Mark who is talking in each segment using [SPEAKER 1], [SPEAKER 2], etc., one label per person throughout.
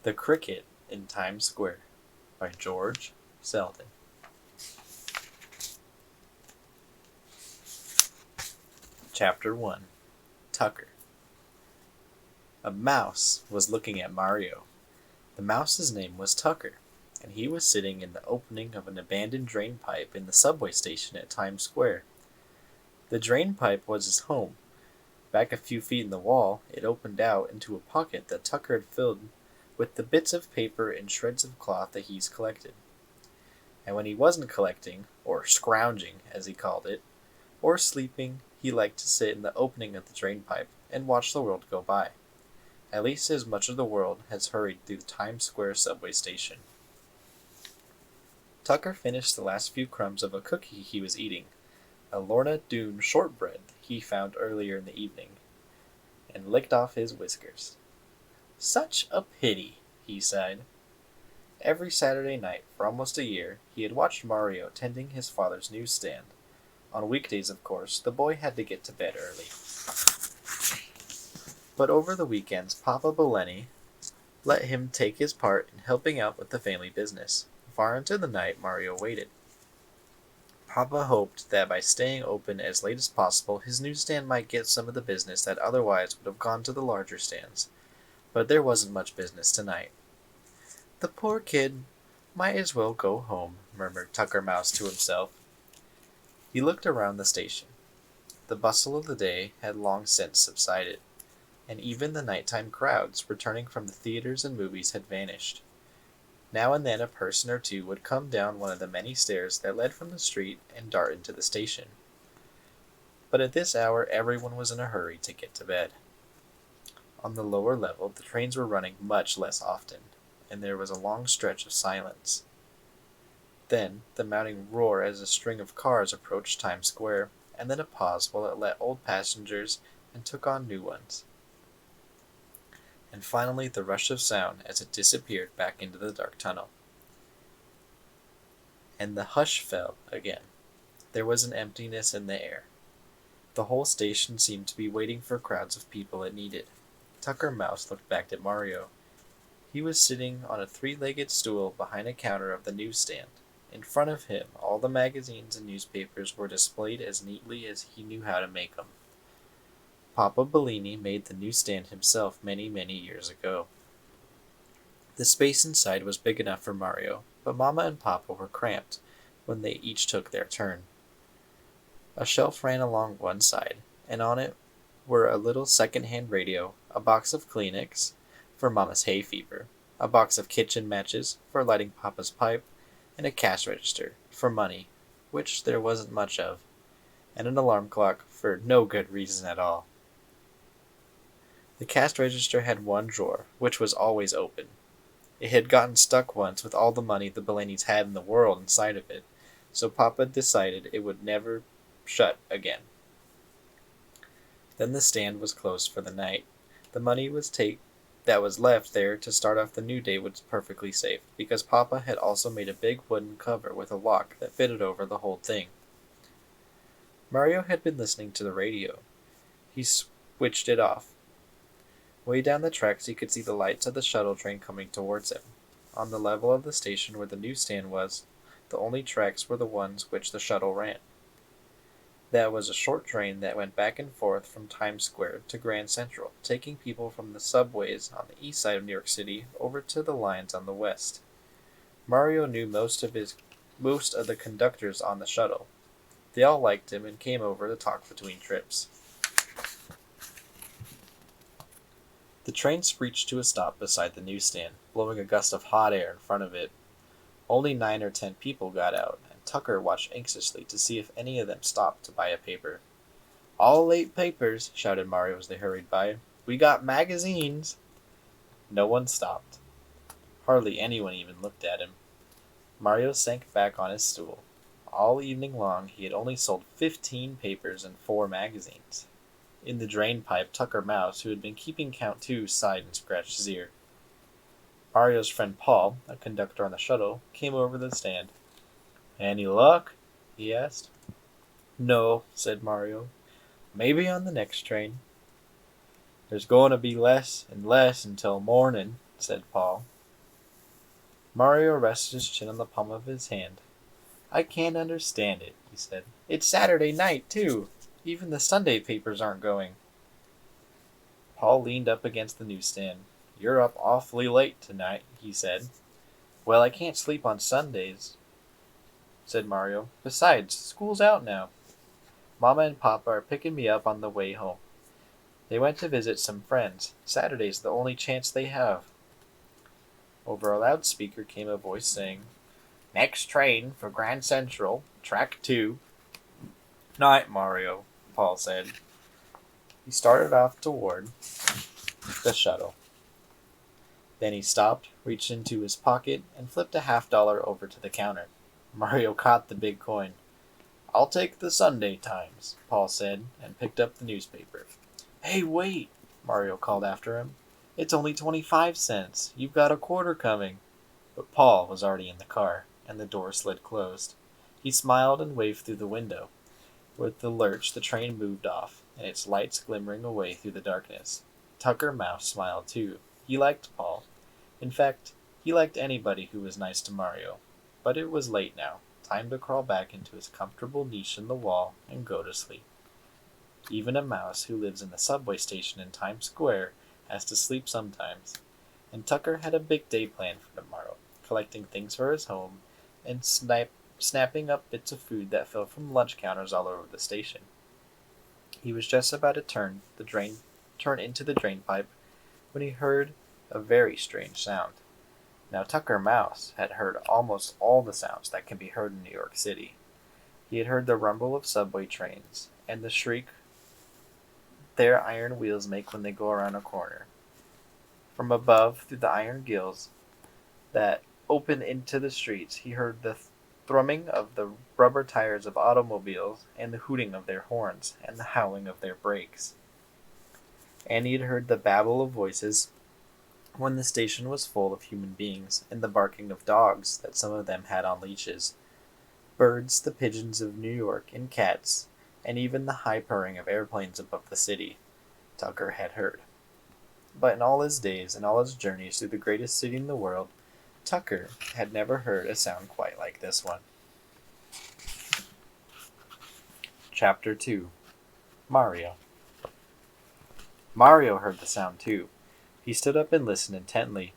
[SPEAKER 1] The Cricket in Times Square by George Selden. Chapter 1. Tucker. A mouse was looking at Mario. The mouse's name was Tucker, and he was sitting in the opening of an abandoned drain pipe in the subway station at Times Square. The drain pipe was his home. Back a few feet in the wall, it opened out into a pocket that Tucker had filled with the bits of paper and shreds of cloth that he's collected. And when he wasn't collecting, or scrounging as he called it, or sleeping, he liked to sit in the opening of the drain pipe and watch the world go by. At least as much of the world has hurried through the Times Square subway station. Tucker finished the last few crumbs of a cookie he was eating, a Lorna Doone shortbread he found earlier in the evening, and licked off his whiskers. Such a pity, he sighed. Every Saturday night for almost a year, he had watched Mario tending his father's newsstand. On weekdays, of course, the boy had to get to bed early. But over the weekends, Papa Bellini let him take his part in helping out with the family business. Far into the night, Mario waited. Papa hoped that by staying open as late as possible, his newsstand might get some of the business that otherwise would have gone to the larger stands. But there wasn't much business tonight. The poor kid might as well go home, murmured Tucker Mouse to himself. He looked around the station. The bustle of the day had long since subsided, and even the nighttime crowds returning from the theaters and movies had vanished. Now and then a person or two would come down one of the many stairs that led from the street and dart into the station. But at this hour everyone was in a hurry to get to bed. On the lower level the trains were running much less often, and there was a long stretch of silence. Then the mounting roar as a string of cars approached Times Square, and then a pause while it let old passengers and took on new ones. And finally the rush of sound as it disappeared back into the dark tunnel. And the hush fell again. There was an emptiness in the air. The whole station seemed to be waiting for crowds of people it needed. Tucker Mouse looked back at Mario. He was sitting on a three-legged stool behind a counter of the newsstand. In front of him, all the magazines and newspapers were displayed as neatly as he knew how to make them. Papa Bellini made the newsstand himself many, many years ago. The space inside was big enough for Mario, but Mama and Papa were cramped when they each took their turn. A shelf ran along one side, and on it were a little second-hand radio, a box of Kleenex for Mama's hay fever, a box of kitchen matches for lighting Papa's pipe, and a cash register for money, which there wasn't much of, and an alarm clock for no good reason at all. The cash register had one drawer, which was always open. It had gotten stuck once with all the money the Bellinis had in the world inside of it, so Papa decided it would never shut again. Then the stand was closed for the night. The money that was left there to start off the new day was perfectly safe, because Papa had also made a big wooden cover with a lock that fitted over the whole thing. Mario had been listening to the radio. He switched it off. Way down the tracks he could see the lights of the shuttle train coming towards him. On the level of the station where the newsstand was, the only tracks were the ones which the shuttle ran. That was a short train that went back and forth from Times Square to Grand Central, taking people from the subways on the east side of New York City over to the lines on the west. Mario knew most of the conductors on the shuttle. They all liked him and came over to talk between trips. The train screeched to a stop beside the newsstand, blowing a gust of hot air in front of it. Only 9 or 10 people got out, and Tucker watched anxiously to see if any of them stopped to buy a paper. "All late papers," shouted Mario as they hurried by. "We got magazines." No one stopped. Hardly anyone even looked at him. Mario sank back on his stool. All evening long he had only sold 15 papers and 4 magazines. In the drain pipe, Tucker Mouse, who had been keeping count too, sighed and scratched his ear. Mario's friend Paul, a conductor on the shuttle, came over to the stand. "Any luck?" he asked. "No," said Mario. "Maybe on the next train." "There's going to be less and less until morning," said Paul. Mario rested his chin on the palm of his hand. I can't understand it, he said. It's Saturday night, too. Even the Sunday papers aren't going. Paul leaned up against the newsstand. You're up awfully late tonight, he said. Well, I can't sleep on Sundays, said Mario. Besides, school's out now. Mama and Papa are picking me up on the way home. They went to visit some friends. Saturday's the only chance they have. Over a loudspeaker came a voice saying, Next train for Grand Central, track 2. Night, Mario, Paul said. He started off toward the shuttle. Then he stopped, reached into his pocket, and flipped a $50 over to the counter. Mario caught the big coin. I'll take the Sunday Times, Paul said, and picked up the newspaper. Hey, wait, Mario called after him. It's only 25 cents. You've got a quarter coming. But Paul was already in the car, and the door slid closed. He smiled and waved through the window. With the lurch, the train moved off, and its lights glimmering away through the darkness. Tucker Mouse smiled too. He liked Paul. In fact, he liked anybody who was nice to Mario. But it was late now. Time to crawl back into his comfortable niche in the wall and go to sleep. Even a mouse who lives in the subway station in Times Square has to sleep sometimes. And Tucker had a big day planned for tomorrow, collecting things for his home and snapping up bits of food that fell from lunch counters all over the station. He was just about to turn into the drain pipe when he heard a very strange sound. Now Tucker Mouse had heard almost all the sounds that can be heard in New York City. He had heard the rumble of subway trains and the shriek their iron wheels make when they go around a corner. From above, through the iron gills that open into the streets, he heard the thrumming of the rubber tires of automobiles and the hooting of their horns and the howling of their brakes. And he had heard the babble of voices when the station was full of human beings, and the barking of dogs that some of them had on leashes, birds, the pigeons of New York, and cats, and even the high purring of airplanes above the city, Tucker had heard. But in all his days and all his journeys through the greatest city in the world, Tucker had never heard a sound quite like this one. Chapter 2. Mario. Mario heard the sound too. He stood up and listened intently.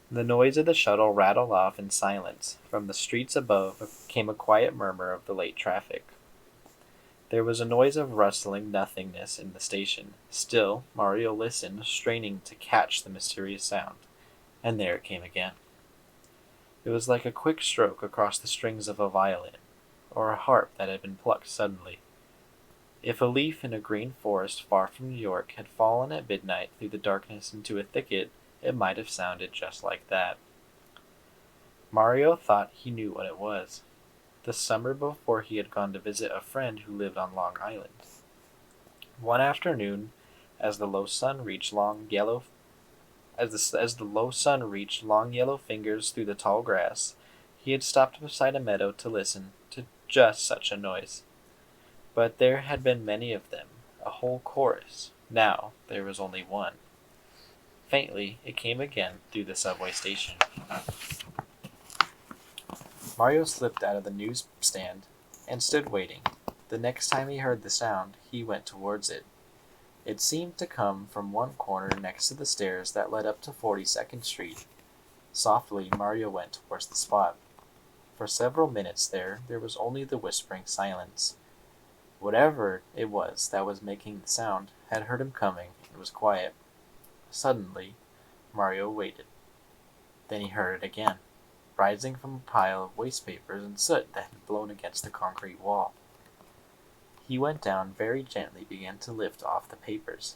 [SPEAKER 1] The noise of the shuttle rattled off in silence. From the streets above came a quiet murmur of the late traffic. There was a noise of rustling nothingness in the station. Still, Mario listened, straining to catch the mysterious sound. And there it came again. It was like a quick stroke across the strings of a violin, or a harp that had been plucked suddenly. If a leaf in a green forest far from New York had fallen at midnight through the darkness into a thicket, it might have sounded just like that. Mario thought he knew what it was. The summer before he had gone to visit a friend who lived on Long Island. One afternoon, as the low sun reached long yellow fingers through the tall grass, he had stopped beside a meadow to listen to just such a noise. But there had been many of them, a whole chorus. Now there was only one. Faintly, it came again through the subway station. Mario slipped out of the newsstand and stood waiting. The next time he heard the sound, he went towards it. It seemed to come from one corner next to the stairs that led up to 42nd Street. Softly, Mario went towards the spot. For several minutes there was only the whispering silence. Whatever it was that was making the sound had heard him coming and was quiet. Suddenly, Mario waited. Then he heard it again, rising from a pile of waste papers and soot that had blown against the concrete wall. He went down very gently, began to lift off the papers.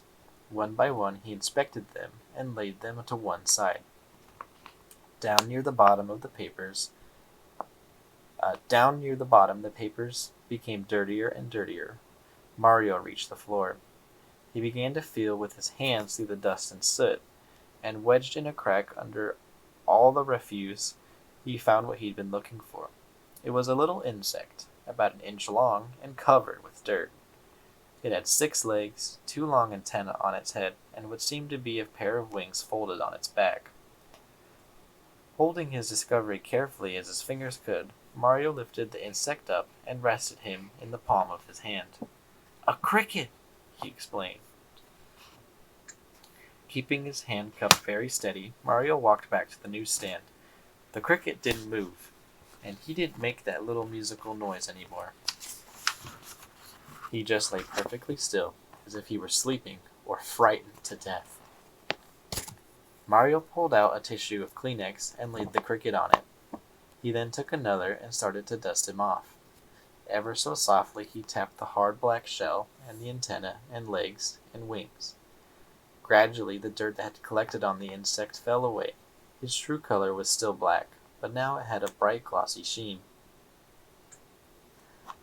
[SPEAKER 1] One by one he inspected them and laid them to one side. Down near the bottom, the papers became dirtier and dirtier. Mario reached the floor. He began to feel with his hands through the dust and soot, and wedged in a crack under all the refuse, he found what he'd been looking for. It was a little insect, about an inch long and covered with dirt. It had 6 legs, 2 long antennae on its head, and what seemed to be a pair of wings folded on its back. Holding his discovery carefully as his fingers could, Mario lifted the insect up and rested him in the palm of his hand. "A cricket!" he explained. Keeping his hand cupped very steady, Mario walked back to the newsstand. The cricket didn't move, and he didn't make that little musical noise anymore. He just lay perfectly still, as if he were sleeping or frightened to death. Mario pulled out a tissue of Kleenex and laid the cricket on it. He then took another and started to dust him off. Ever so softly he tapped the hard black shell and the antenna and legs and wings. Gradually the dirt that had collected on the insect fell away. His true color was still black, but now it had a bright glossy sheen.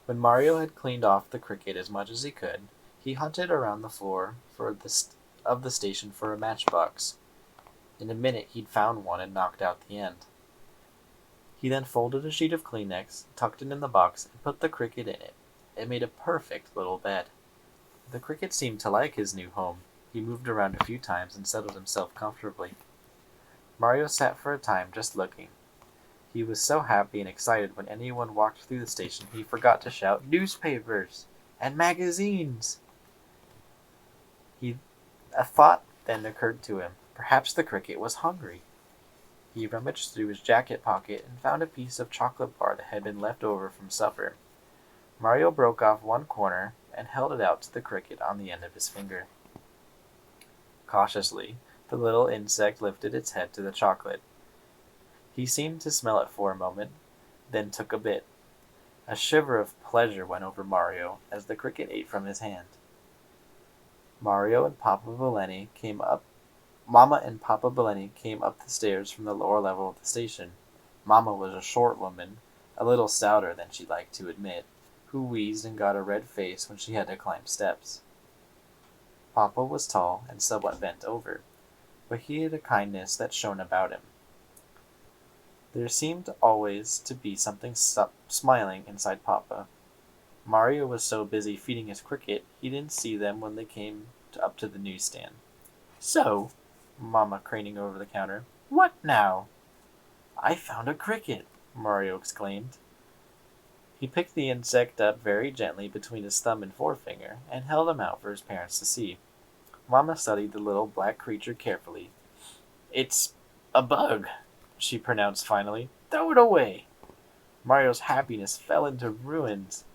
[SPEAKER 1] When Mario had cleaned off the cricket as much as he could, he hunted around the floor of the station for a matchbox. In a minute he'd found one and knocked out the end. He then folded a sheet of Kleenex, tucked it in the box, and put the cricket in it. It made a perfect little bed. The cricket seemed to like his new home. He moved around a few times and settled himself comfortably. Mario sat for a time just looking. He was so happy and excited when anyone walked through the station he forgot to shout, "Newspapers! And magazines!" A thought then occurred to him. Perhaps the cricket was hungry. He rummaged through his jacket pocket and found a piece of chocolate bar that had been left over from supper. Mario broke off one corner and held it out to the cricket on the end of his finger. Cautiously, the little insect lifted its head to the chocolate. He seemed to smell it for a moment, then took a bit. A shiver of pleasure went over Mario as the cricket ate from his hand. Mama and Papa Bellini came up the stairs from the lower level of the station. Mama was a short woman, a little stouter than she liked to admit, who wheezed and got a red face when she had to climb steps. Papa was tall and somewhat bent over, but he had a kindness that shone about him. There seemed always to be something smiling inside Papa. Mario was so busy feeding his cricket, he didn't see them when they came up to the newsstand. "So," Mama craning over the counter, "what now?" "I found a cricket," Mario exclaimed. He picked the insect up very gently between his thumb and forefinger and held him out for his parents to see. Mama studied the little black creature carefully. "It's a bug," she pronounced finally. "Throw it away." Mario's happiness fell into ruins.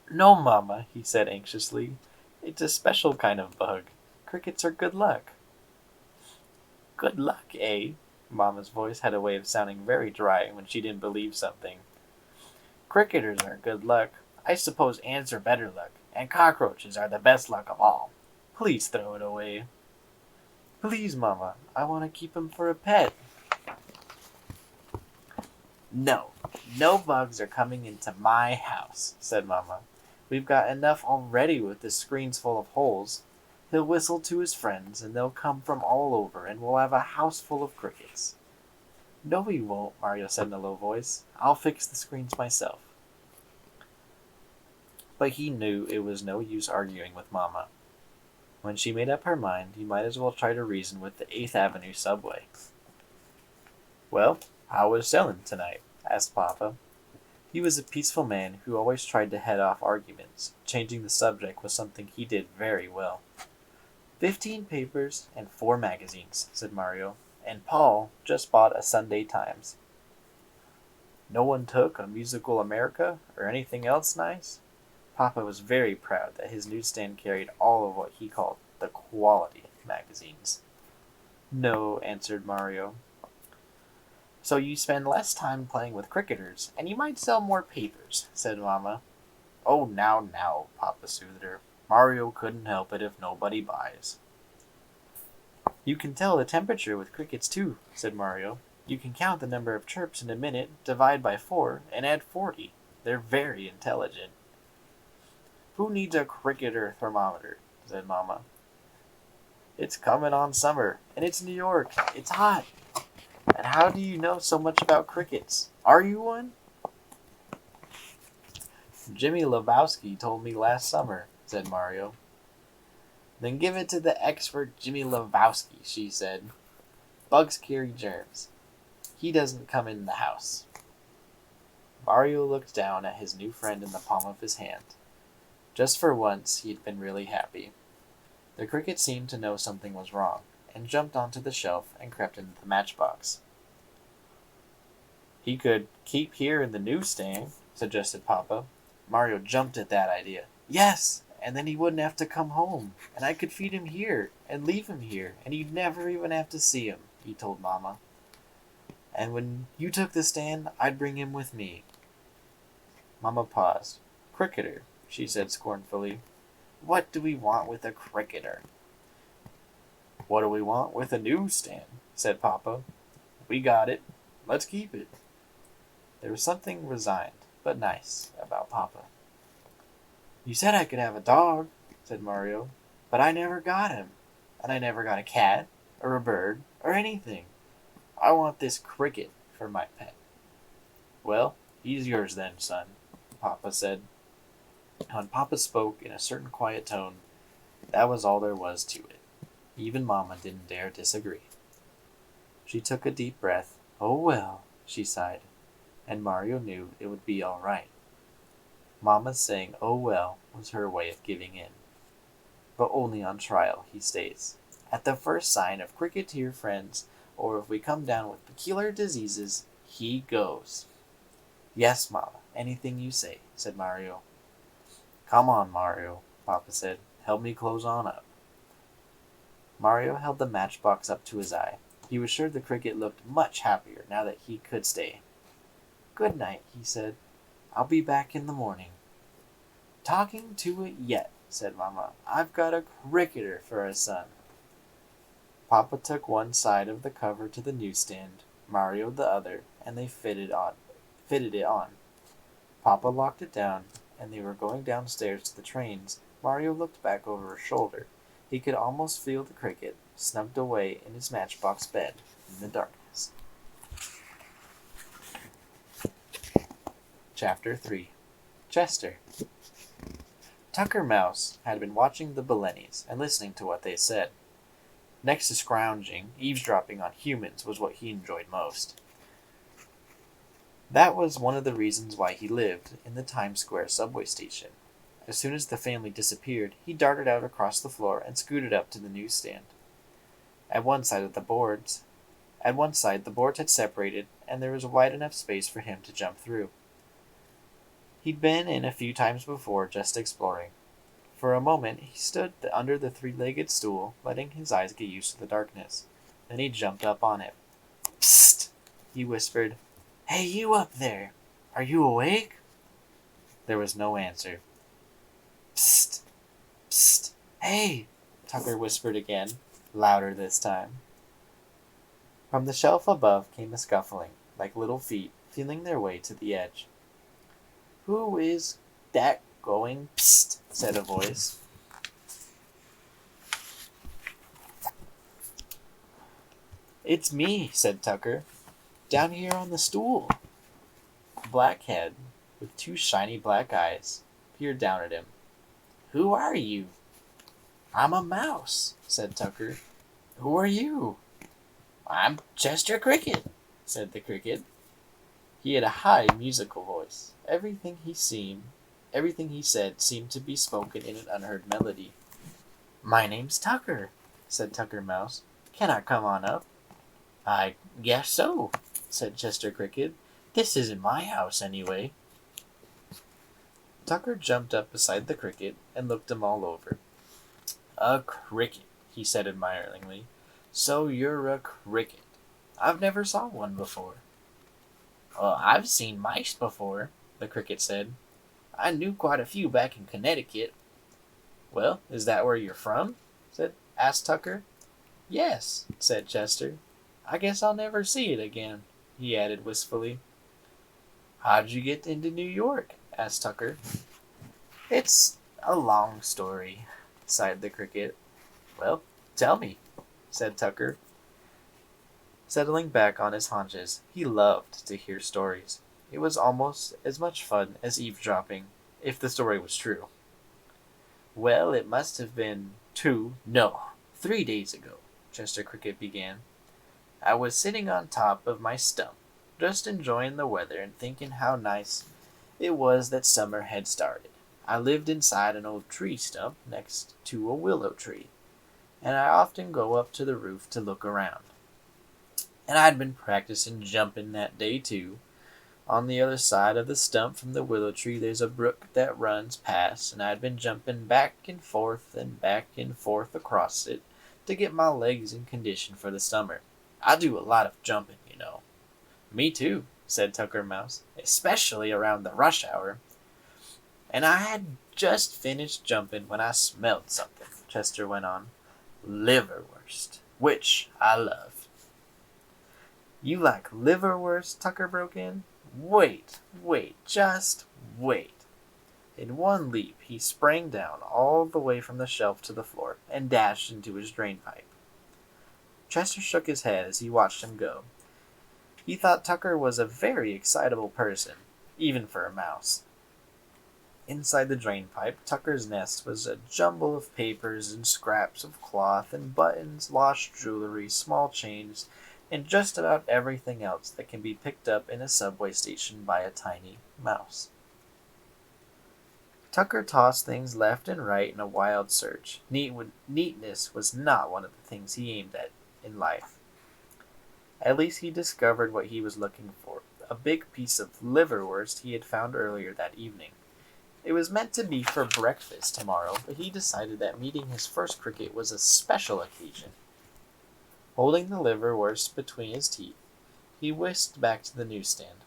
[SPEAKER 1] "No, Mama," he said anxiously. "It's a special kind of bug. Crickets are good luck." "Good luck, eh?" Mama's voice had a way of sounding very dry when she didn't believe something. "Cricketers are good luck. I suppose ants are better luck, and cockroaches are the best luck of all. Please throw it away." "Please, Mama. I want to keep him for a pet." "No bugs are coming into my house," said Mama. "We've got enough already with the screens full of holes. He'll whistle to his friends, and they'll come from all over, and we'll have a house full of crickets." "No, we won't," Mario said in a low voice. "I'll fix the screens myself." But he knew it was no use arguing with Mama. When she made up her mind, he might as well try to reason with the 8th Avenue subway. "Well, how was selling tonight?" asked Papa. He was a peaceful man who always tried to head off arguments. Changing the subject was something he did very well. 15 papers and 4 magazines, said Mario, and Paul just bought a Sunday Times. "No one took a Musical America or anything else nice?" Papa was very proud that his newsstand carried all of what he called the quality magazines. "No," answered Mario. "So you spend less time playing with cricketers, and you might sell more papers," said Mama. "Oh, now," Papa soothed her. "Mario couldn't help it if nobody buys." "You can tell the temperature with crickets too," said Mario. "You can count the number of chirps in a minute, divide by 4, and add 40. They're very intelligent." "Who needs a cricketer thermometer?" said Mama. "It's coming on summer, and it's New York. It's hot. And how do you know so much about crickets? Are you one?" "Jimmy Lebowski told me last summer," said Mario. "Then give it to the expert Jimmy Lebowski," she said. "Bugs carry germs. he doesn't come in the house. Mario looked down at his new friend in the palm of his hand. Just for once, he'd been really happy. The cricket seemed to know something was wrong, and jumped onto the shelf and crept into the matchbox. He could keep here in the newsstand, suggested Papa. Mario jumped at that idea. Yes, and then he wouldn't have to come home, and I could feed him here, and leave him here, and you'd never even have to see him, he told Mama. And when you took the stand, I'd bring him with me. Mama paused. Cricketer, she said scornfully. What do we want with a cricketer? What do we want with a newsstand? Said Papa. We got it. Let's keep it. There was something resigned, but nice, about Papa. You said I could have a dog, said Mario, but I never got him. And I never got a cat, or a bird, or anything. I want this cricket for my pet. Well, he's yours then, son, Papa said. When Papa spoke in a certain quiet tone, that was all there was to it. Even Mama didn't dare disagree. She took a deep breath. Oh well, she sighed, and Mario knew it would be all right. Mama's saying oh well was her way of giving in. But only on trial he stays. At the first sign of cricketer friends, or if we come down with peculiar diseases, he goes. Yes, Mama, anything you say, said Mario. Come on, Mario, Papa said. Help me close on up. Mario held the matchbox up to his eye. He was sure the cricket looked much happier now that he could stay. Good night, he said. I'll be back in the morning. Talking to it yet, said Mama. I've got a cricketer for a son. Papa took one side of the cover to the newsstand, Mario the other, and they fitted it on. Papa locked it down, and they were going downstairs to the trains. Mario looked back over his shoulder. He could almost feel the cricket, snugged away in his matchbox bed in the darkness. Chapter 3. Chester. Tucker Mouse had been watching the Belennies and listening to what they said. Next to scrounging, eavesdropping on humans was what he enjoyed most. That was one of the reasons why he lived in the Times Square subway station. As soon as the family disappeared, he darted out across the floor and scooted up to the newsstand. At one side, the boards had separated, and there was wide enough space for him to jump through. He'd been in a few times before, just exploring. For a moment, he stood under the three-legged stool, letting his eyes get used to the darkness. Then he jumped up on it. Psst! He whispered. Hey, you up there! Are you awake? There was no answer. Psst! Psst! Hey! Tucker whispered again, louder this time. From the shelf above came a scuffling, like little feet feeling their way to the edge. Who is that going? Psst! Said a voice. It's me, said Tucker. Down here on the stool. A black head, with two shiny black eyes, peered down at him. Who are you? I'm a mouse, said Tucker. Who are you? I'm Chester Cricket, said the cricket. He had a high musical voice. Everything he said seemed to be spoken in an unheard melody. My name's Tucker, said Tucker Mouse. Can I come on up? I guess so, said Chester Cricket. This isn't my house, anyway. Tucker jumped up beside the cricket and looked him all over. A cricket, he said admiringly. So you're a cricket. I've never saw one before. Well, I've seen mice before, the cricket said. I knew quite a few back in Connecticut. Well, is that where you're from? asked Tucker. Yes, said Chester. I guess I'll never see it again, he added wistfully. How'd you get into New York? Asked Tucker. It's a long story, sighed the cricket. Well, tell me, said Tucker. Settling back on his haunches, he loved to hear stories. It was almost as much fun as eavesdropping, if the story was true. Well, it must have been 3 days ago, Chester Cricket began. I was sitting on top of my stump, just enjoying the weather and thinking how nice it was that summer had started. I lived inside an old tree stump next to a willow tree, and I often go up to the roof to look around. And I'd been practicing jumping that day too. On the other side of the stump from the willow tree there's a brook that runs past, and I'd been jumping back and forth across it to get my legs in condition for the summer. I do a lot of jumping, you know. Me too, said Tucker Mouse, especially around the rush hour. And I had just finished jumping when I smelled something, Chester went on. Liverwurst, which I love. You like liverwurst? Tucker broke in. Wait, just wait. In one leap, he sprang down all the way from the shelf to the floor and dashed into his drain pipe. Chester shook his head as he watched him go. He thought Tucker was a very excitable person, even for a mouse. Inside the drain pipe, Tucker's nest was a jumble of papers and scraps of cloth and buttons, lost jewelry, small chains, and just about everything else that can be picked up in a subway station by a tiny mouse. Tucker tossed things left and right in a wild search. Neatness was not one of the things he aimed at in life. At least he discovered what he was looking for, a big piece of liverwurst he had found earlier that evening. It was meant to be for breakfast tomorrow, but he decided that meeting his first cricket was a special occasion. Holding the liverwurst between his teeth, he whisked back to the newsstand.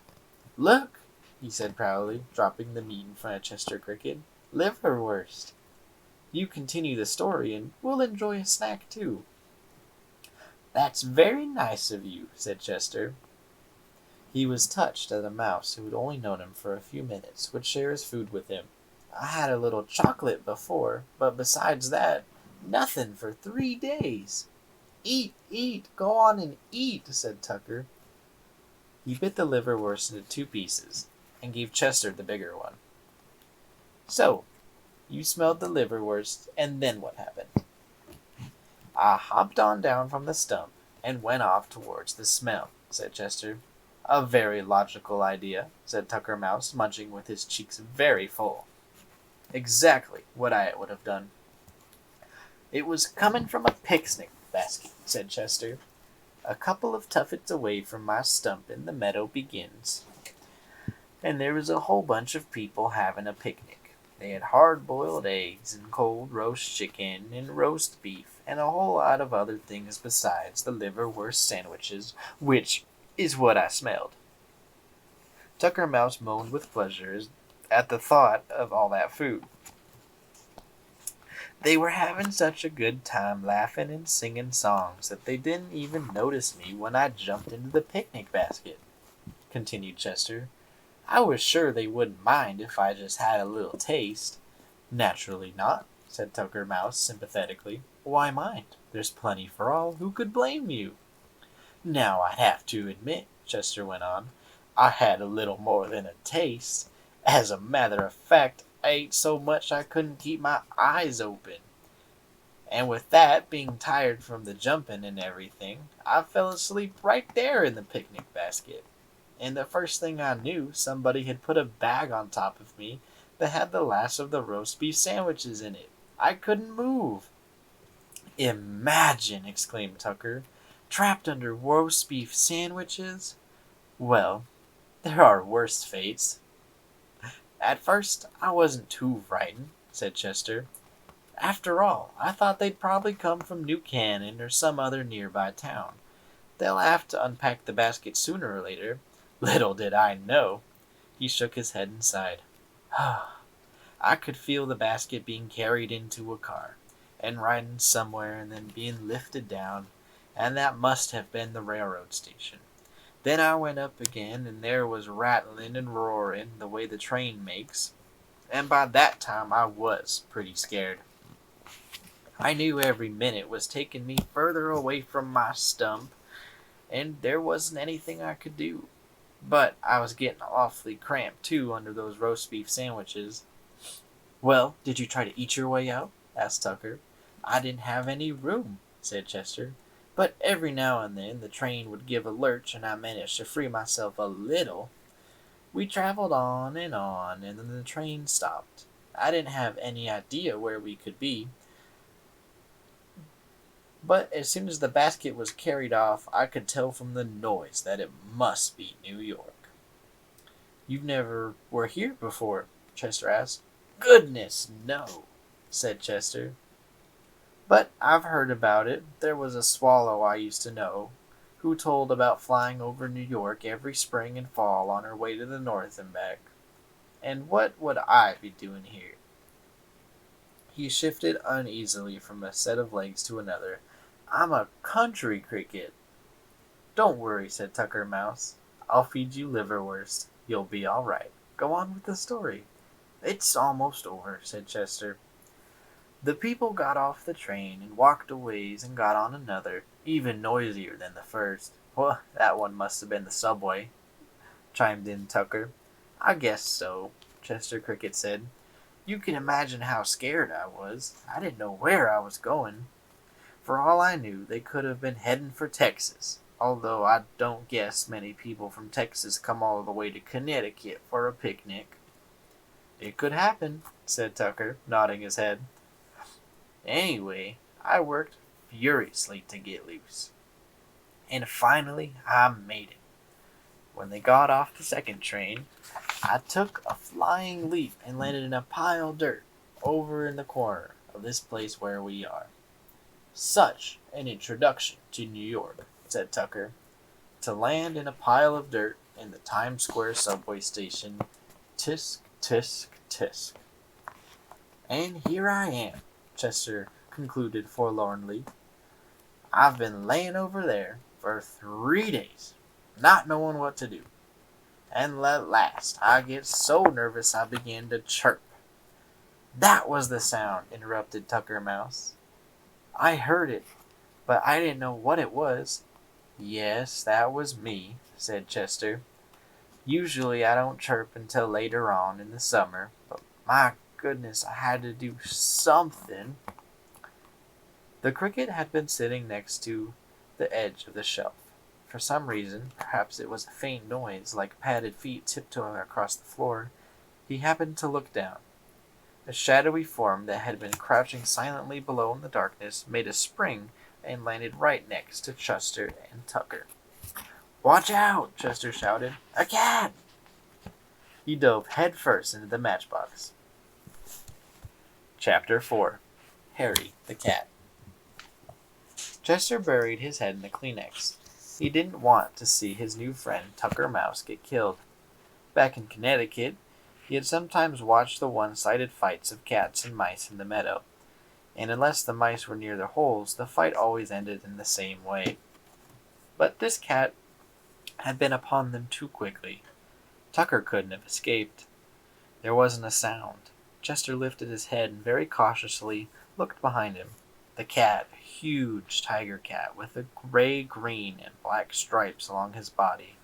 [SPEAKER 1] Look, he said proudly, dropping the meat in front of Chester Cricket. Liverwurst. You continue the story, and we'll enjoy a snack too. That's very nice of you, said Chester. He was touched that a mouse who had only known him for a few minutes would share his food with him. I had a little chocolate before, but besides that, nothing for 3 days. Eat, go on and eat, said Tucker. He bit the liverwurst into 2 pieces and gave Chester the bigger one. So, you smelled the liverwurst, and then what happened? I hopped on down from the stump and went off towards the smell, said Chester. A very logical idea, said Tucker Mouse, munching with his cheeks very full. Exactly what I would have done. It was coming from a picnic basket, said Chester. A couple of tuffets away from my stump in the meadow begins, and there was a whole bunch of people having a picnic. They had hard-boiled eggs and cold roast chicken and roast beef and a whole lot of other things besides the liverwurst sandwiches, which is what I smelled. Tucker Mouse moaned with pleasure at the thought of all that food. They were having such a good time laughing and singing songs that they didn't even notice me when I jumped into the picnic basket, continued Chester. I was sure they wouldn't mind if I just had a little taste. Naturally not, said Tucker Mouse sympathetically. Why mind? There's plenty for all. Who could blame you? Now I'd have to admit, Chester went on, I had a little more than a taste. As a matter of fact, I ate so much I couldn't keep my eyes open. And with that, being tired from the jumping and everything, I fell asleep right there in the picnic basket. And the first thing I knew, somebody had put a bag on top of me that had the last of the roast beef sandwiches in it. I couldn't move. Imagine, exclaimed Tucker, trapped under roast beef sandwiches? Well, there are worse fates. At first, I wasn't too frightened, said Chester. After all, I thought they'd probably come from New Canaan or some other nearby town. They'll have to unpack the basket sooner or later. Little did I know. He shook his head and sighed. I could feel the basket being carried into a car, and riding somewhere and then being lifted down, and that must have been the railroad station. Then I went up again, and there was rattling and roaring the way the train makes, and by that time I was pretty scared. I knew every minute was taking me further away from my stump, and there wasn't anything I could do. But I was getting awfully cramped, too, under those roast beef sandwiches. Well, did you try to eat your way out? Asked Tucker. I didn't have any room, said Chester. But every now and then the train would give a lurch and I managed to free myself a little. We traveled on, and then the train stopped. I didn't have any idea where we could be, but as soon as the basket was carried off, I could tell from the noise that it must be New York. You never were here before? Chester asked. Goodness, no, said Chester. But I've heard about it. There was a swallow I used to know who told about flying over New York every spring and fall on her way to the north and back. And what would I be doing here? He shifted uneasily from a set of legs to another. I'm a country cricket. Don't worry, said Tucker Mouse. I'll feed you liverwurst. You'll be all right. Go on with the story. It's almost over, said Chester. The people got off the train and walked a ways and got on another, even noisier than the first. Well, that one must have been the subway, chimed in Tucker. I guess so, Chester Cricket said. You can imagine how scared I was. I didn't know where I was going. For all I knew, they could have been heading for Texas, although I don't guess many people from Texas come all the way to Connecticut for a picnic. It could happen, said Tucker, nodding his head. Anyway, I worked furiously to get loose. And finally, I made it. When they got off the second train, I took a flying leap and landed in a pile of dirt over in the corner of this place where we are. Such an introduction to New York, said Tucker. To land in a pile of dirt in the Times Square subway station. Tisk, tisk, tisk. And here I am, Chester concluded forlornly. I've been laying over there for 3 days, not knowing what to do. And at last I get so nervous I began to chirp. That was the sound, interrupted Tucker Mouse. I heard it, but I didn't know what it was. Yes, that was me, said Chester. Usually I don't chirp until later on in the summer, but my goodness, I had to do something. The cricket had been sitting next to the edge of the shelf. For some reason, perhaps it was a faint noise like padded feet tiptoeing across the floor, he happened to look down. A shadowy form that had been crouching silently below in the darkness made a spring and landed right next to Chester and Tucker. Watch out! Chester shouted. A cat! He dove headfirst into the matchbox. Chapter 4. Harry the Cat. Chester buried his head in the Kleenex. He didn't want to see his new friend Tucker Mouse get killed. Back in Connecticut, he had sometimes watched the one-sided fights of cats and mice in the meadow, and unless the mice were near the holes, the fight always ended in the same way. But this cat had been upon them too quickly. Tucker couldn't have escaped. There wasn't a sound. Chester lifted his head and very cautiously looked behind him. The cat, a huge tiger cat with a gray, green, and black stripes along his body,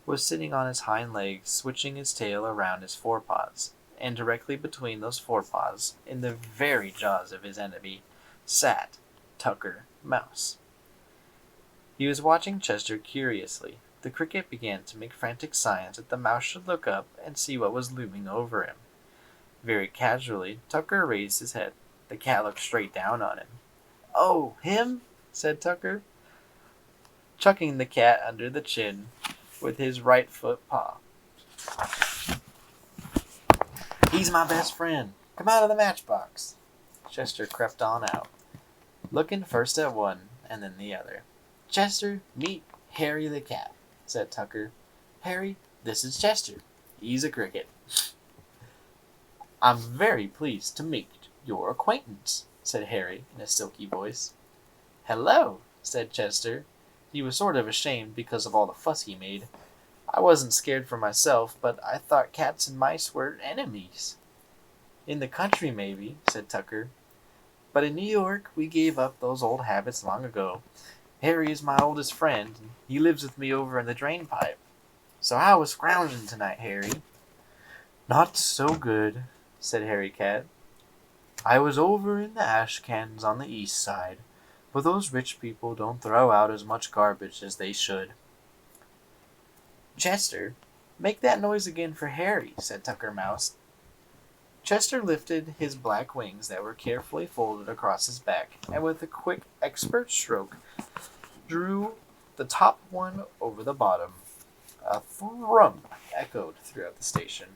[SPEAKER 1] was sitting on his hind legs, switching his tail around his forepaws, and directly between those forepaws, in the very jaws of his enemy, sat Tucker Mouse. He was watching Chester curiously. The cricket began to make frantic signs that the mouse should look up and see what was looming over him. Very casually, Tucker raised his head. The cat looked straight down on him. "Oh, him?" said Tucker, chucking the cat under the chin with his right foot paw. "He's my best friend. Come out of the matchbox." Chester crept on out, looking first at one and then the other. "Chester, meet Harry the cat," said Tucker. "Harry, this is Chester. He's a cricket." "I'm very pleased to make your acquaintance," said Harry in a silky voice. "Hello," said Chester. He was sort of ashamed because of all the fuss he made. "I wasn't scared for myself, but I thought cats and mice were enemies." "In the country, maybe," said Tucker. "But in New York, we gave up those old habits long ago. Harry is my oldest friend, and he lives with me over in the drain pipe. So how was scrounging tonight, Harry?" "Not so good," said Harry Cat. "I was over in the ash cans on the east side. but those rich people don't throw out as much garbage as they should. Chester, make that noise again for Harry, said Tucker Mouse. Chester lifted his black wings that were carefully folded across his back, and with a quick, expert stroke, drew the top one over the bottom. A thrum echoed throughout the station.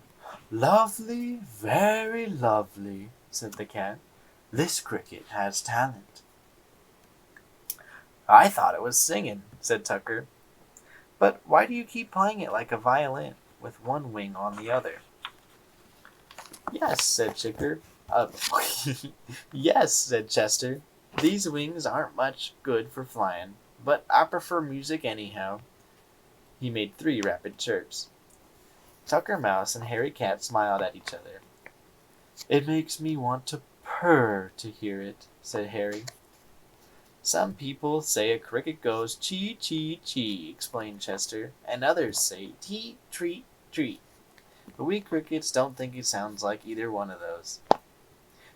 [SPEAKER 1] Lovely, very lovely, said the cat. This cricket has talent. I thought it was singing, said Tucker. But why do you keep playing it like a violin, with one wing on the other? Yes, said Chicker. Yes, said Chester. These wings aren't much good for flying, but I prefer music anyhow. He made 3 rapid chirps. Tucker Mouse and Harry Cat smiled at each other. It makes me want to purr to hear it, said Harry. Some people say a cricket goes chee chee chee, explained Chester, and others say tee treat treat. But we crickets don't think it sounds like either one of those.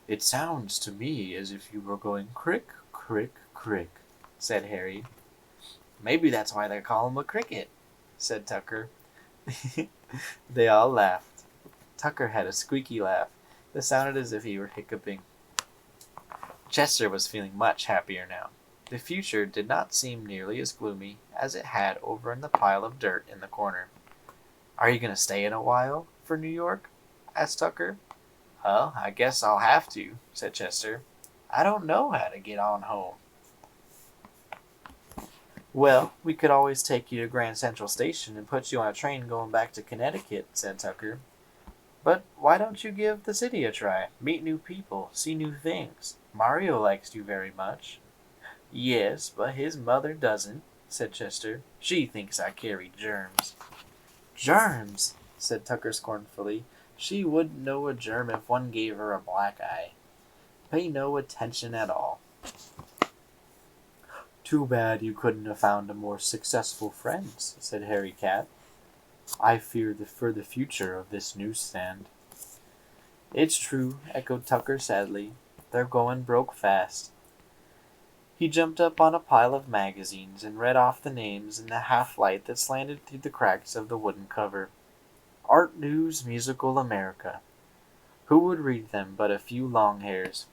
[SPEAKER 1] It sounds to me as if you were going crick, crick, crick, said Harry. Maybe that's why they call him a cricket, said Tucker. They all laughed. Tucker had a squeaky laugh that sounded as if he were hiccuping. Chester was feeling much happier now. The future did not seem nearly as gloomy as it had over in the pile of dirt in the corner. Are you going to stay in a while for New York? Asked Tucker. Well, I guess I'll have to, said Chester. I don't know how to get on home. Well, we could always take you to Grand Central Station and put you on a train going back to Connecticut, said Tucker. But why don't you give the city a try? Meet new people, see new things. Mario likes you very much. Yes, but his mother doesn't, said Chester. She thinks I carry germs. Germs, said Tucker scornfully. She wouldn't know a germ if one gave her a black eye. Pay no attention at all. Too bad you couldn't have found a more successful friend, said Harry Cat. I fear for the future of this newsstand. It's true, echoed Tucker sadly. They're going broke fast. He jumped up on a pile of magazines and read off the names in the half-light that slanted through the cracks of the wooden cover. Art News Musical America. Who would read them but a few longhairs?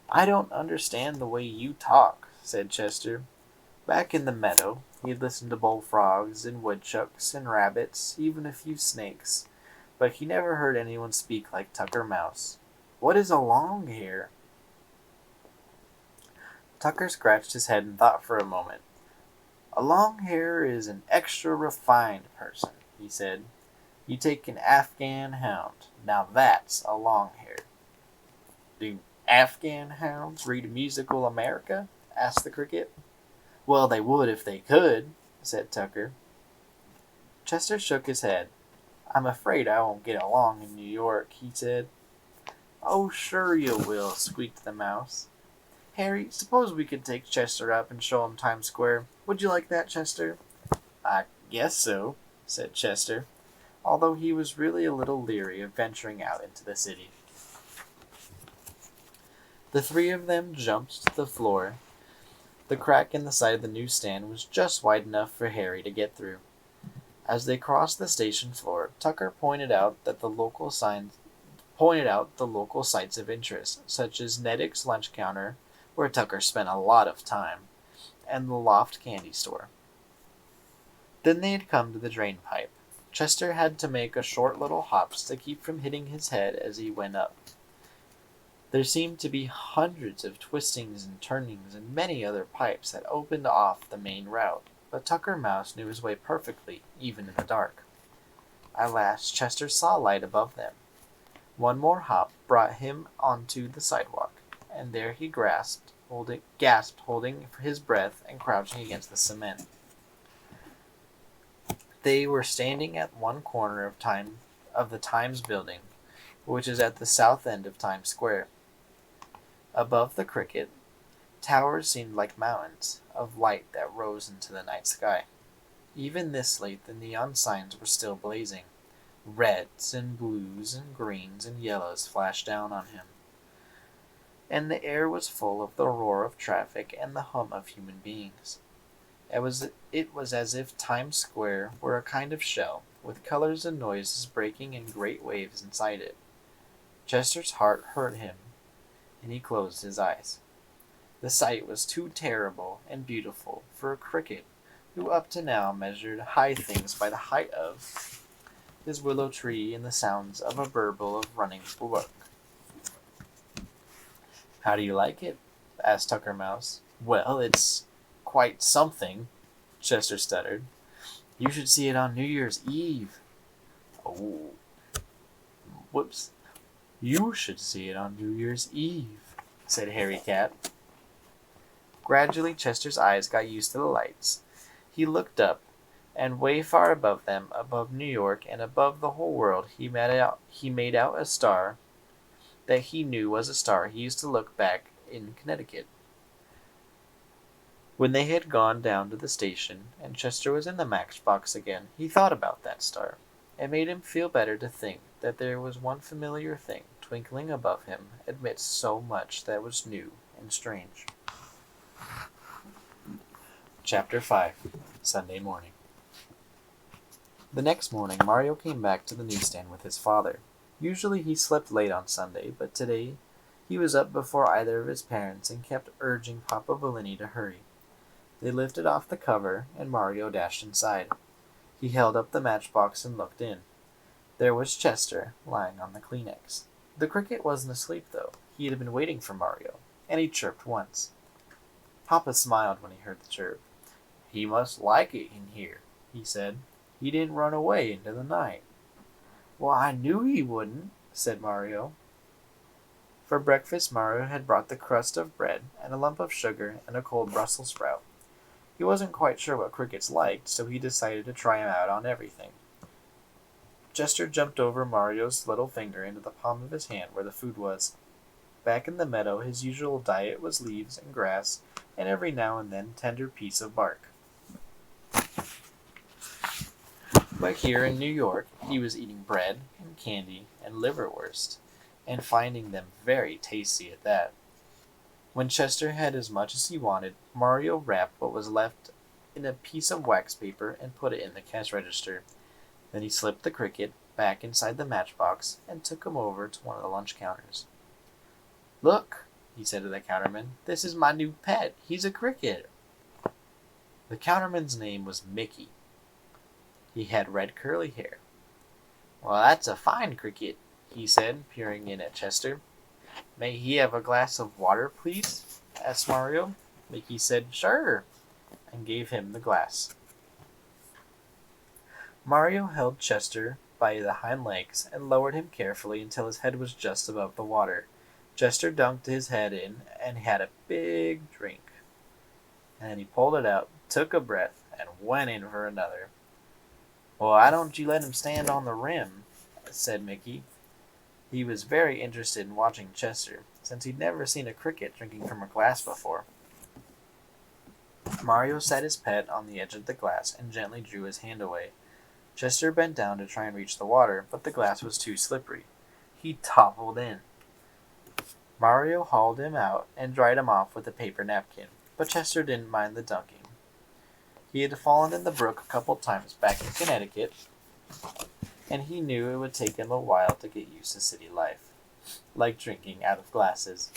[SPEAKER 1] I don't understand the way you talk, said Chester. Back in the meadow, he had listened to bullfrogs and woodchucks and rabbits, even a few snakes, but he never heard anyone speak like Tucker Mouse. What is a longhair? Tucker scratched his head and thought for a moment. A longhair is an extra refined person, he said. You take an Afghan hound. Now that's a longhair. Do Afghan hounds read Musical America? Asked the cricket. Well, they would if they could, said Tucker. Chester shook his head. I'm afraid I won't get along in New York, he said. Oh, sure you will, squeaked the mouse. Harry, suppose we could take Chester up and show him Times Square. Would you like that, Chester? I guess so, said Chester, although he was really a little leery of venturing out into the city. The 3 of them jumped to the floor. The crack in the side of the newsstand was just wide enough for Harry to get through. As they crossed the station floor, Tucker pointed out the local sites of interest, such as Nedick's lunch counter, where Tucker spent a lot of time, and the Loft candy store. Then they had come to the drain pipe. Chester had to make a short little hops to keep from hitting his head as he went up. There seemed to be hundreds of twistings and turnings and many other pipes that opened off the main route, but Tucker Mouse knew his way perfectly, even in the dark. At last Chester saw light above them. One more hop brought him onto the sidewalk, and there he gasped, holding his breath and crouching against the cement. They were standing at one corner of the Times building, which is at the south end of Times Square. Above the cricket, towers seemed like mountains of light that rose into the night sky. Even this late, the neon signs were still blazing. Reds and blues and greens and yellows flashed down on him. and the air was full of the roar of traffic and the hum of human beings. It was as if Times Square were a kind of shell, with colors and noises breaking in great waves inside it. Chester's heart hurt him, and he closed his eyes. The sight was too terrible and beautiful for a cricket who up to now measured high things by the height of his willow tree and the sounds of a burble of running brook. "How do you like it?" asked Tucker Mouse. "Well, it's quite something," Chester stuttered. "You should see it on New Year's Eve." "Oh, whoops. You should see it on New Year's Eve," said Harry Cat. Gradually Chester's eyes got used to the lights. He looked up, and way far above them, above New York and above the whole world, he made out a star that he knew was a star he used to look back in Connecticut. When they had gone down to the station, and Chester was in the matchbox again, he thought about that star. It made him feel better to think that there was one familiar thing twinkling above him amidst so much that was new and strange. Chapter 5. Sunday Morning. The next morning Mario came back to the newsstand with his father. Usually he slept late on Sunday, but today he was up before either of his parents and kept urging Papa Bellini to hurry. They lifted off the cover, and Mario dashed inside. He held up the matchbox and looked in. There was Chester, lying on the Kleenex. The cricket wasn't asleep, though. He had been waiting for Mario, and he chirped once. Papa smiled when he heard the chirp. "He must like it in here," he said. "He didn't run away into the night." "Well, I knew he wouldn't," said Mario. For breakfast Mario had brought the crust of bread and a lump of sugar and a cold Brussels sprout. He wasn't quite sure what crickets liked, so he decided to try him out on everything. Chester jumped over Mario's little finger into the palm of his hand where the food was. Back in the meadow his usual diet was leaves and grass and every now and then tender piece of bark. But here in New York he was eating bread and candy and liverwurst, and finding them very tasty at that. When Chester had as much as he wanted, Mario wrapped what was left in a piece of wax paper and put it in the cash register. Then he slipped the cricket back inside the matchbox and took him over to one of the lunch counters. "Look," he said to the counterman, "this is my new pet. He's a cricket." The counterman's name was Mickey. He had red curly hair. "Well, that's a fine cricket," he said, peering in at Chester. "May he have a glass of water, please?" asked Mario. Mickey said, "Sure," and gave him the glass. Mario held Chester by the hind legs and lowered him carefully until his head was just above the water. Chester dunked his head in and had a big drink. And then he pulled it out, took a breath, and went in for another. "Well, why don't you let him stand on the rim?" said Mickey. He was very interested in watching Chester, since he'd never seen a cricket drinking from a glass before. Mario set his pet on the edge of the glass and gently drew his hand away. Chester bent down to try and reach the water, but the glass was too slippery. He toppled in. Mario hauled him out and dried him off with a paper napkin, but Chester didn't mind the dunking. He had fallen in the brook a couple times back in Connecticut, and he knew it would take him a while to get used to city life, like drinking out of glasses.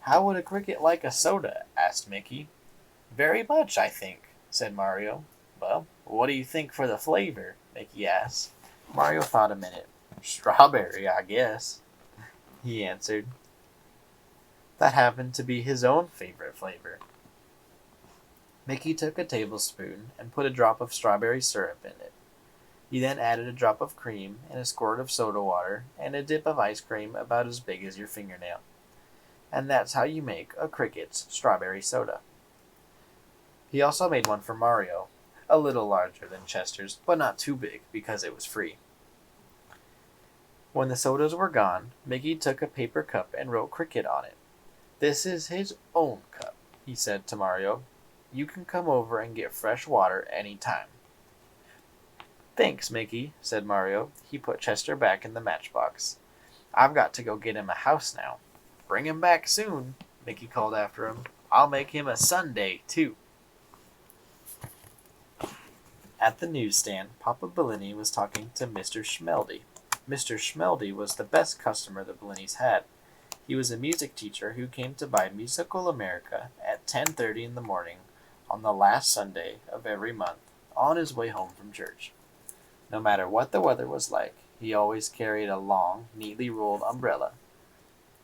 [SPEAKER 1] "How would a cricket like a soda?" asked Mickey. "Very much, I think," said Mario. "Well, what do you think for the flavor?" Mickey asked. Mario thought a minute. "Strawberry, I guess," he answered. That happened to be his own favorite flavor. Mickey took a tablespoon and put a drop of strawberry syrup in it. He then added a drop of cream and a squirt of soda water and a dip of ice cream about as big as your fingernail. And that's how you make a cricket's strawberry soda. He also made one for Mario, a little larger than Chester's, but not too big because it was free. When the sodas were gone, Mickey took a paper cup and wrote cricket on it. "This is his own cup," he said to Mario. "You can come over and get fresh water any time." "Thanks, Mickey," said Mario. He put Chester back in the matchbox. "I've got to go get him a house now." "Bring him back soon," Mickey called after him. "I'll make him a sundae, too." At the newsstand, Papa Bellini was talking to Mr. Schmeldy. Mr. Schmeldy was the best customer the Bellinis had. He was a music teacher who came to buy Musical America at 10:30 in the morning on the last Sunday of every month on his way home from church. No matter what the weather was like, he always carried a long, neatly rolled umbrella.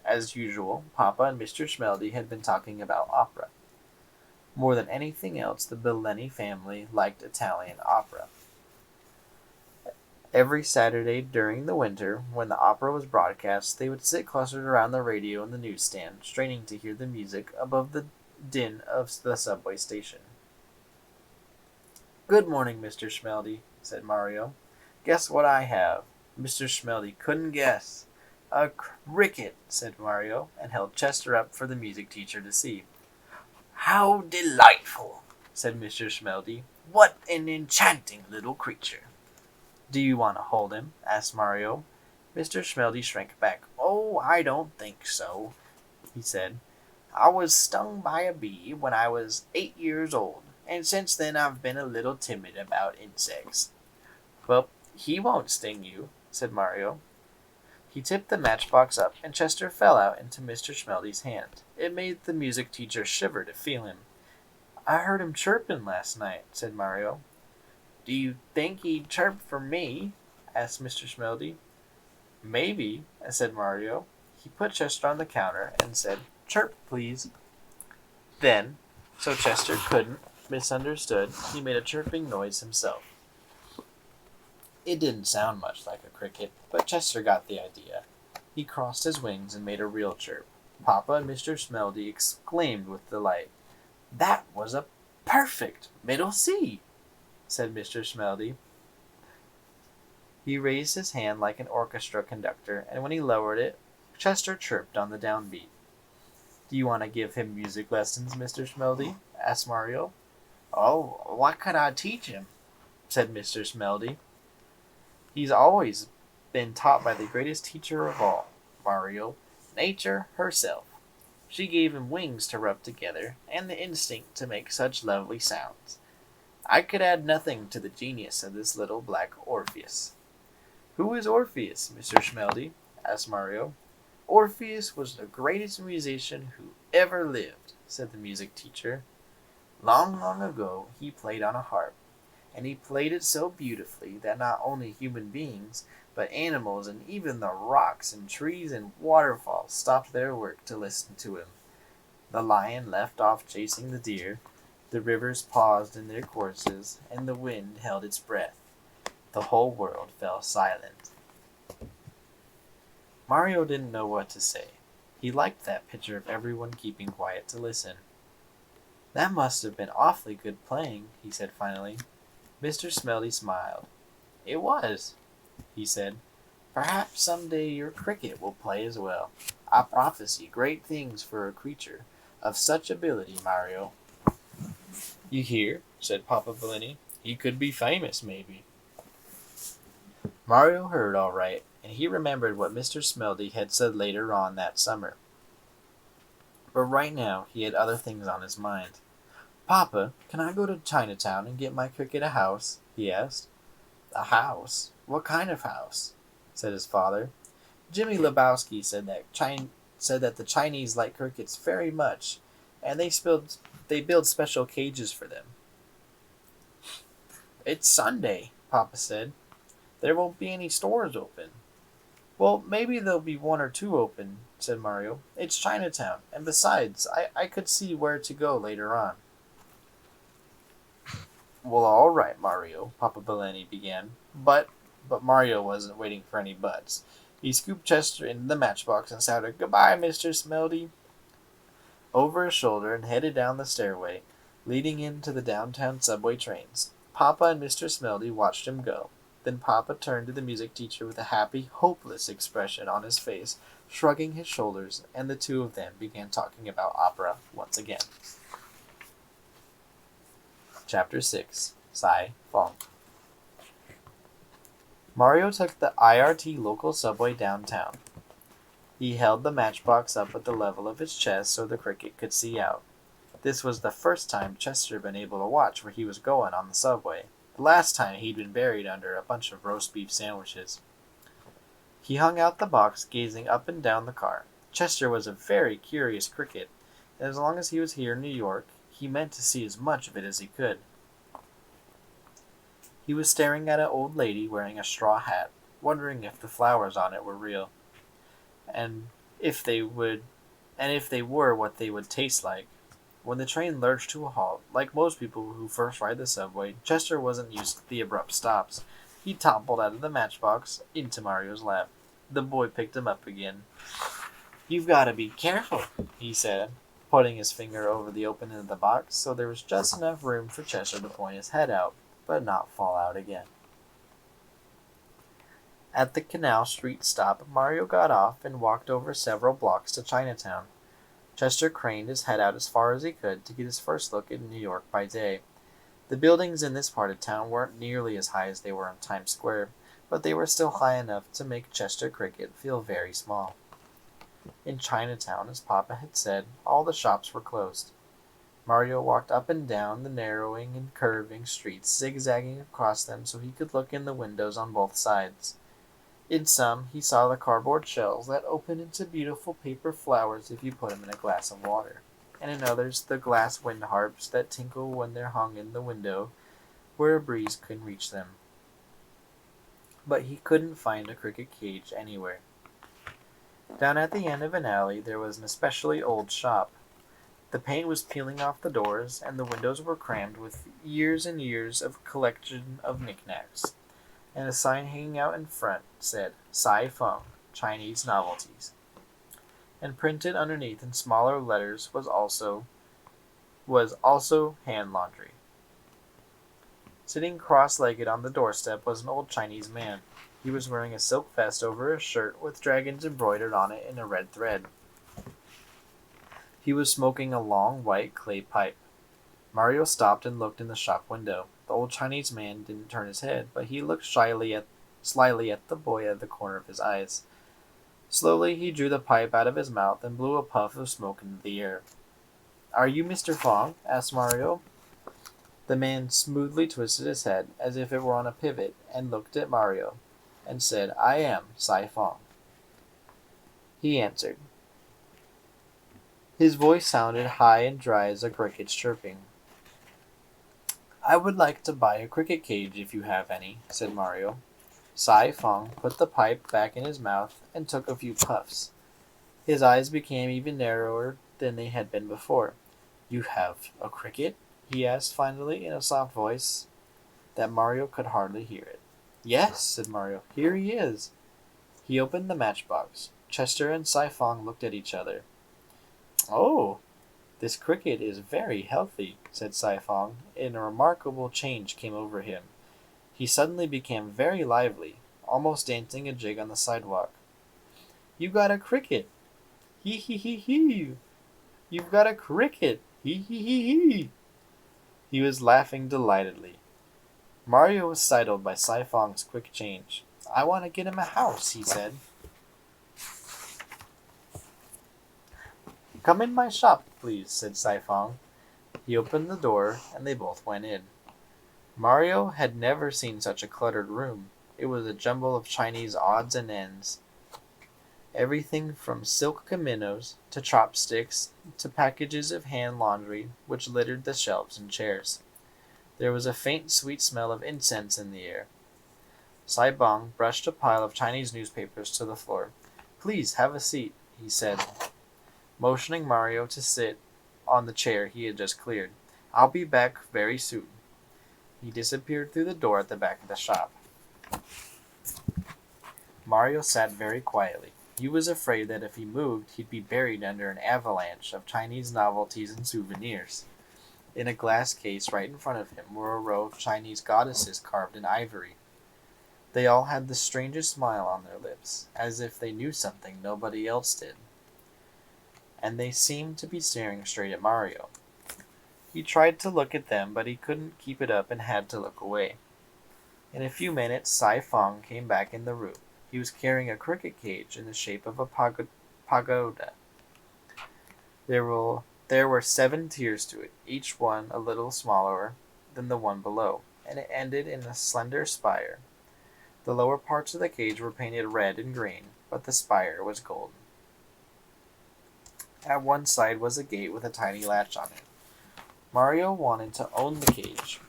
[SPEAKER 1] As usual, Papa and Mr. Schmeldy had been talking about opera. More than anything else, the Bellini family liked Italian opera. Every Saturday during the winter, when the opera was broadcast, they would sit clustered around the radio in the newsstand, straining to hear the music above the din of the subway station. "Good morning, Mr. Schmeldy," said Mario. "Guess what I have?" Mr. Schmeldy couldn't guess. "A cricket," said Mario, and held Chester up for the music teacher to see. "How delightful," said Mr. Schmeldy. "What an enchanting little creature." "Do you want to hold him?" asked Mario. Mr. Schmeldy shrank back. "Oh, I don't think so," he said. "I was stung by a bee when I was 8 years old, and since then I've been a little timid about insects." "Well, he won't sting you," said Mario. He tipped the matchbox up, and Chester fell out into Mr. Schmeldy's hand. It made the music teacher shiver to feel him. "I heard him chirping last night," said Mario. "Do you think he'd chirp for me?" asked Mr. Schmeldy. "Maybe," said Mario. He put Chester on the counter and said, "Chirp, please." Then, so Chester couldn't misunderstood, he made a chirping noise himself. It didn't sound much like a cricket, but Chester got the idea. He crossed his wings and made a real chirp. Papa and Mr. Schmeldy exclaimed with delight. "That was a perfect middle C," said Mr. Schmeldy. He raised his hand like an orchestra conductor, and when he lowered it, Chester chirped on the downbeat. "Do you want to give him music lessons, Mr. Schmeldy?" asked Mario. "Oh, what could I teach him?" said Mr. Schmeldy. "He's always been taught by the greatest teacher of all, Mario, Nature herself. She gave him wings to rub together, and the instinct to make such lovely sounds. I could add nothing to the genius of this little black Orpheus." "Who is Orpheus, Mr. Schmeldy?" asked Mario. "Orpheus was the greatest musician who ever lived," said the music teacher. "Long, long ago he played on a harp, and he played it so beautifully that not only human beings, but animals and even the rocks and trees and waterfalls stopped their work to listen to him. The lion left off chasing the deer, the rivers paused in their courses, and the wind held its breath. The whole world fell silent." Mario didn't know what to say. He liked that picture of everyone keeping quiet to listen. "That must have been awfully good playing," he said finally. Mr. Schmeldy smiled. "It was," he said. "Perhaps some day your cricket will play as well. I prophesy great things for a creature of such ability, Mario." "You hear?" said Papa Bellini. "He could be famous, maybe." Mario heard all right, and he remembered what Mr. Schmeldy had said later on that summer. But right now he had other things on his mind. "Papa, can I go to Chinatown and get my cricket a house?" he asked. "A house? What kind of house?" said his father. "Jimmy Lebowski said that the Chinese like crickets very much, and they build special cages for them." "It's Sunday," Papa said. "There won't be any stores open." "Well, maybe there'll be one or two open," said Mario. "It's Chinatown, and besides, I could see where to go later on." "Well, all right, Mario," Papa Bellini began. But Mario wasn't waiting for any buts. He scooped Chester into the matchbox and shouted, "Goodbye, Mr. Schmeldy," over his shoulder and headed down the stairway, leading into the downtown subway trains. Papa and Mr. Schmeldy watched him go. Then Papa turned to the music teacher with a happy, hopeless expression on his face, shrugging his shoulders, and the two of them began talking about opera once again. Chapter 6. Sci Fong. Mario took the IRT local subway downtown. He held the matchbox up at the level of his chest so the cricket could see out. This was the first time Chester had been able to watch where he was going on the subway. The last time he'd been buried under a bunch of roast beef sandwiches. He hung out the box, gazing up and down the car. Chester was a very curious cricket, and as long as he was here in New York, he meant to see as much of it as he could. He was staring at an old lady wearing a straw hat, wondering if the flowers on it were real, and if they were what they would taste like. When the train lurched to a halt, like most people who first ride the subway, Chester wasn't used to the abrupt stops. He toppled out of the matchbox into Mario's lap. The boy picked him up again. "You've got to be careful," he said, putting his finger over the opening of the box so there was just enough room for Chester to point his head out, but not fall out again. At the Canal Street stop, Mario got off and walked over several blocks to Chinatown. Chester craned his head out as far as he could to get his first look at New York by day. The buildings in this part of town weren't nearly as high as they were in Times Square, but they were still high enough to make Chester Cricket feel very small. In Chinatown, as Papa had said, all the shops were closed. Mario walked up and down the narrowing and curving streets, zigzagging across them so he could look in the windows on both sides. In some, he saw the cardboard shells that open into beautiful paper flowers if you put them in a glass of water, and in others, the glass wind harps that tinkle when they're hung in the window where a breeze couldn't reach them. But he couldn't find a cricket cage anywhere. Down at the end of an alley, there was an especially old shop. The paint was peeling off the doors, and the windows were crammed with years and years of collection of knickknacks. And a sign hanging out in front said, "Sai Feng, Chinese Novelties." And printed underneath in smaller letters was also hand laundry. Sitting cross-legged on the doorstep was an old Chinese man. He was wearing a silk vest over a shirt with dragons embroidered on it in a red thread. He was smoking a long white clay pipe. Mario stopped and looked in the shop window. The old Chinese man didn't turn his head, but he looked slyly at the boy out of the corner of his eyes. Slowly he drew the pipe out of his mouth and blew a puff of smoke into the air. "Are you Mr. Fong?" asked Mario. The man smoothly twisted his head as if it were on a pivot and looked at Mario and said, "I am Sai Fong." He answered. His voice sounded high and dry as a cricket's chirping. "I would like to buy a cricket cage if you have any," said Mario. Sai Fong put the pipe back in his mouth and took a few puffs. His eyes became even narrower than they had been before. "You have a cricket?" he asked finally in a soft voice that Mario could hardly hear it. "Yes," said Mario. "Here he is." He opened the matchbox. Chester and Sai Fong looked at each other. "Oh, this cricket is very healthy," said Sai Fong, and a remarkable change came over him. He suddenly became very lively, almost dancing a jig on the sidewalk. "You got a cricket! Hee hee hee hee! You've got a cricket! Hee hee hee hee!" He was laughing delightedly. Mario was startled by Sai Fong's quick change. "I want to get him a house," he said. "Come in my shop, please," said Sai Fong. He opened the door, and they both went in. Mario had never seen such a cluttered room. It was a jumble of Chinese odds and ends. Everything from silk kimonos to chopsticks to packages of hand laundry which littered the shelves and chairs. There was a faint sweet smell of incense in the air. Sai Fong brushed a pile of Chinese newspapers to the floor. "Please have a seat," he said, motioning Mario to sit on the chair he had just cleared. "I'll be back very soon." He disappeared through the door at the back of the shop. Mario sat very quietly. He was afraid that if he moved, he'd be buried under an avalanche of Chinese novelties and souvenirs. In a glass case right in front of him were a row of Chinese goddesses carved in ivory. They all had the strangest smile on their lips, as if they knew something nobody else did. And they seemed to be staring straight at Mario. He tried to look at them, but he couldn't keep it up and had to look away. In a few minutes, Sai Fong came back in the room. He was carrying a cricket cage in the shape of a pagoda. There were 7 tiers to it, each one a little smaller than the one below, and it ended in a slender spire. The lower parts of the cage were painted red and green, but the spire was golden. At one side was a gate with a tiny latch on it. Mario wanted to own the cage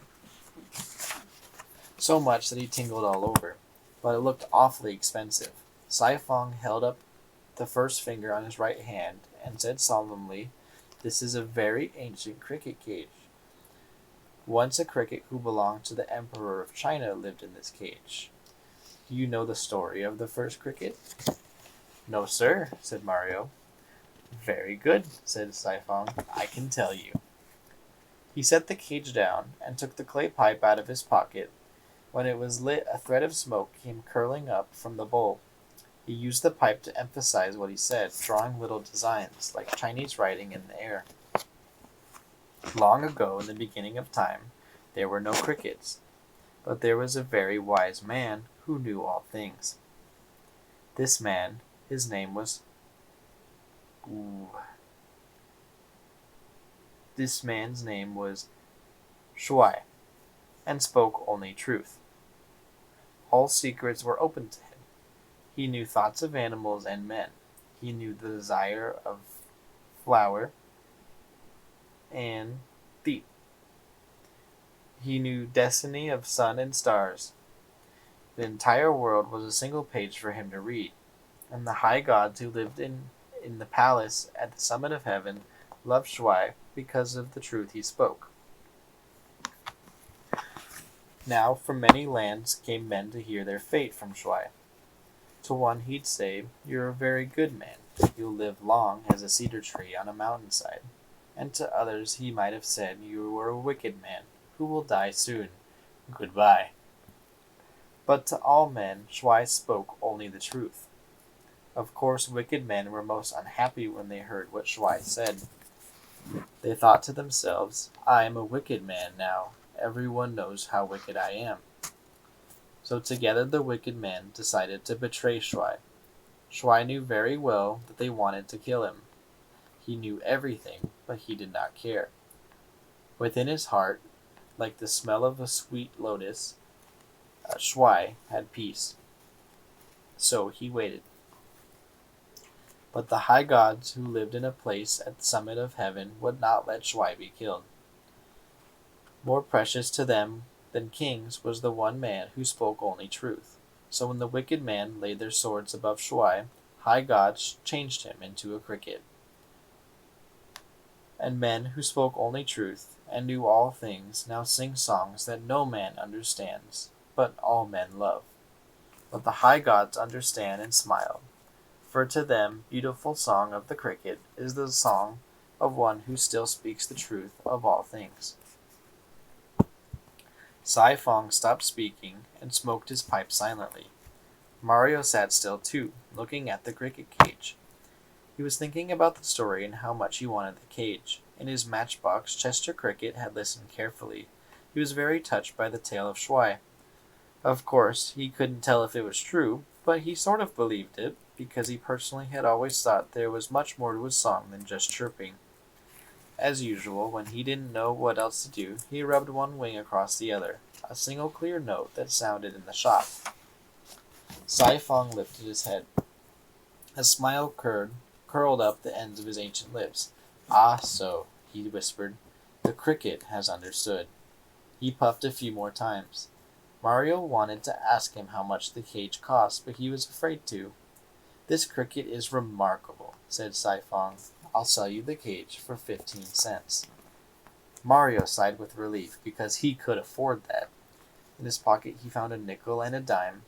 [SPEAKER 1] so much that he tingled all over, but it looked awfully expensive. Saifong held up the first finger on his right hand and said solemnly, "This is a very ancient cricket cage. Once a cricket who belonged to the Emperor of China lived in this cage. Do you know the story of the first cricket?" "No, sir," said Mario. "Very good," said Saifong. "I can tell you." He set the cage down and took the clay pipe out of his pocket. When it was lit, a thread of smoke came curling up from the bowl. He used the pipe to emphasize what he said, drawing little designs, like Chinese writing, in the air. Long ago, in the beginning of time, there were no crickets, but there was a very wise man who knew all things. This man, his name was... This man's name was Shuai, and spoke only truth. All secrets were open to him. He knew thoughts of animals and men. He knew the desire of flower and deep. He knew destiny of sun and stars. The entire world was a single page for him to read, and the high gods who lived in the palace at the summit of heaven loved Shuai because of the truth he spoke. Now from many lands came men to hear their fate from Shuai. To one he'd say, "You're a very good man. You'll live long as a cedar tree on a mountainside." And to others he might have said, "You are a wicked man, who will die soon. Goodbye." But to all men, Shuai spoke only the truth. Of course, wicked men were most unhappy when they heard what Shuai said. They thought to themselves, "I am a wicked man now. Everyone knows how wicked I am." So together the wicked men decided to betray Shuai. Shuai knew very well that they wanted to kill him. He knew everything, but he did not care. Within his heart, like the smell of a sweet lotus, Shuai had peace. So he waited. But the high gods who lived in a place at the summit of heaven would not let Shuai be killed. More precious to them than kings was the one man who spoke only truth. So when the wicked men laid their swords above Shuai, high gods changed him into a cricket. And men who spoke only truth and knew all things now sing songs that no man understands, but all men love. But the high gods understand and smile, for to them beautiful song of the cricket is the song of one who still speaks the truth of all things. Saifong stopped speaking and smoked his pipe silently. Mario sat still too, looking at the cricket cage. He was thinking about the story and how much he wanted the cage. In his matchbox, Chester Cricket had listened carefully. He was very touched by the tale of Shuai. Of course, he couldn't tell if it was true, but he sort of believed it, because he personally had always thought there was much more to his song than just chirping. As usual, when he didn't know what else to do, he rubbed one wing across the other, a single clear note that sounded in the shop. Saifong lifted his head. A smile curled up the ends of his ancient lips. "Ah, so," he whispered. "The cricket has understood." He puffed a few more times. Mario wanted to ask him how much the cage cost, but he was afraid to. "This cricket is remarkable," said Saifong. "I'll sell you the cage for 15 cents. Mario sighed with relief, because he could afford that. In his pocket he found a nickel and a dime,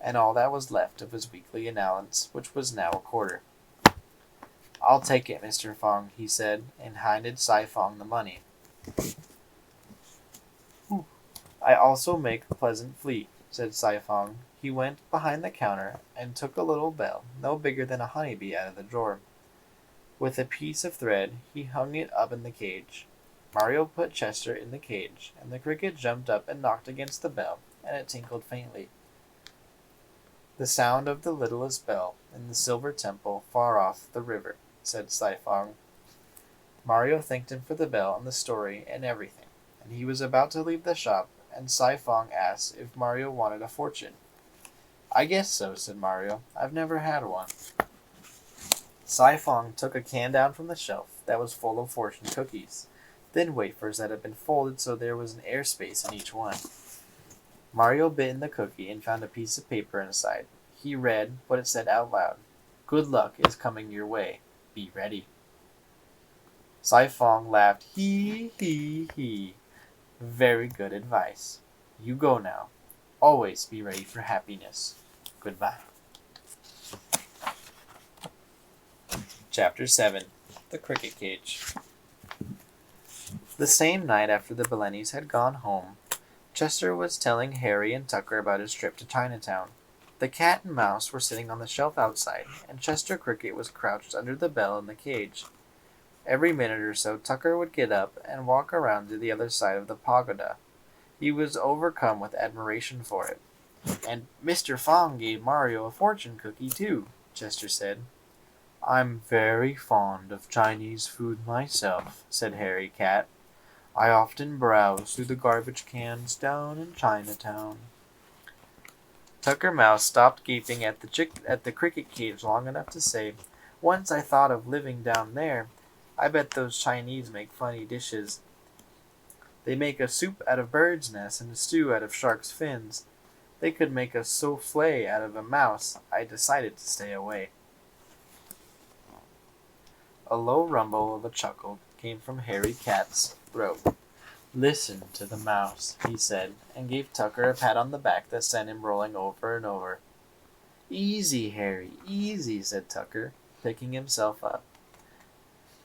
[SPEAKER 1] and all that was left of his weekly allowance, which was now a quarter. "I'll take it, Mr. Fong," he said, and handed Saifong the money. "I also make Pleasant Fleet," said Saifong. He went behind the counter and took a little bell, no bigger than a honeybee, out of the drawer. With a piece of thread, he hung it up in the cage. Mario put Chester in the cage, and the cricket jumped up and knocked against the bell, and it tinkled faintly. The sound of the littlest bell in the silver temple far off the river, said Sifong. Mario thanked him for the bell and the story and everything, and he was about to leave the shop, and Sifong asked if Mario wanted a fortune. I guess so, said Mario. I've never had one. Sifong took a can down from the shelf that was full of fortune cookies, thin wafers that had been folded so there was an airspace in each one. Mario bit in the cookie and found a piece of paper inside. He read what it said out loud. Good luck is coming your way. Be ready. Sifong laughed. Hee, hee, hee. Very good advice. You go now. Always be ready for happiness. Goodbye. Chapter 7. The Cricket Cage. The same night after the Belenis had gone home, Chester was telling Harry and Tucker about his trip to Chinatown. The cat and mouse were sitting on the shelf outside, and Chester Cricket was crouched under the bell in the cage. Every minute or so, Tucker would get up and walk around to the other side of the pagoda. He was overcome with admiration for it. And Mr. Fong gave Mario a fortune cookie, too, Chester said. I'm very fond of Chinese food myself, said Harry Cat. I often browse through the garbage cans down in Chinatown. Tucker Mouse stopped gaping at the cricket cage long enough to say, Once I thought of living down there. I bet those Chinese make funny dishes. They make a soup out of bird's nests and a stew out of shark's fins. They could make a souffle out of a mouse. I decided to stay away. A low rumble of a chuckle came from Harry Cat's throat. Listen to the mouse, he said, and gave Tucker a pat on the back that sent him rolling over and over. Easy, Harry, easy, said Tucker, picking himself up.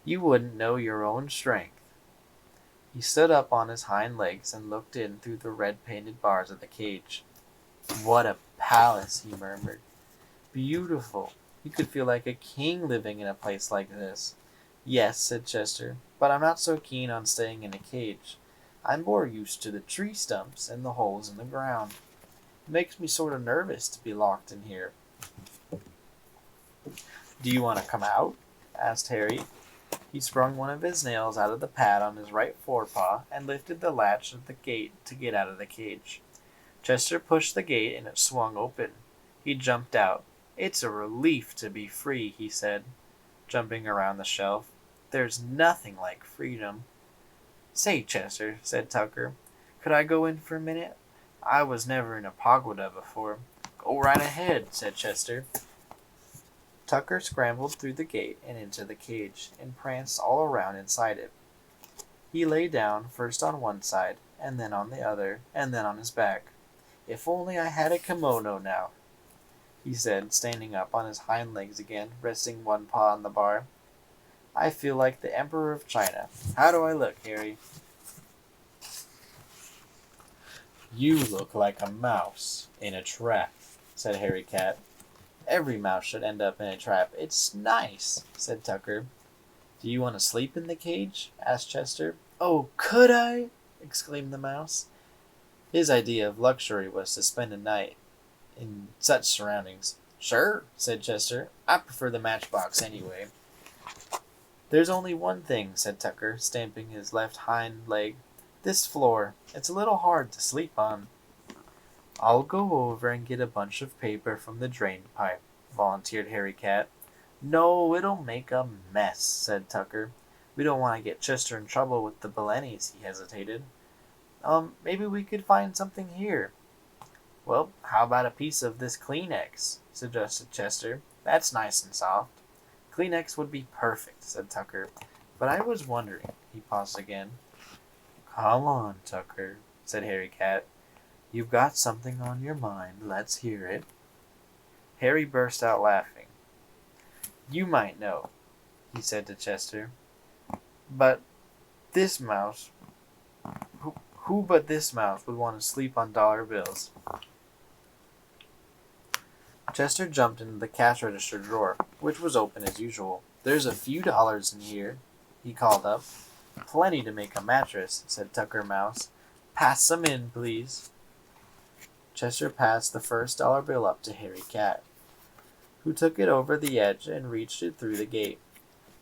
[SPEAKER 1] You wouldn't know your own strength. He stood up on his hind legs and looked in through the red-painted bars of the cage. What a palace, he murmured. Beautiful. You could feel like a king living in a place like this. Yes, said Chester, but I'm not so keen on staying in a cage. I'm more used to the tree stumps and the holes in the ground. It makes me sort of nervous to be locked in here. Do you want to come out? Asked Harry. He sprung one of his nails out of the pad on his right forepaw and lifted the latch of the gate to get out of the cage. Chester pushed the gate and it swung open. He jumped out. It's a relief to be free, he said, jumping around the shelf. There's nothing like freedom. Say, Chester, said Tucker, could I go in for a minute? I was never in a pagoda before. Go right ahead, said Chester. Tucker scrambled through the gate and into the cage, and pranced all around inside it. He lay down, first on one side, and then on the other, and then on his back. If only I had a kimono now, he said, standing up on his hind legs again, resting one paw on the bar. I feel like the Emperor of China. How do I look, Harry? You look like a mouse in a trap, said Harry Cat. Every mouse should end up in a trap. It's nice, said Tucker. Do you want to sleep in the cage? Asked Chester. Oh, could I? Exclaimed the mouse. His idea of luxury was to spend a night in such surroundings. Sure, said Chester. I prefer the matchbox anyway. There's only one thing, said Tucker, stamping his left hind leg. This floor. It's a little hard to sleep on. I'll go over and get a bunch of paper from the drain pipe, volunteered Harry Cat. No, it'll make a mess, said Tucker. We don't want to get Chester in trouble with the Belenis, he hesitated. Maybe we could find something here. Well, how about a piece of this Kleenex, suggested Chester. That's nice and soft. Kleenex would be perfect, said Tucker. But I was wondering, he paused again. Come on, Tucker, said Harry Cat. You've got something on your mind. Let's hear it. Harry burst out laughing. You might know, he said to Chester. But this mouse... Who but this mouse would want to sleep on dollar bills? Chester jumped into the cash register drawer, which was open as usual. There's a few dollars in here, he called up. Plenty to make a mattress, said Tucker Mouse. Pass some in, please. Chester passed the first dollar bill up to Harry Cat, who took it over the edge and reached it through the gate.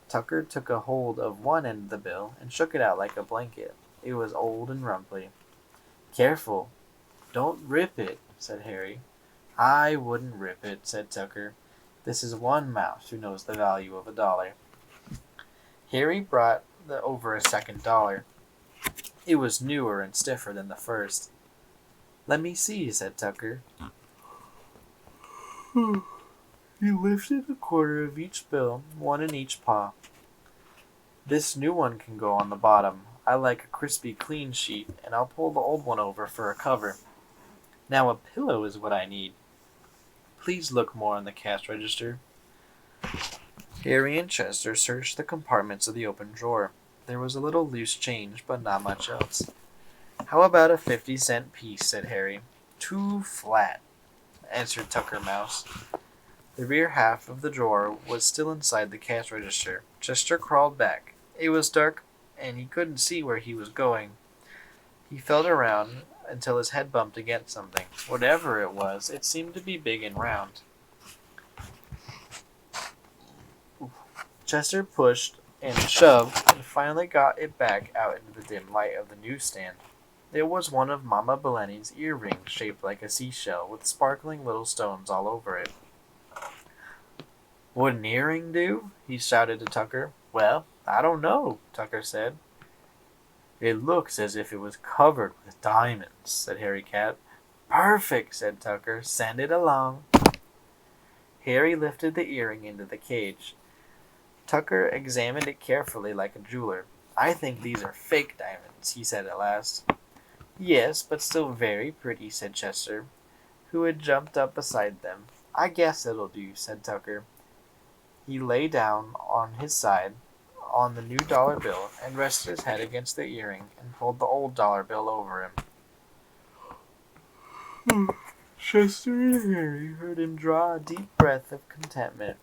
[SPEAKER 1] Tucker took a hold of one end of the bill and shook it out like a blanket. It was old and rumply. "Careful, don't rip it," said Harry. "I wouldn't rip it," said Tucker. "This is one mouse who knows the value of a dollar." Harry brought over a second dollar. It was newer and stiffer than the first. "Let me see," said Tucker. He lifted a quarter of each bill, one in each paw. "This new one can go on the bottom. I like a crispy, clean sheet, and I'll pull the old one over for a cover. Now a pillow is what I need. Please look more on the cash register." Harry and Chester searched the compartments of the open drawer. There was a little loose change, but not much else. "How about a 50-cent piece?" said Harry. "Too flat," answered Tucker Mouse. The rear half of the drawer was still inside the cash register. Chester crawled back. It was dark, and he couldn't see where he was going. He felt around until his head bumped against something. Whatever it was, it seemed to be big and round. Chester pushed and shoved and finally got it back out into the dim light of the newsstand. It was one of Mama Belleni's earrings shaped like a seashell with sparkling little stones all over it. "Would an earring do?" he shouted to Tucker. "Well, I don't know," Tucker said. "It looks as if it was covered with diamonds," said Harry Cat. "Perfect," said Tucker. "Send it along." Harry lifted the earring into the cage. Tucker examined it carefully like a jeweler. "I think these are fake diamonds," he said at last. "Yes, but still very pretty," said Chester, who had jumped up beside them. "I guess it'll do," said Tucker. He lay down on his side on the new dollar bill and rested his head against the earring and pulled the old dollar bill over him. Chester and Harry heard him draw a deep breath of contentment.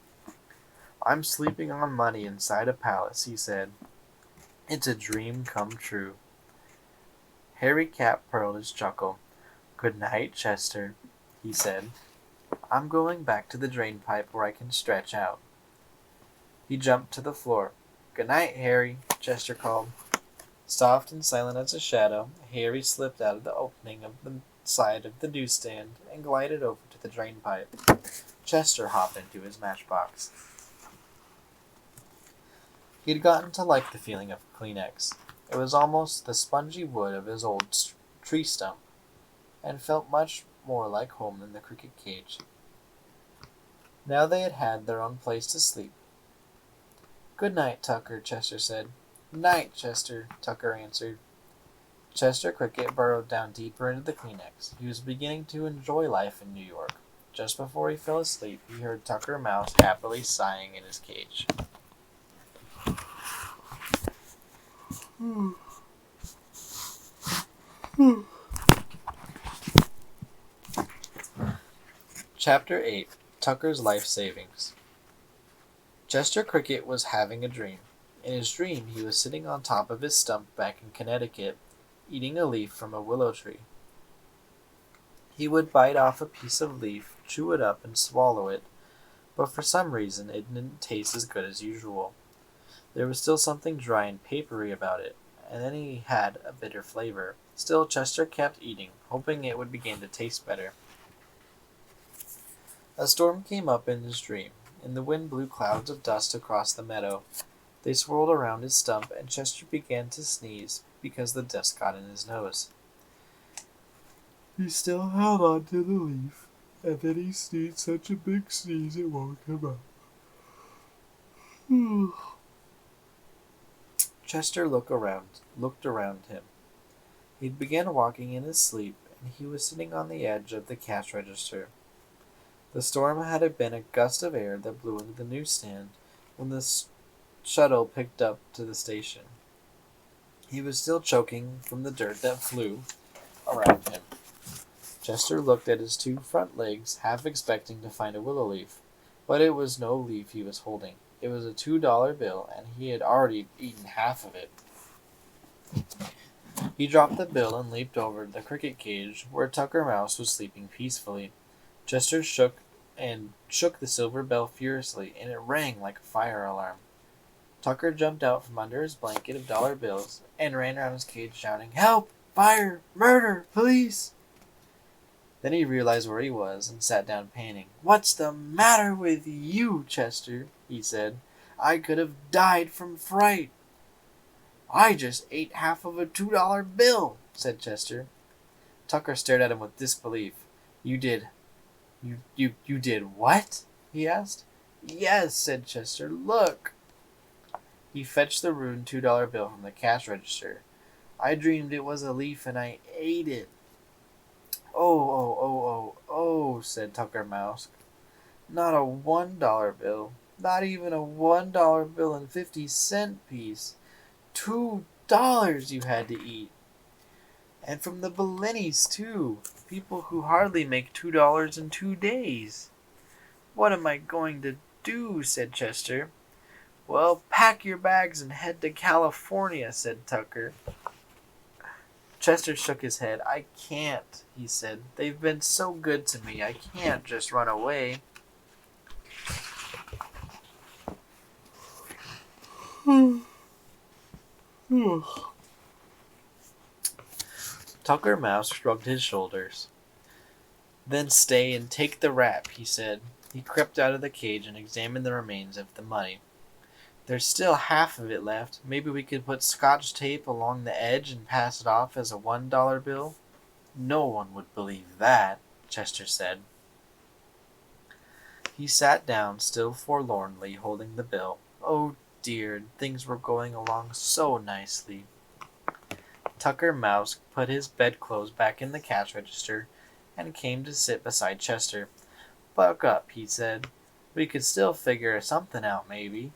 [SPEAKER 1] "I'm sleeping on money inside a palace," he said. "It's a dream come true." Harry Cat purled his chuckle. "Good night, Chester," he said. "I'm going back to the drain pipe where I can stretch out." He jumped to the floor. "Good night, Harry," Chester called. Soft and silent as a shadow, Harry slipped out of the opening of the side of the newsstand and glided over to the drain pipe. Chester hopped into his matchbox. He had gotten to like the feeling of Kleenex. It was almost the spongy wood of his old tree stump, and felt much more like home than the cricket cage. Now they had had their own place to sleep. "Good night, Tucker," Chester said. "Night, Chester," Tucker answered. Chester Cricket burrowed down deeper into the Kleenex. He was beginning to enjoy life in New York. Just before he fell asleep, he heard Tucker Mouse happily sighing in his cage. Chapter 8. Tucker's Life Savings. Chester Cricket was having a dream. In his dream, he was sitting on top of his stump back in Connecticut, eating a leaf from a willow tree. He would bite off a piece of leaf, chew it up, and swallow it, but for some reason it didn't taste as good as usual. There was still something dry and papery about it, and then he had a bitter flavor. Still, Chester kept eating, hoping it would begin to taste better. A storm came up in his dream, and the wind blew clouds of dust across the meadow. They swirled around his stump, and Chester began to sneeze because the dust got in his nose. He still held on to the leaf, and then he sneezed such a big sneeze it woke him up. Chester looked around him. He began walking in his sleep, and he was sitting on the edge of the cash register. The storm had been a gust of air that blew into the newsstand when the shuttle picked up to the station. He was still choking from the dirt that flew around him. Chester looked at his two front legs, half expecting to find a willow leaf, but it was no leaf he was holding. It was a $2 bill, and he had already eaten half of it. He dropped the bill and leaped over to the cricket cage where Tucker Mouse was sleeping peacefully. Chester shook the silver bell furiously, and it rang like a fire alarm. Tucker jumped out from under his blanket of dollar bills and ran around his cage shouting, "Help! Fire! Murder! Police!" Then he realized where he was and sat down panting. "What's the matter with you, Chester?" he said. "I could have died from fright." "I just ate half of a $2 bill," said Chester. Tucker stared at him with disbelief. "You did... You did what?" he asked. "Yes," said Chester. "Look." He fetched the ruined $2 bill from the cash register. "I dreamed it was a leaf and I ate it." Oh, said Tucker Mouse. "Not a $1 bill. Not even a $1 bill and 50-cent piece. $2 you had to eat. And from the Bellinis, too. People who hardly make $2 in 2 days." "What am I going to do?" said Chester. "Well, pack your bags and head to California," said Tucker. Chester shook his head. "I can't," he said. "They've been so good to me. I can't just run away." Tucker Mouse shrugged his shoulders. "Then stay and take the rap," he said. He crept out of the cage and examined the remains of the money. "There's still half of it left. Maybe we could put Scotch tape along the edge and pass it off as a $1 bill." "No one would believe that," Chester said. He sat down, still forlornly holding the bill. Oh dear, things were going along so nicely. Tucker Mouse put his bedclothes back in the cash register and came to sit beside Chester. "Buck up," he said. "We could still figure something out, maybe."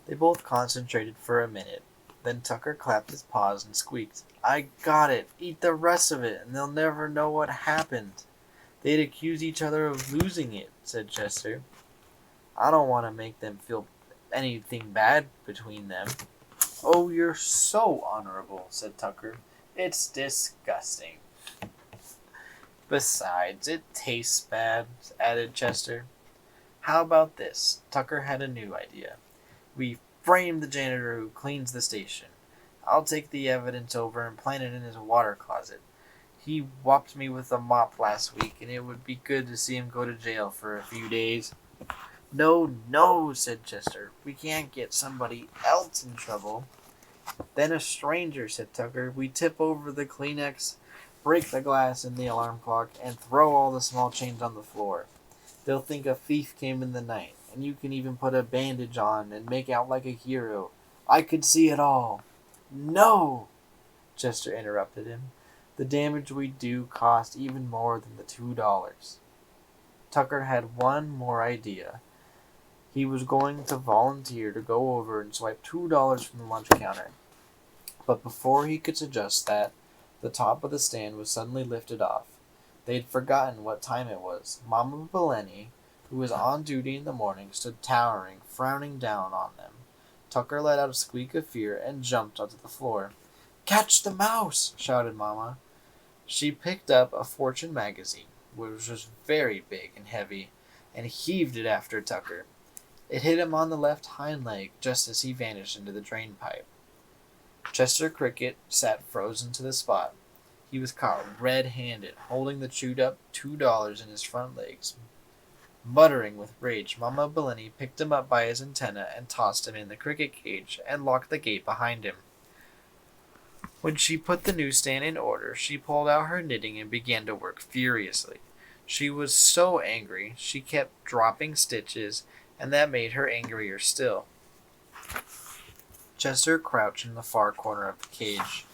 [SPEAKER 1] They both concentrated for a minute. Then Tucker clapped his paws and squeaked, "I got it! Eat the rest of it, and they'll never know what happened." "They'd accuse each other of losing it," said Chester. "I don't want to make them feel anything bad between them." "Oh, you're so honorable," said Tucker. "It's disgusting." "Besides, it tastes bad," added Chester. "How about this?" Tucker had a new idea. "We frame the janitor who cleans the station. I'll take the evidence over and plant it in his water closet. He whopped me with a mop last week, and it would be good to see him go to jail for a few days." No, said Chester. "We can't get somebody else in trouble." "Then a stranger," said Tucker. "We tip over the Kleenex, break the glass in the alarm clock, and throw all the small change on the floor. They'll think a thief came in the night, and you can even put a bandage on and make out like a hero. I could see it all." "No," Chester interrupted him. "The damage we do cost even more than the $2. Tucker had one more idea. He was going to volunteer to go over and swipe $2 from the lunch counter. But before he could suggest that, the top of the stand was suddenly lifted off. They had forgotten what time it was. Mama Bellini, who was on duty in the morning, stood towering, frowning down on them. Tucker let out a squeak of fear and jumped onto the floor. "Catch the mouse!" shouted Mama. She picked up a Fortune magazine, which was very big and heavy, and heaved it after Tucker. It hit him on the left hind leg just as he vanished into the drain pipe. Chester Cricket sat frozen to the spot. He was caught red-handed, holding the chewed-up $2 in his front legs. Muttering with rage, Mama Bellini picked him up by his antenna and tossed him in the cricket cage and locked the gate behind him. When she put the newsstand in order, she pulled out her knitting and began to work furiously. She was so angry, she kept dropping stitches, and that made her angrier still. Chester crouched in the far corner of the cage.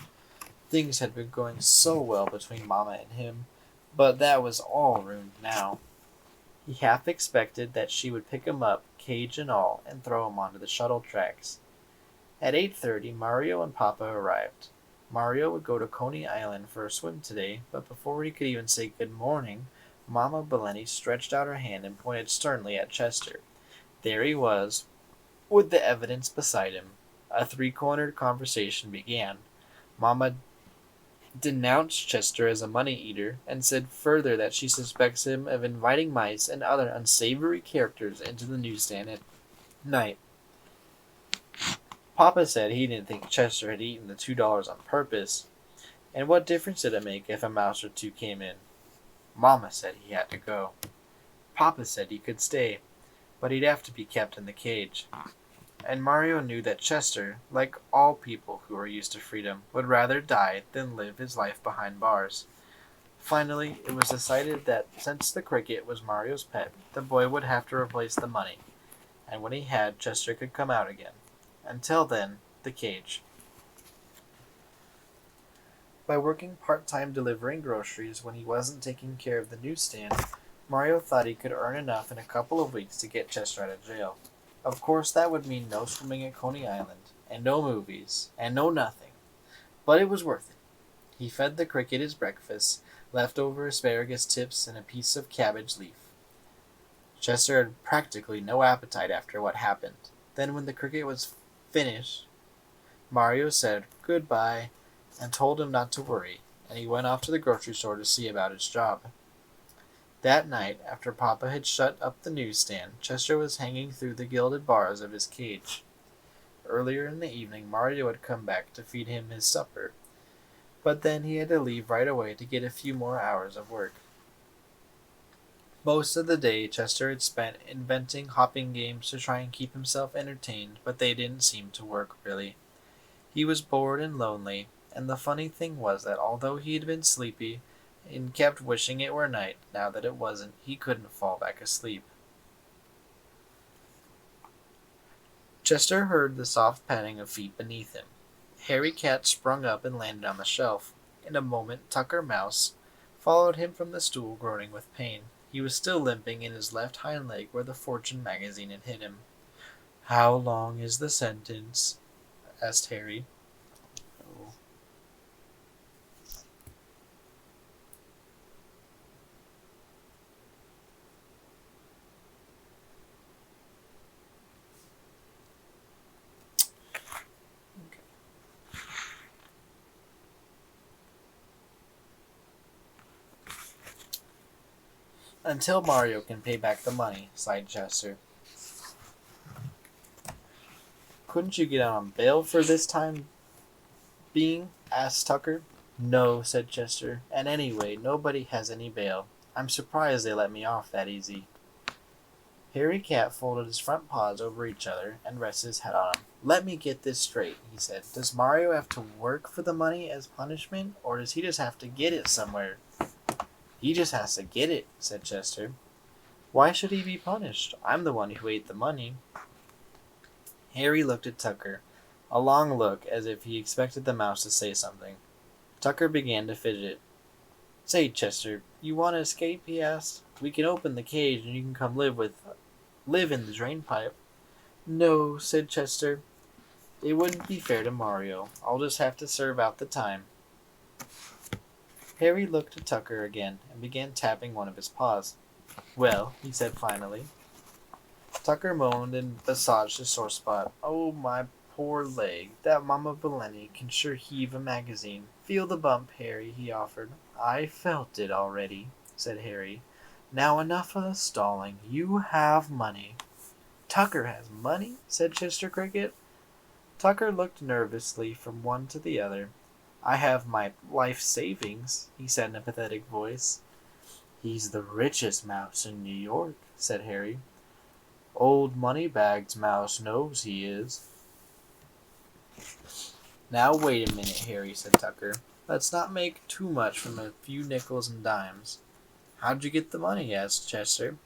[SPEAKER 1] Things had been going so well between Mama and him, but that was all ruined now. He half expected that she would pick him up, cage and all, and throw him onto the shuttle tracks. At 8:30, Mario and Papa arrived. Mario would go to Coney Island for a swim today, but before he could even say good morning, Mama Bellini stretched out her hand and pointed sternly at Chester. There he was, with the evidence beside him. A three-cornered conversation began. Mama denounced Chester as a money-eater and said further that she suspects him of inviting mice and other unsavory characters into the newsstand at night. Papa said he didn't think Chester had eaten the $2 on purpose, and what difference did it make if a mouse or two came in? Mama said he had to go. Papa said he could stay, but he'd have to be kept in the cage. And Mario knew that Chester, like all people who are used to freedom, would rather die than live his life behind bars. Finally, it was decided that since the cricket was Mario's pet, the boy would have to replace the money, and when he had, Chester could come out again. Until then, the cage. By working part-time delivering groceries when he wasn't taking care of the newsstand, Mario thought he could earn enough in a couple of weeks to get Chester out of jail. Of course, that would mean no swimming at Coney Island, and no movies, and no nothing. But it was worth it. He fed the cricket his breakfast, leftover asparagus tips, and a piece of cabbage leaf. Chester had practically no appetite after what happened. Then when the cricket was finished, Mario said goodbye and told him not to worry, and he went off to the grocery store to see about his job. That night, after Papa had shut up the newsstand, Chester was hanging through the gilded bars of his cage. Earlier in the evening, Mario had come back to feed him his supper, but then he had to leave right away to get a few more hours of work. Most of the day, Chester had spent inventing hopping games to try and keep himself entertained, but they didn't seem to work, really. He was bored and lonely, and the funny thing was that although he had been sleepy and kept wishing it were night, now that it wasn't, he couldn't fall back asleep. Chester heard the soft padding of feet beneath him. Harry Cat sprung up and landed on the shelf. In a moment, Tucker Mouse followed him from the stool, groaning with pain. He was still limping in his left hind leg where the Fortune magazine had hit him. "How long is the sentence?" asked Harry. Oh. Okay. "Until Mario can pay back the money," sighed Chester. "Couldn't you get out on bail for this time being?" asked Tucker. "No," said Chester, "and anyway, nobody has any bail. I'm surprised they let me off that easy." Harry Cat folded his front paws over each other and rested his head on them. "Let me get this straight," he said. "Does Mario have to work for the money as punishment, or does he just have to get it somewhere?" "He just has to get it," said Chester. "Why should he be punished? I'm the one who ate the money." Harry looked at Tucker, a long look as if he expected the mouse to say something. Tucker began to fidget. "Say, Chester, you want to escape?" he asked. "We can open the cage and you can come live in the drain pipe." "No," said Chester. "It wouldn't be fair to Mario. I'll just have to serve out the time." Harry looked at Tucker again and began tapping one of his paws. "Well," he said finally. Tucker moaned and massaged his sore spot. "Oh, my poor leg. That Mama Bellini can sure heave a magazine. Feel the bump, Harry," he offered. "I felt it already," said Harry. "Now enough of the stalling. You have money." "Tucker has money?" said Chester Cricket. Tucker looked nervously from one to the other. "I have my life savings," he said in a pathetic voice. "He's the richest mouse in New York," said Harry. "Old Moneybags Mouse knows he is." "Now wait a minute, Harry," said Tucker. "Let's not make too much from a few nickels and dimes." "How'd you get the money?" asked Chester.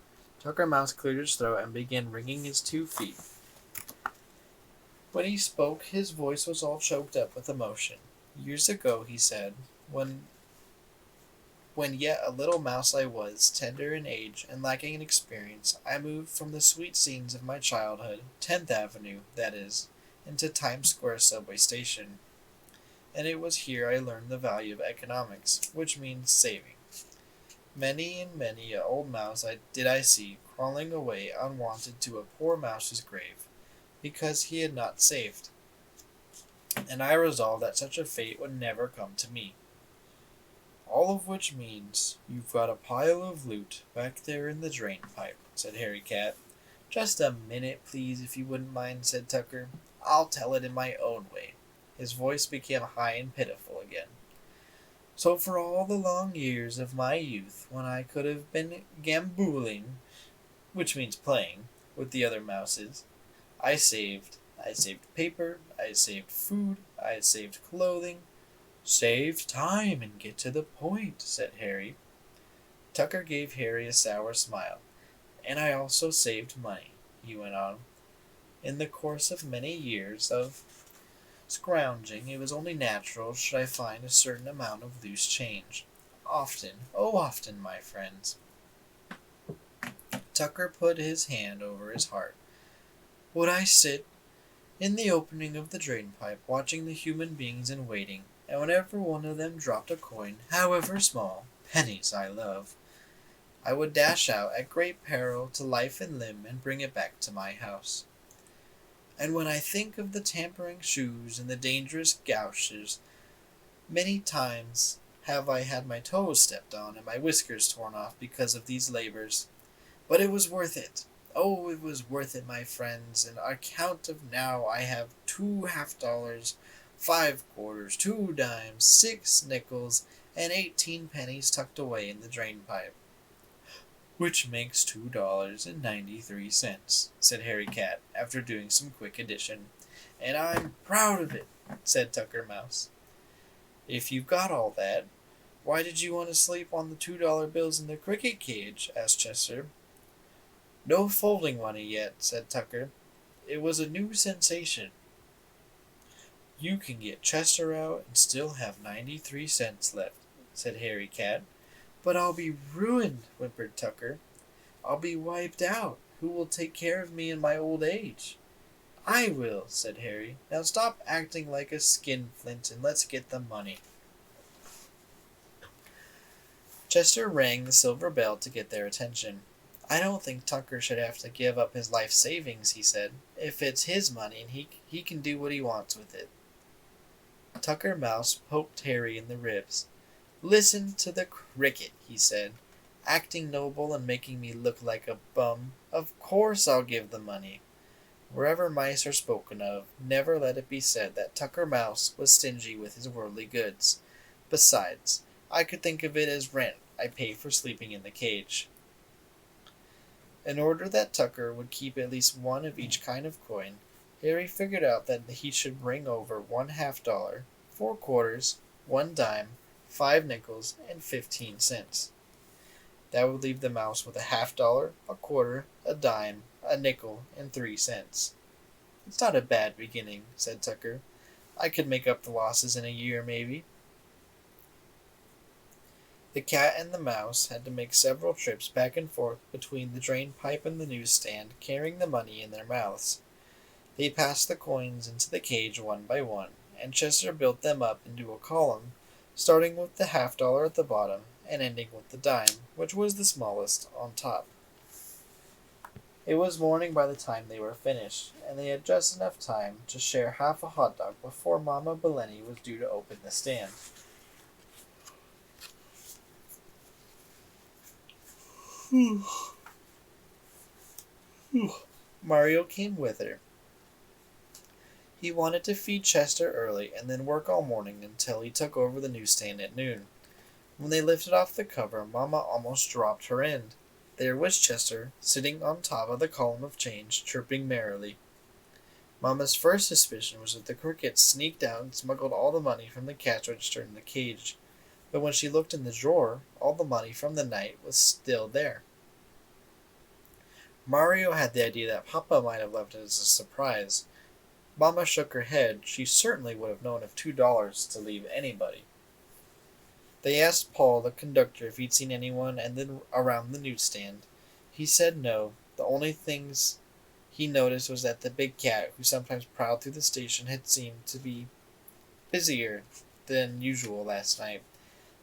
[SPEAKER 1] Tucker Mouse cleared his throat and began wringing his 2 feet. When he spoke, his voice was all choked up with emotion. "Years ago," he said, when yet a little mouse I was, tender in age and lacking in experience, I moved from the sweet scenes of my childhood, 10th Avenue, that is, into Times Square subway station. And it was here I learned the value of economics, which means saving. Many and many a old mouse did I see crawling away unwanted to a poor mouse's grave, because he had not saved. and I resolved that such a fate would never come to me. All of which means you've got a pile of loot back there in the drain pipe, said Harry Cat. Just a minute, please, if you wouldn't mind, said Tucker. I'll tell it in my own way. His voice became high and pitiful again. So for all the long years of my youth, when I could have been gambooling, which means playing, with the other mouses, I saved. I saved paper, I saved food, I saved clothing. Save time and get to the point, said Harry. Tucker gave Harry a sour smile. And I also saved money, he went on. In the course of many years of scrounging, it was only natural should I find a certain amount of loose change. Often, oh often, my friends. Tucker put his hand over his heart. Would I sit in the opening of the drain pipe, watching the human beings in waiting, and whenever one of them dropped a coin, however small, pennies I love, I would dash out at great peril to life and limb and bring it back to my house. And when I think of the tampering shoes and the dangerous gouges, many times have I had my toes stepped on and my whiskers torn off because of these labors. But it was worth it. Oh, it was worth it, my friends, and on account of now I have 2 half-dollars, 5 quarters, 2 dimes, 6 nickels, and 18 pennies tucked away in the drain pipe. Which makes $2.93, said Harry Cat, after doing some quick addition. And I'm proud of it, said Tucker Mouse. If you've got all that, why did you want to sleep on the $2 bills in the cricket cage? Asked Chester. No folding money yet, said Tucker. It was a new sensation. You can get Chester out and still have 93 cents left, said Harry Cat. But I'll be ruined, whimpered Tucker. I'll be wiped out. Who will take care of me in my old age? I will, said Harry. Now stop acting like a skinflint and let's get the money. Chester rang the silver bell to get their attention. I don't think Tucker should have to give up his life savings, he said. If it's his money and he can do what he wants with it. Tucker Mouse poked Harry in the ribs. Listen to the cricket, he said, acting noble and making me look like a bum. Of course I'll give the money. Wherever mice are spoken of, never let it be said that Tucker Mouse was stingy with his worldly goods. Besides, I could think of it as rent I pay for sleeping in the cage. In order that Tucker would keep at least one of each kind of coin, Harry figured out that he should bring over 1 half-dollar, 4 quarters, 1 dime, 5 nickels, and 15 cents. That would leave the mouse with a half-dollar, a quarter, a dime, a nickel, and 3 cents. It's not a bad beginning, said Tucker. I could make up the losses in a year, maybe. The cat and the mouse had to make several trips back and forth between the drain pipe and the newsstand, carrying the money in their mouths. They passed the coins into the cage one by one, and Chester built them up into a column, starting with the half-dollar at the bottom and ending with the dime, which was the smallest, on top. It was morning by the time they were finished, and they had just enough time to share half a hot dog before Mama Bellini was due to open the stand. Mario came with her. He wanted to feed Chester early and then work all morning until he took over the newsstand at noon. When they lifted off the cover, Mama almost dropped her end. There was Chester, sitting on top of the column of change, chirping merrily. Mama's first suspicion was that the cricket sneaked out and smuggled all the money from the cash register in the cage. But when she looked in the drawer, all the money from the night was still there. Mario had the idea that Papa might have left it as a surprise. Mama shook her head. She certainly would have known of $2 to leave anybody. They asked Paul, the conductor, if he'd seen anyone and then around the newsstand. He said no. The only things he noticed was that the big cat, who sometimes prowled through the station, had seemed to be busier than usual last night.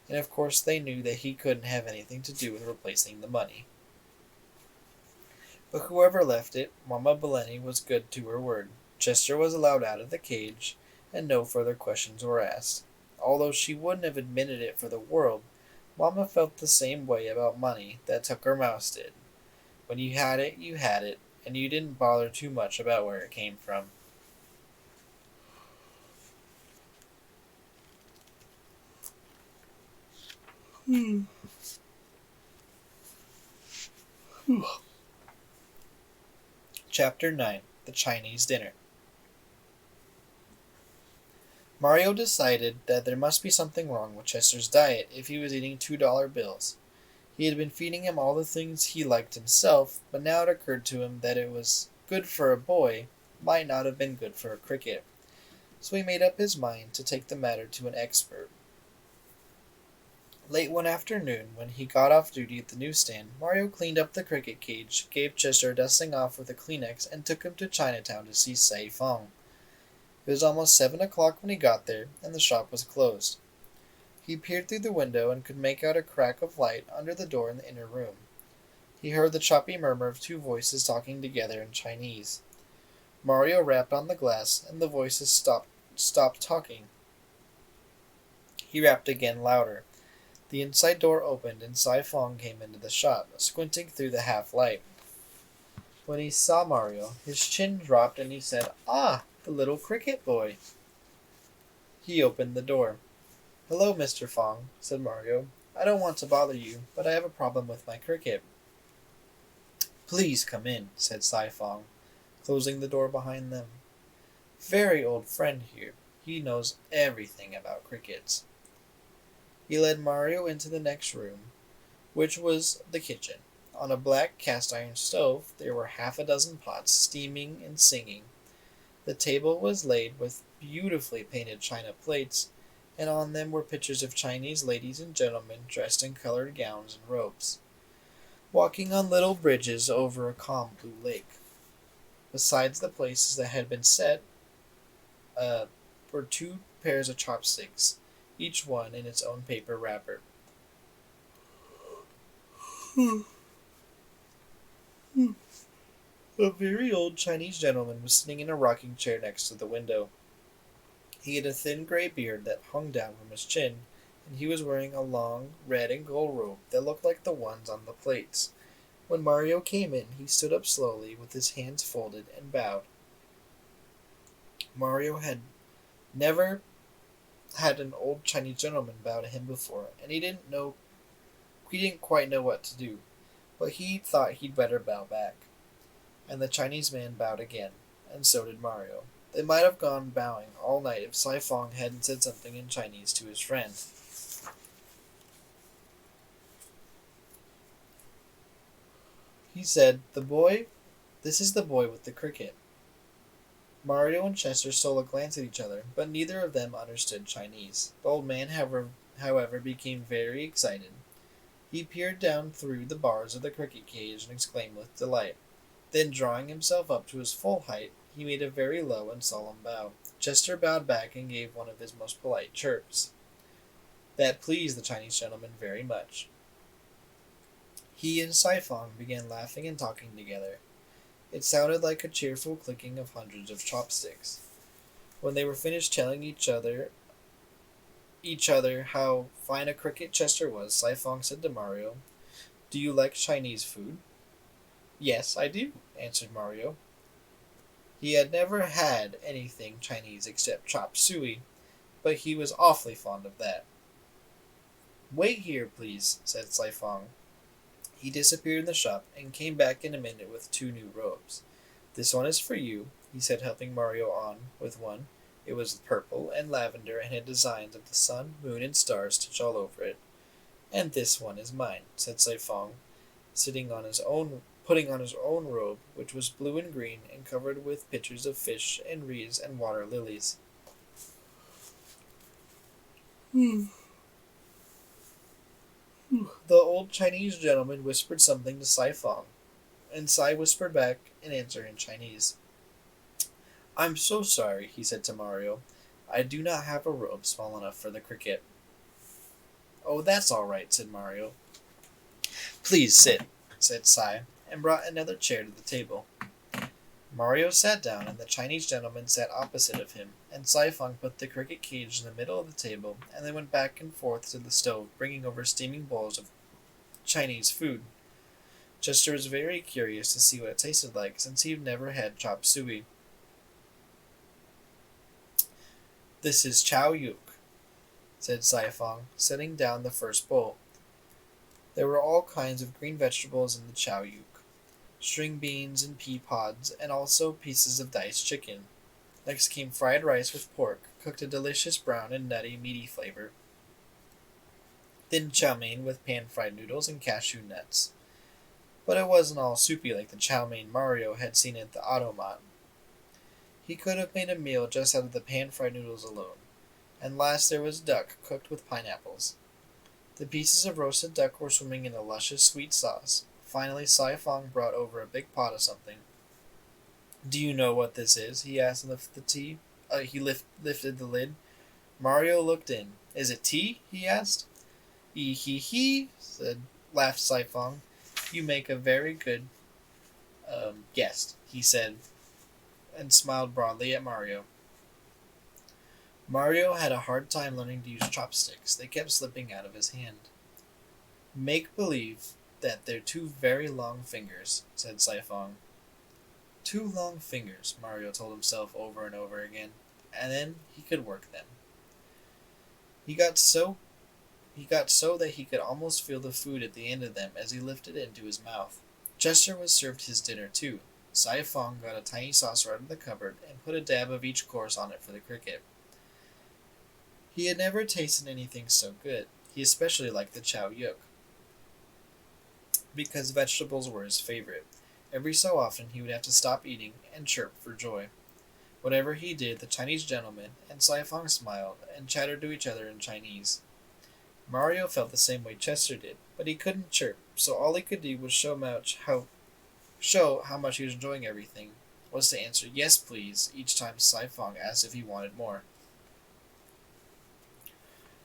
[SPEAKER 1] And of course they knew that he couldn't have anything to do with replacing the money. But whoever left it, Mama Bellini was good to her word. Chester was allowed out of the cage, and no further questions were asked. Although she wouldn't have admitted it for the world, Mama felt the same way about money that Tucker Mouse did. When you had it, and you didn't bother too much about where it came from. Chapter 9: The Chinese Dinner. Mario decided that there must be something wrong with Chester's diet if he was eating $2 bills. He had been feeding him all the things he liked himself, but now it occurred to him that it was good for a boy might not have been good for a cricket. So he made up his mind to take the matter to an expert. Late one afternoon, when he got off duty at the newsstand, Mario cleaned up the cricket cage, gave Chester a dusting off with a Kleenex, and took him to Chinatown to see Sai Fong. It was almost 7 o'clock when he got there, and the shop was closed. He peered through the window and could make out a crack of light under the door in the inner room. He heard the choppy murmur of two voices talking together in Chinese. Mario rapped on the glass, and the voices stopped talking. He rapped again, louder. The inside door opened, and Sai Fong came into the shop, squinting through the half-light. When he saw Mario, his chin dropped, and he said, "Ah, the little cricket boy." He opened the door. "Hello, Mr. Fong," said Mario. "I don't want to bother you, but I have a problem with my cricket." "Please come in," said Sai Fong, closing the door behind them. "Very old friend here. He knows everything about crickets." He led Mario into the next room, which was the kitchen. On a black cast-iron stove there were half a dozen pots steaming and singing. The table was laid with beautifully painted china plates, and on them were pictures of Chinese ladies and gentlemen dressed in colored gowns and robes, walking on little bridges over a calm blue lake. Besides the places that had been set were two pairs of chopsticks, each one in its own paper wrapper. A very old Chinese gentleman was sitting in a rocking chair next to the window. He had a thin gray beard that hung down from his chin, and he was wearing a long red and gold robe that looked like the ones on the plates. When Mario came in, he stood up slowly with his hands folded and bowed. Mario had never had an old Chinese gentleman bow to him before, and he didn't quite know what to do, but he thought he'd better bow back. And the Chinese man bowed again, and so did Mario. They might have gone bowing all night if Sai Fong hadn't said something in Chinese to his friend. He said, This is the boy with the cricket." Mario and Chester stole a glance at each other, but neither of them understood Chinese. The old man, however, became very excited. He peered down through the bars of the cricket cage and exclaimed with delight. Then, drawing himself up to his full height, he made a very low and solemn bow. Chester bowed back and gave one of his most polite chirps. That pleased the Chinese gentleman very much. He and Sai Fong began laughing and talking together. It sounded like a cheerful clicking of hundreds of chopsticks. When they were finished telling each other how fine a cricket Chester was, Sai Fong said to Mario, "Do you like Chinese food?" "Yes, I do," answered Mario. He had never had anything Chinese except chop suey, but he was awfully fond of that. "Wait here, please," said Sai Fong. He disappeared in the shop and came back in a minute with two new robes. "This one is for you," he said, helping Mario on with one. It was purple and lavender and had designs of the sun, moon, and stars stitched all over it. "And this one is mine," said Sai Fong, putting on his own robe, which was blue and green and covered with pictures of fish and reeds and water lilies. The old Chinese gentleman whispered something to Sai Fong, and Sai whispered back an answer in Chinese. "I'm so sorry," he said to Mario. "I do not have a robe small enough for the cricket." "Oh, that's all right," said Mario. "Please sit," said Sai, and brought another chair to the table. Mario sat down, and the Chinese gentleman sat opposite of him, and Sci-Fong put the cricket cage in the middle of the table, and they went back and forth to the stove, bringing over steaming bowls of Chinese food. Chester was very curious to see what it tasted like, since he'd never had chop suey. "This is chow yuk," said Sci-Fong, setting down the first bowl. There were all kinds of green vegetables in the chow yuk, string beans and pea pods, and also pieces of diced chicken. Next came fried rice with pork, cooked a delicious brown and nutty, meaty flavor. Then chow mein with pan-fried noodles and cashew nuts. But it wasn't all soupy like the chow mein Mario had seen at the automat. He could have made a meal just out of the pan-fried noodles alone. And last there was duck, cooked with pineapples. The pieces of roasted duck were swimming in a luscious sweet sauce. Finally, Sci-Fong brought over a big pot of something. "Do you know what this is?" he asked, and lifted the lid. Mario looked in. "Is it tea?" he asked. "Hee," laughed Sci-Fong. "You make a very good guest," he said, and smiled broadly at Mario. Mario had a hard time learning to use chopsticks. They kept slipping out of his hand. "Make believe that they're two very long fingers," said Sci-Fong. "Two long fingers," Mario told himself over and over again, and then he could work them. He got so that he could almost feel the food at the end of them as he lifted it into his mouth. Chester was served his dinner too. Sci-Fong got a tiny saucer out of the cupboard and put a dab of each course on it for the cricket. He had never tasted anything so good. He especially liked the chow yuk, because vegetables were his favorite. Every so often he would have to stop eating and chirp for joy. Whatever he did, the Chinese gentleman and Sci-Fong smiled and chattered to each other in Chinese. Mario felt the same way Chester did, but he couldn't chirp, so all he could do was show how much he was enjoying everything, was to answer "yes, please" each time Sci-Fong asked if he wanted more.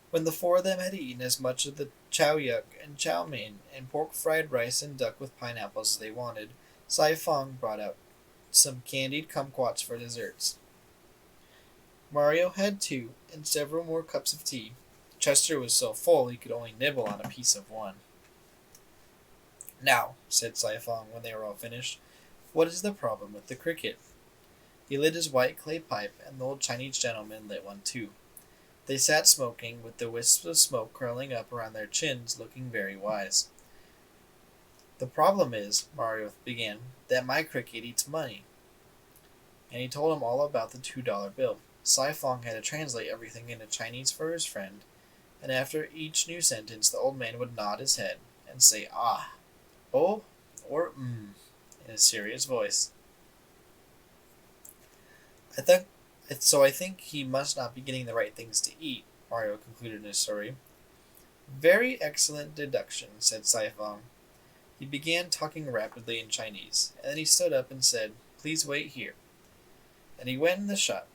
[SPEAKER 1] When the four of them had eaten as much of the chow yuk and chow mein and pork fried rice and duck with pineapples as they wanted, Sci-Fong brought out some candied kumquats for desserts. Mario had 2 and several more cups of tea. Chester was so full he could only nibble on a piece of one. "Now," said Sci-Fong when they were all finished, "what is the problem with the cricket?" He lit his white clay pipe, and the old Chinese gentleman lit one too. They sat smoking, with the wisps of smoke curling up around their chins, looking very wise. "The problem is," Mario began, "that my cricket eats money." And he told him all about the $2 bill. Sci-Fong had to translate everything into Chinese for his friend, and after each new sentence the old man would nod his head and say "ah," "oh," or in a serious voice. I think he must not be getting the right things to eat," Mario concluded his story. "Very excellent deduction," said Sci-Fong. He began talking rapidly in Chinese, and then he stood up and said, "Please wait here." And he went in the shop.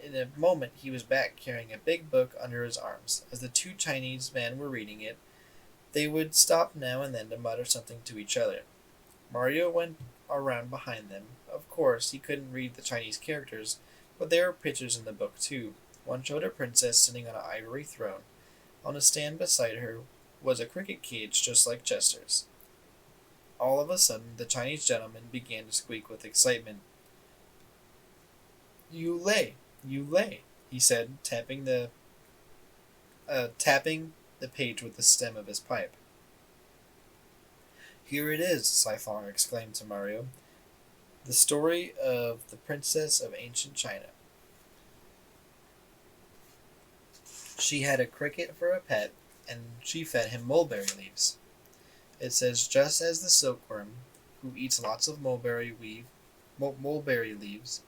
[SPEAKER 1] In a moment he was back, carrying a big book under his arms. As the 2 Chinese men were reading it, they would stop now and then to mutter something to each other. Mario went around behind them. Of course, he couldn't read the Chinese characters, but there were pictures in the book too. One showed a princess sitting on an ivory throne. On a stand beside her was a cricket cage just like Chester's. All of a sudden, the Chinese gentleman began to squeak with excitement. "You lay, he said, tapping the page with the stem of his pipe. "Here it is," Sci-Fong exclaimed to Mario. "The story of the princess of ancient China. She had a cricket for a pet, and she fed him mulberry leaves. It says, just as the silkworm, who eats lots of mulberry leaves,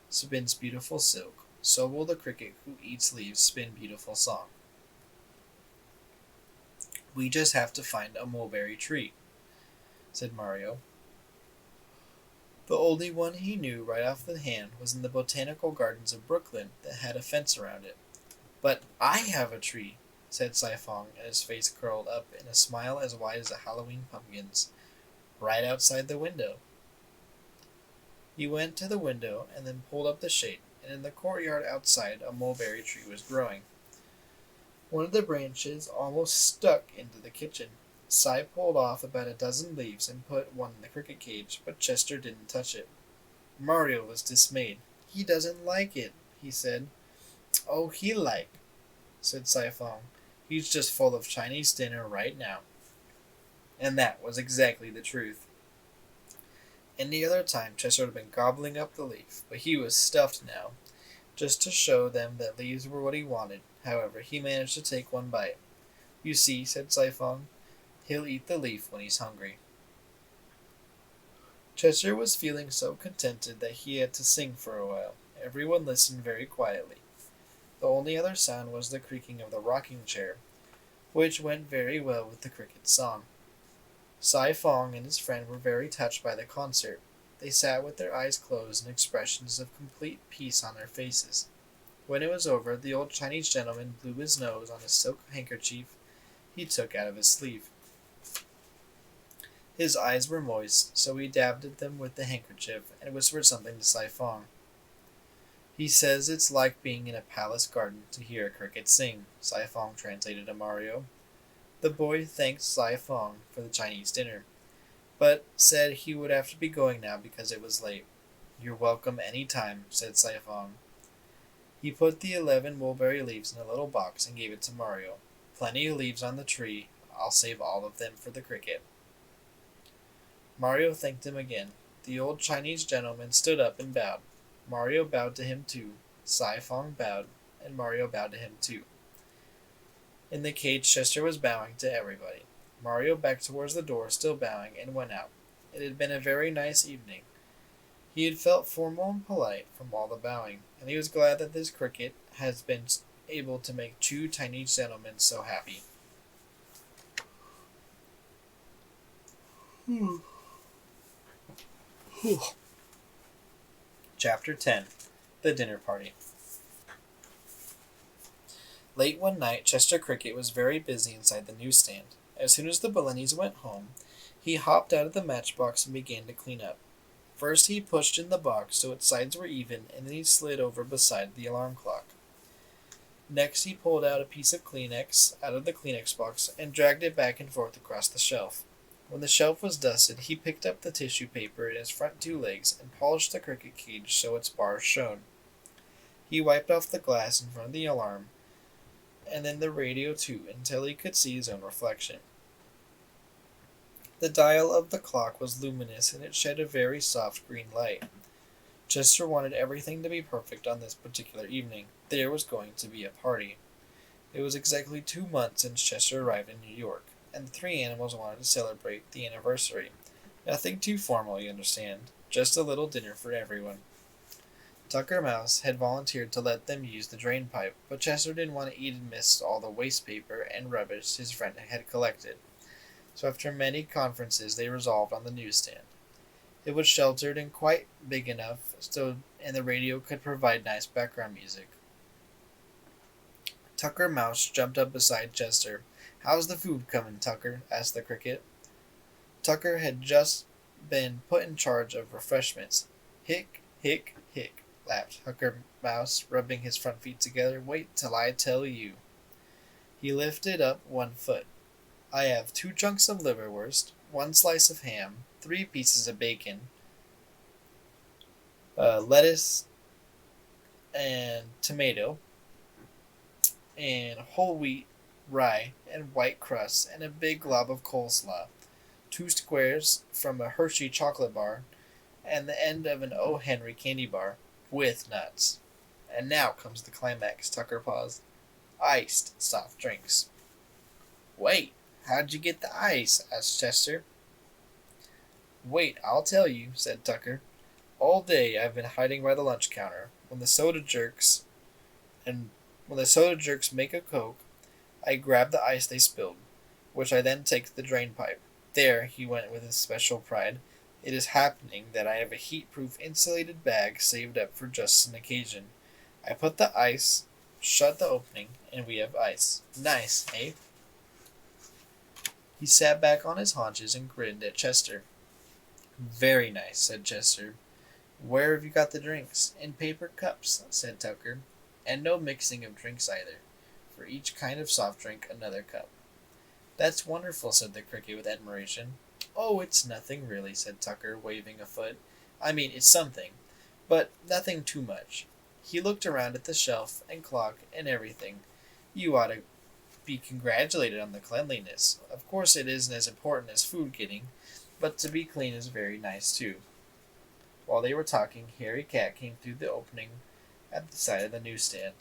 [SPEAKER 1] spins beautiful silk, so will the cricket who eats leaves spin beautiful song. We just have to find a mulberry tree," said Mario. The only one he knew right off the hand was in the botanical gardens of Brooklyn that had a fence around it. "But I have a tree," said Sci-Fong, and his face curled up in a smile as wide as a Halloween pumpkin's, "right outside the window." He went to the window and then pulled up the shade, and in the courtyard outside a mulberry tree was growing. One of the branches almost stuck into the kitchen. Cy pulled off about a dozen leaves and put one in the cricket cage, but Chester didn't touch it. Mario was dismayed. "He doesn't like it," he said. "Oh, he like," said Cy Fong. "He's just full of Chinese dinner right now." And that was exactly the truth. Any other time Chester would have been gobbling up the leaf, but he was stuffed now. Just to show them that leaves were what he wanted, however, he managed to take one bite. "You see," said Cy Fong, "he'll eat the leaf when he's hungry." Chester was feeling so contented that he had to sing for a while. Everyone listened very quietly. The only other sound was the creaking of the rocking chair, which went very well with the cricket's song. Cy Fong and his friend were very touched by the concert. They sat with their eyes closed and expressions of complete peace on their faces. When it was over, the old Chinese gentleman blew his nose on a silk handkerchief he took out of his sleeve. His eyes were moist, so he dabbed at them with the handkerchief and whispered something to Cy Fong. "He says it's like being in a palace garden to hear a cricket sing," Cy Fong translated to Mario. The boy thanked Cy Fong for the Chinese dinner, but said he would have to be going now because it was late. "You're welcome any time," said Cy Fong. He put the 11 mulberry leaves in a little box and gave it to Mario. "Plenty of leaves on the tree. I'll save all of them for the cricket." Mario thanked him again. The old Chinese gentleman stood up and bowed. Mario bowed to him too. Cy Fong bowed, and Mario bowed to him too. In the cage, Chester was bowing to everybody. Mario backed towards the door, still bowing, and went out. It had been a very nice evening. He had felt formal and polite from all the bowing, and he was glad that this cricket has been able to make two Chinese gentlemen so happy. Chapter 10. The Dinner Party. Late one night, Chester Cricket was very busy inside the newsstand. As soon as the Bellennys went home, he hopped out of the matchbox and began to clean up. First he pushed in the box so its sides were even, and then he slid over beside the alarm clock. Next he pulled out a piece of Kleenex out of the Kleenex box and dragged it back and forth across the shelf. When the shelf was dusted, he picked up the tissue paper in his front two legs and polished the cricket cage so its bars shone. He wiped off the glass in front of the alarm, and then the radio too, until he could see his own reflection. The dial of the clock was luminous, and it shed a very soft green light. Chester wanted everything to be perfect on this particular evening. There was going to be a party. It was exactly 2 months since Chester arrived in New York, and the three animals wanted to celebrate the anniversary. Nothing too formal, you understand. Just a little dinner for everyone. Tucker Mouse had volunteered to let them use the drain pipe, but Chester didn't want to eat amidst all the waste paper and rubbish his friend had collected. So after many conferences, they resolved on the newsstand. It was sheltered and quite big enough, and the radio could provide nice background music. Tucker Mouse jumped up beside Chester. "How's the food coming, Tucker?" asked the cricket. Tucker had just been put in charge of refreshments. "Hick, hick, hick," laughed Tucker Mouse, rubbing his front feet together. "Wait till I tell you." He lifted up one foot. "I have 2 chunks of liverwurst, 1 slice of ham, 3 pieces of bacon, lettuce and tomato, and whole wheat, rye, and white crust, and a big glob of coleslaw, 2 squares from a Hershey chocolate bar, and the end of an O. Henry candy bar, with nuts. And now comes the climax," Tucker paused. "Iced soft drinks." "Wait, how'd you get the ice?" asked Chester. "Wait, I'll tell you," said Tucker. "All day I've been hiding by the lunch counter. When the soda jerks make a Coke, I grab the ice they spilled, which I then take to the drain pipe. There," he went with his special pride, "it is happening that I have a heat-proof insulated bag saved up for just an occasion. I put the ice, shut the opening, and we have ice. Nice, eh?" He sat back on his haunches and grinned at Chester. "Very nice," said Chester. "Where have you got the drinks?" "In paper cups," said Tucker. "And no mixing of drinks either. For each kind of soft drink, another cup." "That's wonderful," said the Cricket with admiration. "Oh, it's nothing, really," said Tucker, waving a foot. "I mean, it's something, but nothing too much." He looked around at the shelf and clock and everything. "You ought to be congratulated on the cleanliness. Of course it isn't as important as food getting, but to be clean is very nice too." While they were talking, Harry Cat came through the opening at the side of the newsstand.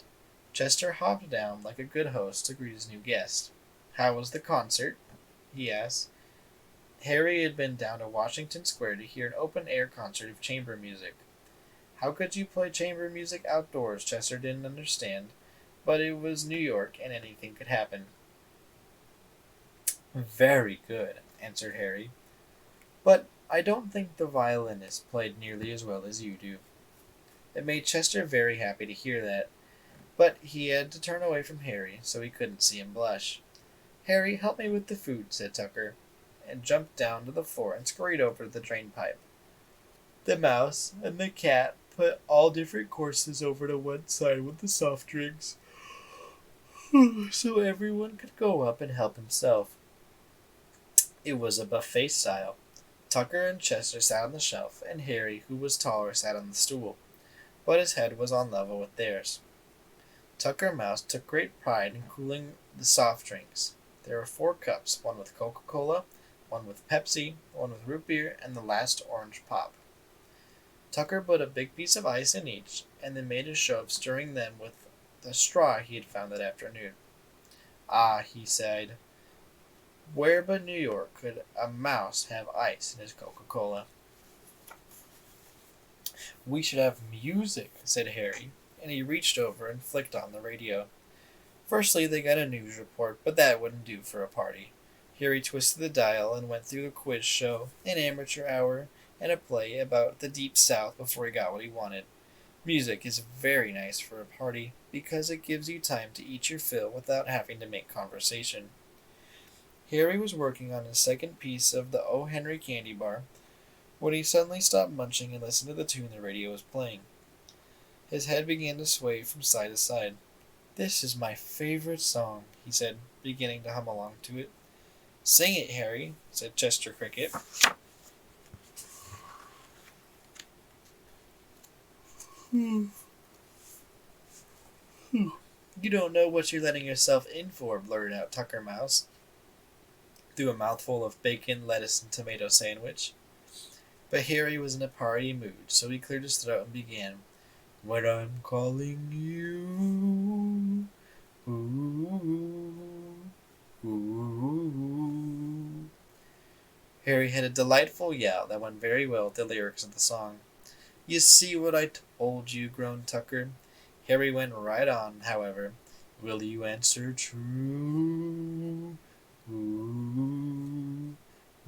[SPEAKER 1] Chester hopped down like a good host to greet his new guest. "How was the concert?" he asked. Harry had been down to Washington Square to hear an open-air concert of chamber music. How could you play chamber music outdoors? Chester didn't understand, but it was New York and anything could happen. "Very good," answered Harry, "but I don't think the violinist played nearly as well as you do." It made Chester very happy to hear that, but he had to turn away from Harry so he couldn't see him blush. "Harry, help me with the food," said Tucker, and jumped down to the floor and scurried over to the drain pipe. The mouse and the cat put all different courses over to one side with the soft drinks, so everyone could go up and help himself. It was a buffet style. Tucker and Chester sat on the shelf, and Harry, who was taller, sat on the stool, but his head was on level with theirs. Tucker Mouse took great pride in cooling the soft drinks. There were 4 cups, one with Coca-Cola, one with Pepsi, one with root beer, and the last orange pop. Tucker put a big piece of ice in each, and then made a show of stirring them with the straw he had found that afternoon. "Ah," he said, "where but New York could a mouse have ice in his Coca-Cola?" "We should have music," said Harry, and he reached over and flicked on the radio. Firstly, they got a news report, but that wouldn't do for a party. Harry twisted the dial and went through a quiz show, an amateur hour, and a play about the Deep South before he got what he wanted. Music is very nice for a party because it gives you time to eat your fill without having to make conversation. Harry was working on his second piece of the O. Henry candy bar when he suddenly stopped munching and listened to the tune the radio was playing. His head began to sway from side to side. "This is my favorite song," he said, beginning to hum along to it. "Sing it, Harry," said Chester Cricket. "You don't know what you're letting yourself in for," blurted out Tucker Mouse, through a mouthful of bacon, lettuce, and tomato sandwich. But Harry was in a party mood, so he cleared his throat and began, "When I'm calling you, ooh, ooh." Harry had a delightful yell that went very well with the lyrics of the song. "You see what I told you," groaned Tucker. Harry went right on, however. "Will you answer true? Ooh,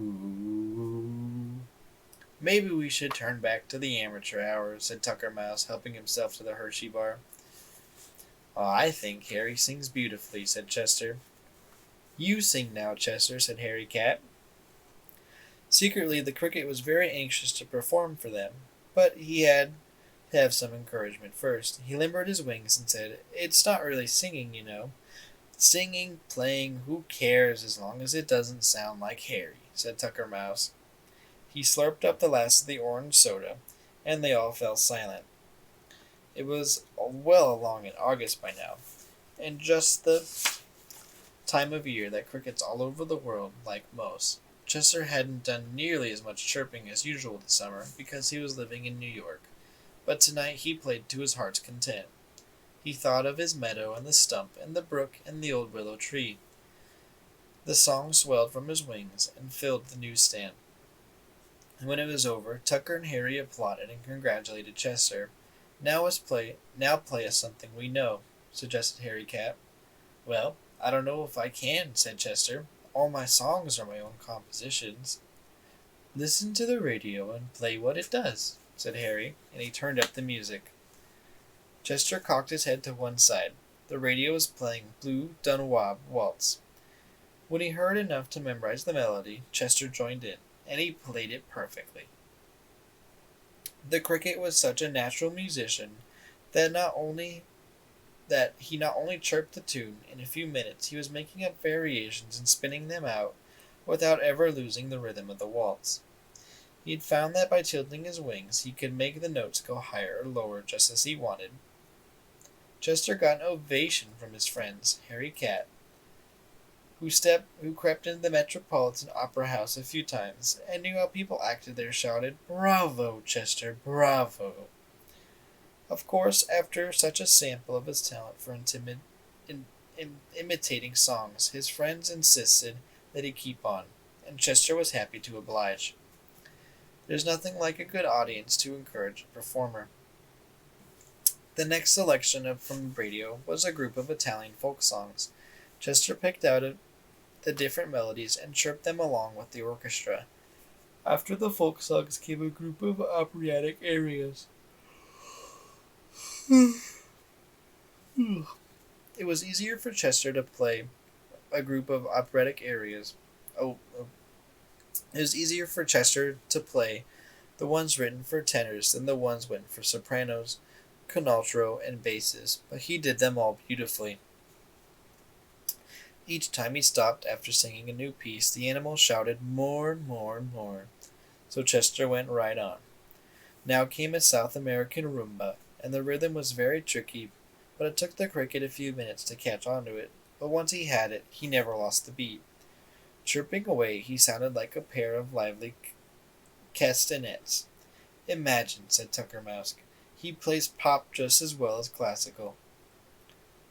[SPEAKER 1] ooh." "Maybe we should turn back to the amateur hour," said Tucker Mouse, helping himself to the Hershey bar. "Oh, I think Harry sings beautifully," said Chester. "You sing now, Chester," said Harry Cat. Secretly, the Cricket was very anxious to perform for them, but he had to have some encouragement first. He limbered his wings and said, "It's not really singing, you know." "Singing, playing, who cares as long as it doesn't sound like Harry," said Tucker Mouse. He slurped up the last of the orange soda, and they all fell silent. It was well along in August by now, and just the time of year that crickets all over the world like most. Chester hadn't done nearly as much chirping as usual this summer because he was living in New York, but tonight he played to his heart's content. He thought of his meadow and the stump and the brook and the old willow tree. The song swelled from his wings and filled the newsstand. When it was over, Tucker and Harry applauded and congratulated Chester. Now play us something we know," suggested Harry Cat. "Well, I don't know if I can," said Chester. "All my songs are my own compositions." "Listen to the radio and play what it does," said Harry, and he turned up the music. Chester cocked his head to one side. The radio was playing Blue Dunwab Waltz. When he heard enough to memorize the melody, Chester joined in, and he played it perfectly. The cricket was such a natural musician that he not only chirped the tune, in a few minutes he was making up variations and spinning them out without ever losing the rhythm of the waltz. He had found that by tilting his wings he could make the notes go higher or lower just as he wanted. Chester got an ovation from his friends, Harry Cat, who crept into the Metropolitan Opera House a few times, and knew how people acted there, shouted, "Bravo, Chester, bravo!" Of course, after such a sample of his talent for imitating songs, his friends insisted that he keep on, and Chester was happy to oblige. There's nothing like a good audience to encourage a performer. The next selection from the radio was a group of Italian folk songs. Chester picked out the different melodies and chirped them along with the orchestra. After the folk songs came a group of operatic arias. It was easier for Chester to play a group of operatic arias. It was easier for Chester to play the ones written for tenors than the ones written for sopranos, contralto, and basses, but he did them all beautifully. Each time he stopped after singing a new piece, the animals shouted more, more, more. So Chester went right on. Now came a South American rumba, and the rhythm was very tricky, but it took the cricket a few minutes to catch on to it. But once he had it, he never lost the beat. Chirping away, he sounded like a pair of lively castanets. "Imagine," said Tucker Mouse, "he plays pop just as well as classical."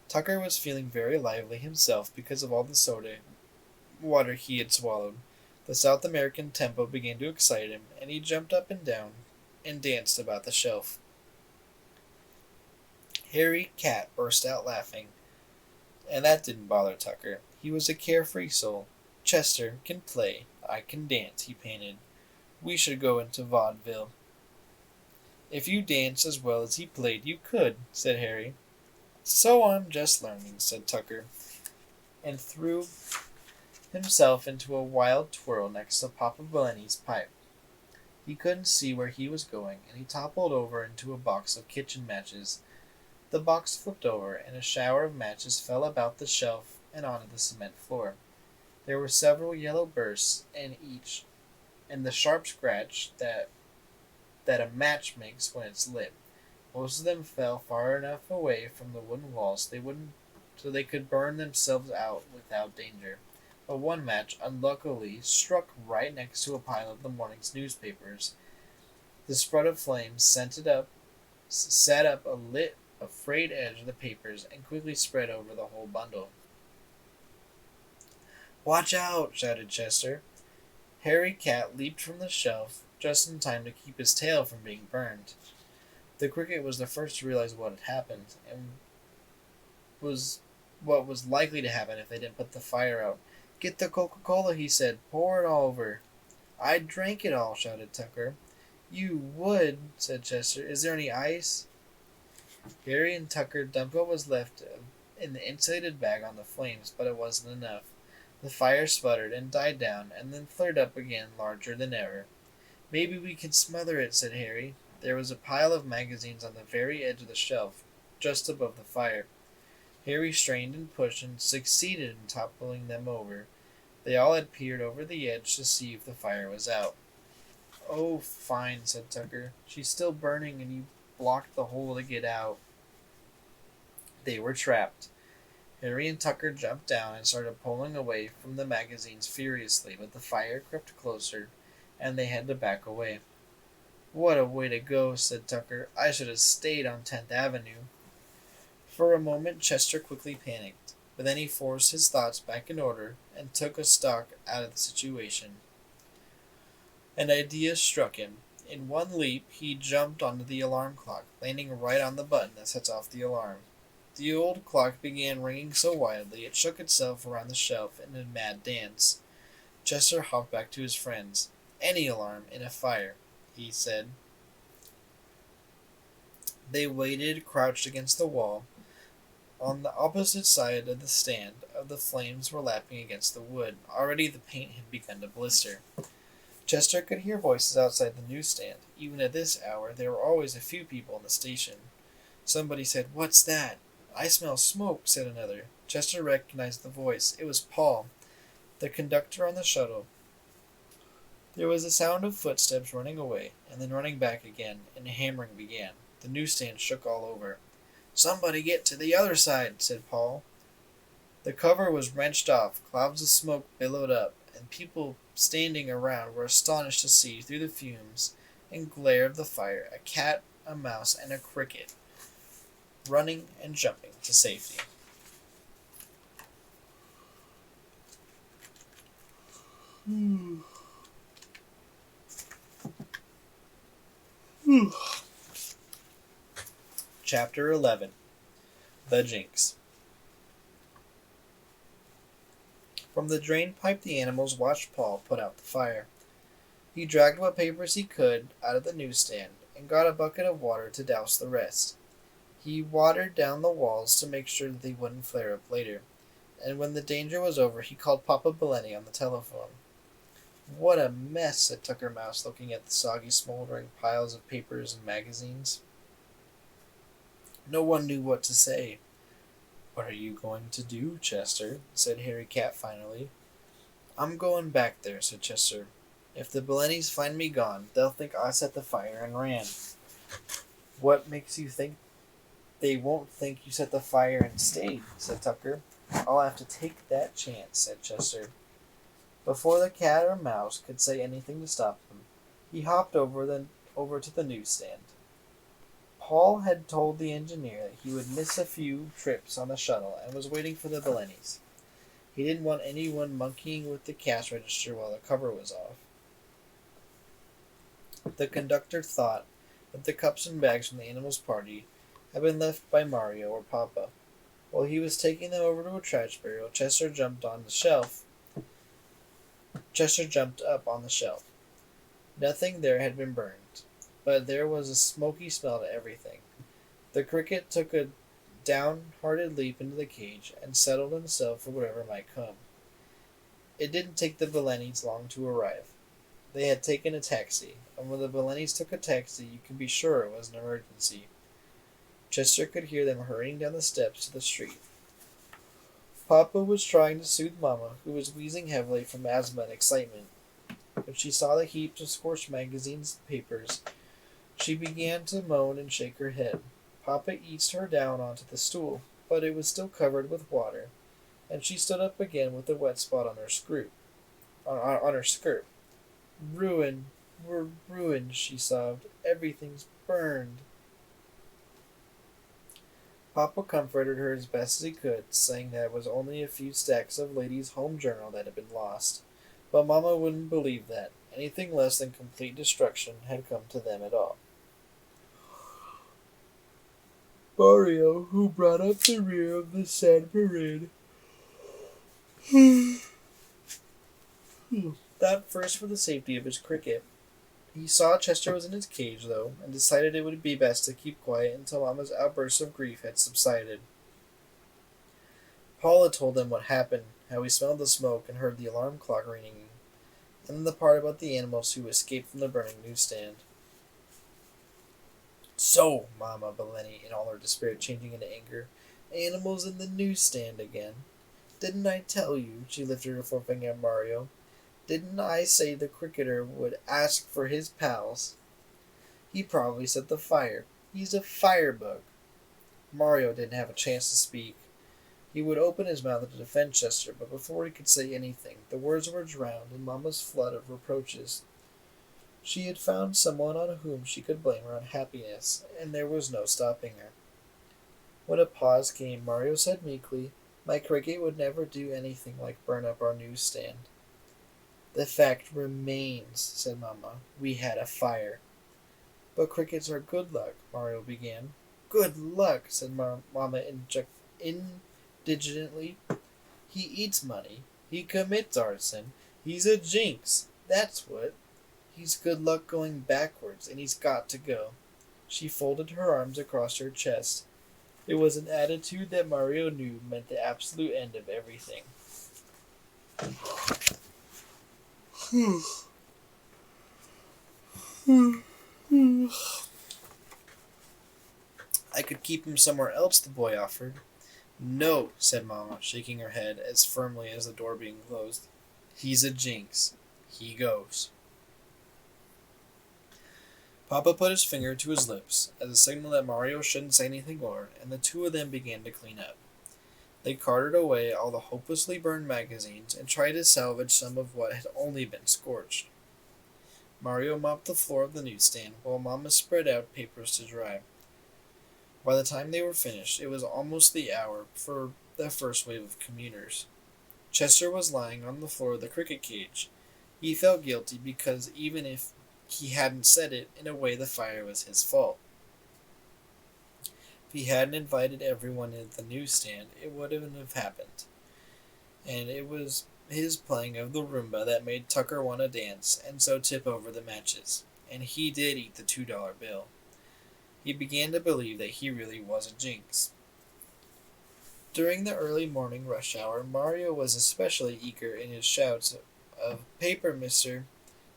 [SPEAKER 1] Tucker was feeling very lively himself because of all the soda water he had swallowed. The South American tempo began to excite him, and he jumped up and down and danced about the shelf. Harry Cat burst out laughing, and that didn't bother Tucker. He was a carefree soul. "Chester can play, I can dance," he panted. "We should go into vaudeville." "If you danced as well as he played, you could," said Harry. "So I'm just learning," said Tucker, and threw himself into a wild twirl next to Papa Bellini's pipe. He couldn't see where he was going, and he toppled over into a box of kitchen matches. The box flipped over, and a shower of matches fell about the shelf and onto the cement floor. There were several yellow bursts in each, and the sharp scratch that a match makes when it's lit. Most of them fell far enough away from the wooden walls so they could burn themselves out without danger. But one match, unluckily, struck right next to a pile of the morning's newspapers. The spread of flames set up a frayed edge of the papers and quickly spread over the whole bundle. "Watch out!" shouted Chester. Harry Cat leaped from the shelf just in time to keep his tail from being burned. The cricket was the first to realize what had happened, and what was likely to happen if they didn't put the fire out. "Get the Coca-Cola," he said. "Pour it all over." "I drank it all," shouted Tucker. "You would," said Chester. "Is there any ice?" Harry and Tucker dumped what was left in the insulated bag on the flames, but it wasn't enough. The fire sputtered and died down, and then flared up again larger than ever. "Maybe we can smother it," said Harry. There was a pile of magazines on the very edge of the shelf, just above the fire. Harry strained and pushed and succeeded in toppling them over. They all had peered over the edge to see if the fire was out. "Oh, fine," said Tucker. "She's still burning, and you blocked the hole to get out." They were trapped. Harry and Tucker jumped down and started pulling away from the magazines furiously, but the fire crept closer, and they had to back away. "What a way to go," said Tucker. "I should have stayed on 10th Avenue. For a moment Chester quickly panicked, but then he forced his thoughts back in order and took a stock out of the situation. An idea struck him. In one leap he jumped onto the alarm clock, landing right on the button that sets off the alarm. The old clock began ringing so wildly it shook itself around the shelf in a mad dance. Chester hopped back to his friends. "Any alarm in a fire," he said. They waited, crouched against the wall. On the opposite side of the stand, the flames were lapping against the wood. Already the paint had begun to blister. Chester could hear voices outside the newsstand. Even at this hour, there were always a few people in the station. Somebody said, "What's that?" "I smell smoke," said another. Chester recognized the voice. It was Paul, the conductor on the shuttle. There was a sound of footsteps running away, and then running back again, and hammering began. The newsstand shook all over. "Somebody get to the other side," said Paul. The cover was wrenched off, clouds of smoke billowed up, and people standing around were astonished to see, through the fumes and glare of the fire, a cat, a mouse, and a cricket running and jumping to safety. Chapter 11. The Jinx. From the drain pipe the animals watched Paul put out the fire. He dragged what papers he could out of the newsstand and got a bucket of water to douse the rest. He watered down the walls to make sure that they wouldn't flare up later, and when the danger was over he called Papa Bellini on the telephone. "What a mess," said Tucker Mouse, looking at the soggy, smoldering piles of papers and magazines. No one knew what to say. "What are you going to do, Chester?" said Harry Cat finally. "I'm going back there," said Chester. "If the Bellinis find me gone, they'll think I set the fire and ran." "What makes you think they won't think you set the fire and stayed?" said Tucker. "I'll have to take that chance," said Chester. Before the cat or mouse could say anything to stop him, he hopped over to the newsstand. Paul had told the engineer that he would miss a few trips on the shuttle and was waiting for the Bellinis. He didn't want anyone monkeying with the cash register while the cover was off. The conductor thought that the cups and bags from the animals' party had been left by Mario or Papa. While he was taking them over to a trash burial, Chester jumped up on the shelf. Nothing there had been burned, but there was a smoky smell to everything. The cricket took a downhearted leap into the cage and settled himself for whatever might come. It didn't take the Bellinis long to arrive. They had taken a taxi, and when the Bellinis took a taxi, you could be sure it was an emergency. Chester could hear them hurrying down the steps to the street. Papa was trying to soothe Mama, who was wheezing heavily from asthma and excitement. When she saw the heaps of scorched magazines and papers, she began to moan and shake her head. Papa eased her down onto the stool, but it was still covered with water, and she stood up again with a wet spot on her skirt. We're ruined," she sobbed. "Everything's burned." Papa comforted her as best as he could, saying that it was only a few stacks of Ladies' Home Journal that had been lost. But Mama wouldn't believe that. Anything less than complete destruction had come to them at all. Mario, who brought up the rear of the sad parade, thought first for the safety of his cricket. He saw Chester was in his cage, though, and decided it would be best to keep quiet until Mama's outburst of grief had subsided. Paul had told them what happened, how he smelled the smoke and heard the alarm clock ringing, and then the part about the animals who escaped from the burning newsstand. "So, Mama Bellini," in all her despair changing into anger, "animals in the newsstand again. Didn't I tell you?" She lifted her forefinger at Mario. "Didn't I say the cricketer would ask for his pals? He probably set the fire. He's a firebug." Mario didn't have a chance to speak. He would open his mouth to defend Chester, but before he could say anything, the words were drowned in Mama's flood of reproaches. She had found someone on whom she could blame her unhappiness, and there was no stopping her. When a pause came, Mario said meekly, "My cricket would never do anything like burn up our newsstand." "The fact remains," said Mama. "We had a fire." "But crickets are good luck," Mario began. "Good luck," said Mama indignantly. "He eats money. He commits arson. He's a jinx. That's what. He's good luck going backwards, and he's got to go." She folded her arms across her chest. It was an attitude that Mario knew meant the absolute end of everything. I could keep him somewhere else, the boy offered. No, said Mama, shaking her head as firmly as the door being closed. He's a jinx. He goes. Papa put his finger to his lips as a signal that Mario shouldn't say anything more, and the two of them began to clean up. They carted away all the hopelessly burned magazines and tried to salvage some of what had only been scorched. Mario mopped the floor of the newsstand while Mama spread out papers to dry. By the time they were finished, it was almost the hour for the first wave of commuters. Chester was lying on the floor of the cricket cage. He felt guilty because even if he hadn't said it, in a way the fire was his fault. If he hadn't invited everyone at the newsstand, it wouldn't have happened. And it was his playing of the Roomba that made Tucker want to dance and so tip over the matches. And he did eat the $2 bill. He began to believe that he really was a jinx. During the early morning rush hour, Mario was especially eager in his shouts of "Paper, mister,"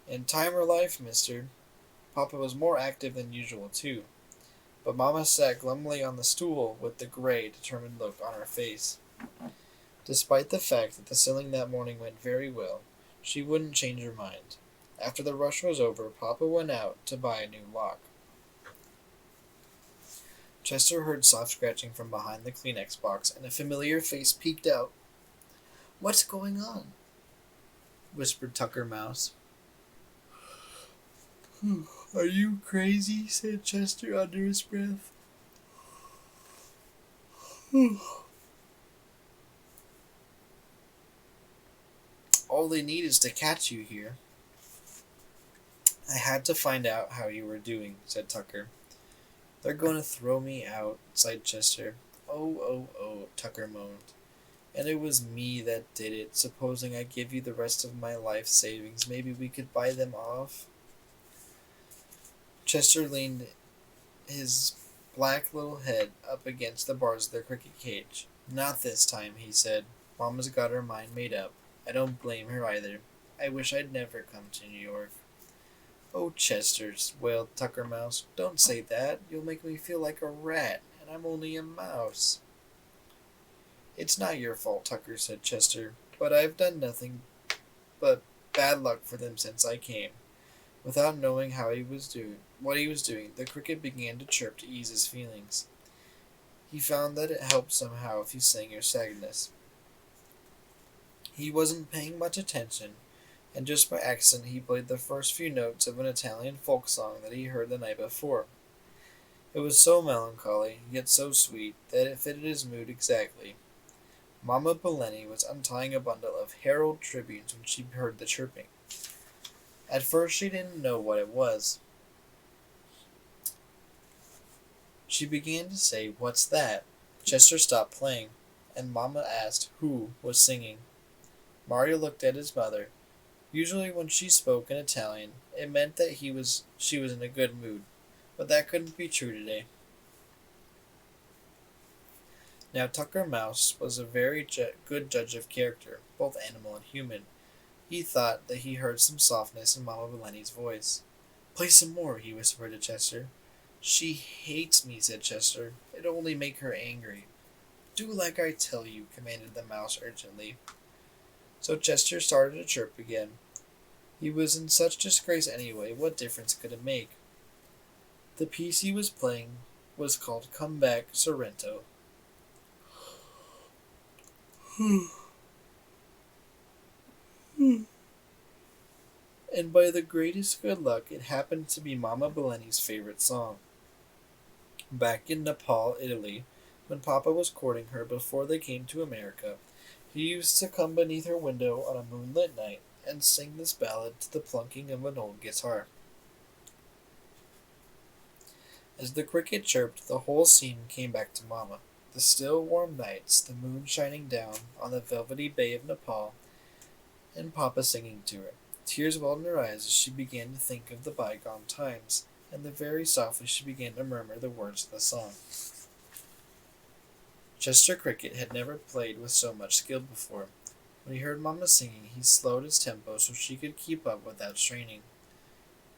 [SPEAKER 1] and "Time or life, mister." Papa was more active than usual, too, but Mama sat glumly on the stool with the gray, determined look on her face. Despite the fact that the sailing that morning went very well, she wouldn't change her mind. After the rush was over, Papa went out to buy a new lock. Chester heard soft scratching from behind the Kleenex box, and a familiar face peeked out. "What's going on?" whispered Tucker Mouse. "Are you crazy?" said Chester under his breath. "All they need is to catch you here." "I had to find out how you were doing," said Tucker. "They're going to throw me out," sighed Chester. Oh, Tucker moaned. "And it was me that did it. Supposing I give you the rest of my life savings, maybe we could buy them off?" Chester leaned his black little head up against the bars of the cricket cage. "Not this time," he said. "Mama's got her mind made up. I don't blame her either. I wish I'd never come to New York." "Oh, Chester," wailed Tucker Mouse, "don't say that. You'll make me feel like a rat, and I'm only a mouse." "It's not your fault, Tucker," said Chester, "but I've done nothing but bad luck for them since I came." Without knowing what he was doing, the cricket began to chirp to ease his feelings. He found that it helped somehow if he sang your sadness. He wasn't paying much attention, and just by accident he played the first few notes of an Italian folk song that he heard the night before. It was so melancholy, yet so sweet, that it fitted his mood exactly. Mama Bellini was untying a bundle of Herald Tribunes when she heard the chirping. At first she didn't know what it was. She began to say, "What's that?" Chester stopped playing, and Mama asked who was singing. Mario looked at his mother. Usually when she spoke in Italian, it meant that she was in a good mood, but that couldn't be true today. Now Tucker Mouse was a very good judge of character, both animal and human. He thought that he heard some softness in Mama Bellini's voice. "Play some more," he whispered to Chester. "She hates me," said Chester. "It'll only make her angry." "Do like I tell you," commanded the mouse urgently. So Chester started to chirp again. He was in such disgrace anyway, what difference could it make? The piece he was playing was called "Come Back, Sorrento." And by the greatest good luck, it happened to be Mama Bellini's favorite song. Back in Nepal, Italy, when Papa was courting her before they came to America, he used to come beneath her window on a moonlit night and sing this ballad to the plunking of an old guitar. As the cricket chirped, the whole scene came back to Mama. The still, warm nights, the moon shining down on the velvety bay of Nepal, and Papa singing to her. Tears welled in her eyes as she began to think of the bygone times, and very softly she began to murmur the words of the song. Chester Cricket had never played with so much skill before. When he heard Mama singing, he slowed his tempo so she could keep up without straining.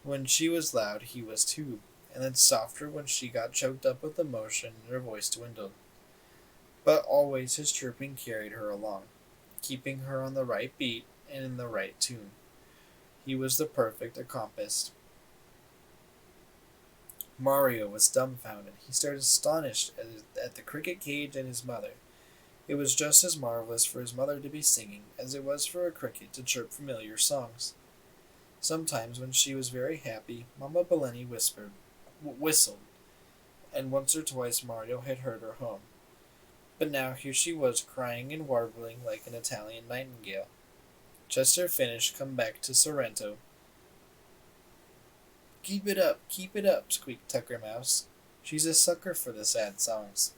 [SPEAKER 1] When she was loud, he was too, and then softer when she got choked up with emotion and her voice dwindled. But always his chirping carried her along, keeping her on the right beat and in the right tune. He was the perfect accompanist. Mario was dumbfounded. He stared astonished at the cricket cage and his mother. It was just as marvelous for his mother to be singing as it was for a cricket to chirp familiar songs. Sometimes, when she was very happy, Mamma Bellini whistled, and once or twice Mario had heard her hum. But now here she was crying and warbling like an Italian nightingale. Chester finished, come back to Sorrento. Keep it up, squeaked Tucker Mouse. She's a sucker for the sad songs.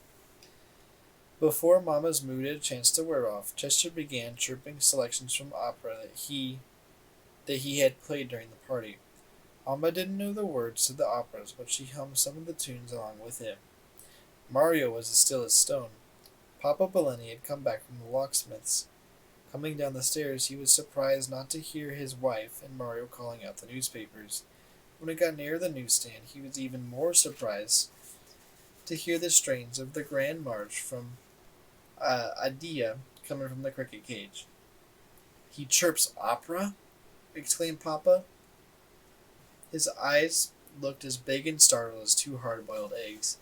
[SPEAKER 1] Before Mamma's mood had a chance to wear off, Chester began chirping selections from opera that he had played during the party. Mamma didn't know the words to the operas, but she hummed some of the tunes along with him. Mario was as still as stone. Papa Bellini had come back from the locksmith's. Coming down the stairs, he was surprised not to hear his wife and Mario calling out the newspapers. When it got near the newsstand, he was even more surprised to hear the strains of the Grand March from Adia coming from the cricket cage. He chirps opera? Exclaimed Papa. His eyes looked as big and startled as two hard-boiled eggs.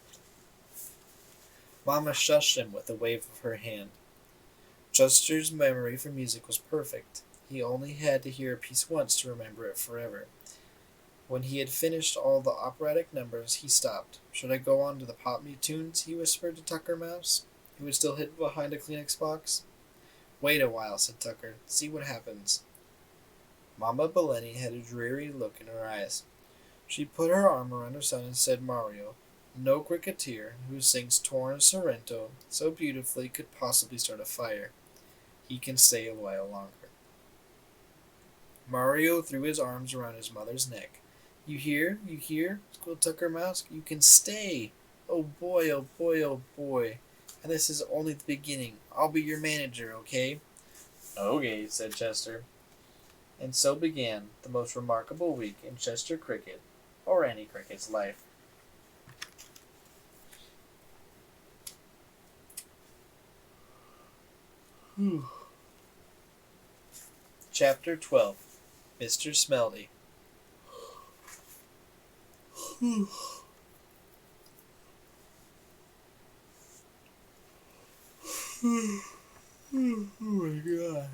[SPEAKER 1] Mamma shushed him with a wave of her hand. Chester's memory for music was perfect. He only had to hear a piece once to remember it forever. When he had finished all the operatic numbers, he stopped. Should I go on to the pop tunes? He whispered to Tucker Mouse, who was still hidden behind a Kleenex box. Wait a while, said Tucker. See what happens. Mamma Bellini had a dreary look in her eyes. She put her arm around her son and said, Mario, no cricketer who sings Torn Sorrento so beautifully could possibly start a fire. He can stay a while longer. Mario threw his arms around his mother's neck. You hear? You hear? Squealed Tucker Mouse. You can stay. Oh boy, oh boy, oh boy. And this is only the beginning. I'll be your manager, okay? Okay, said Chester. And so began the most remarkable week in Chester cricket, or any cricket's life. Chapter 12. Mr. Smelty. Oh my god.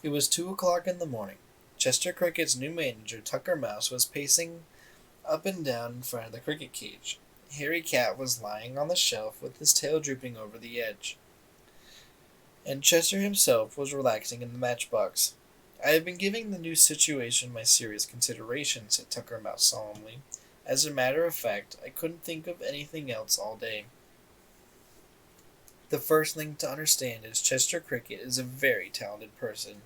[SPEAKER 1] It was 2 o'clock in the morning. Chester Cricket's new manager, Tucker Mouse, was pacing up and down in front of the cricket cage. Harry Cat was lying on the shelf with his tail drooping over the edge. And Chester himself was relaxing in the matchbox. I have been giving the new situation my serious consideration, said Tucker Mouse solemnly. As a matter of fact, I couldn't think of anything else all day. The first thing to understand is Chester Cricket is a very talented person.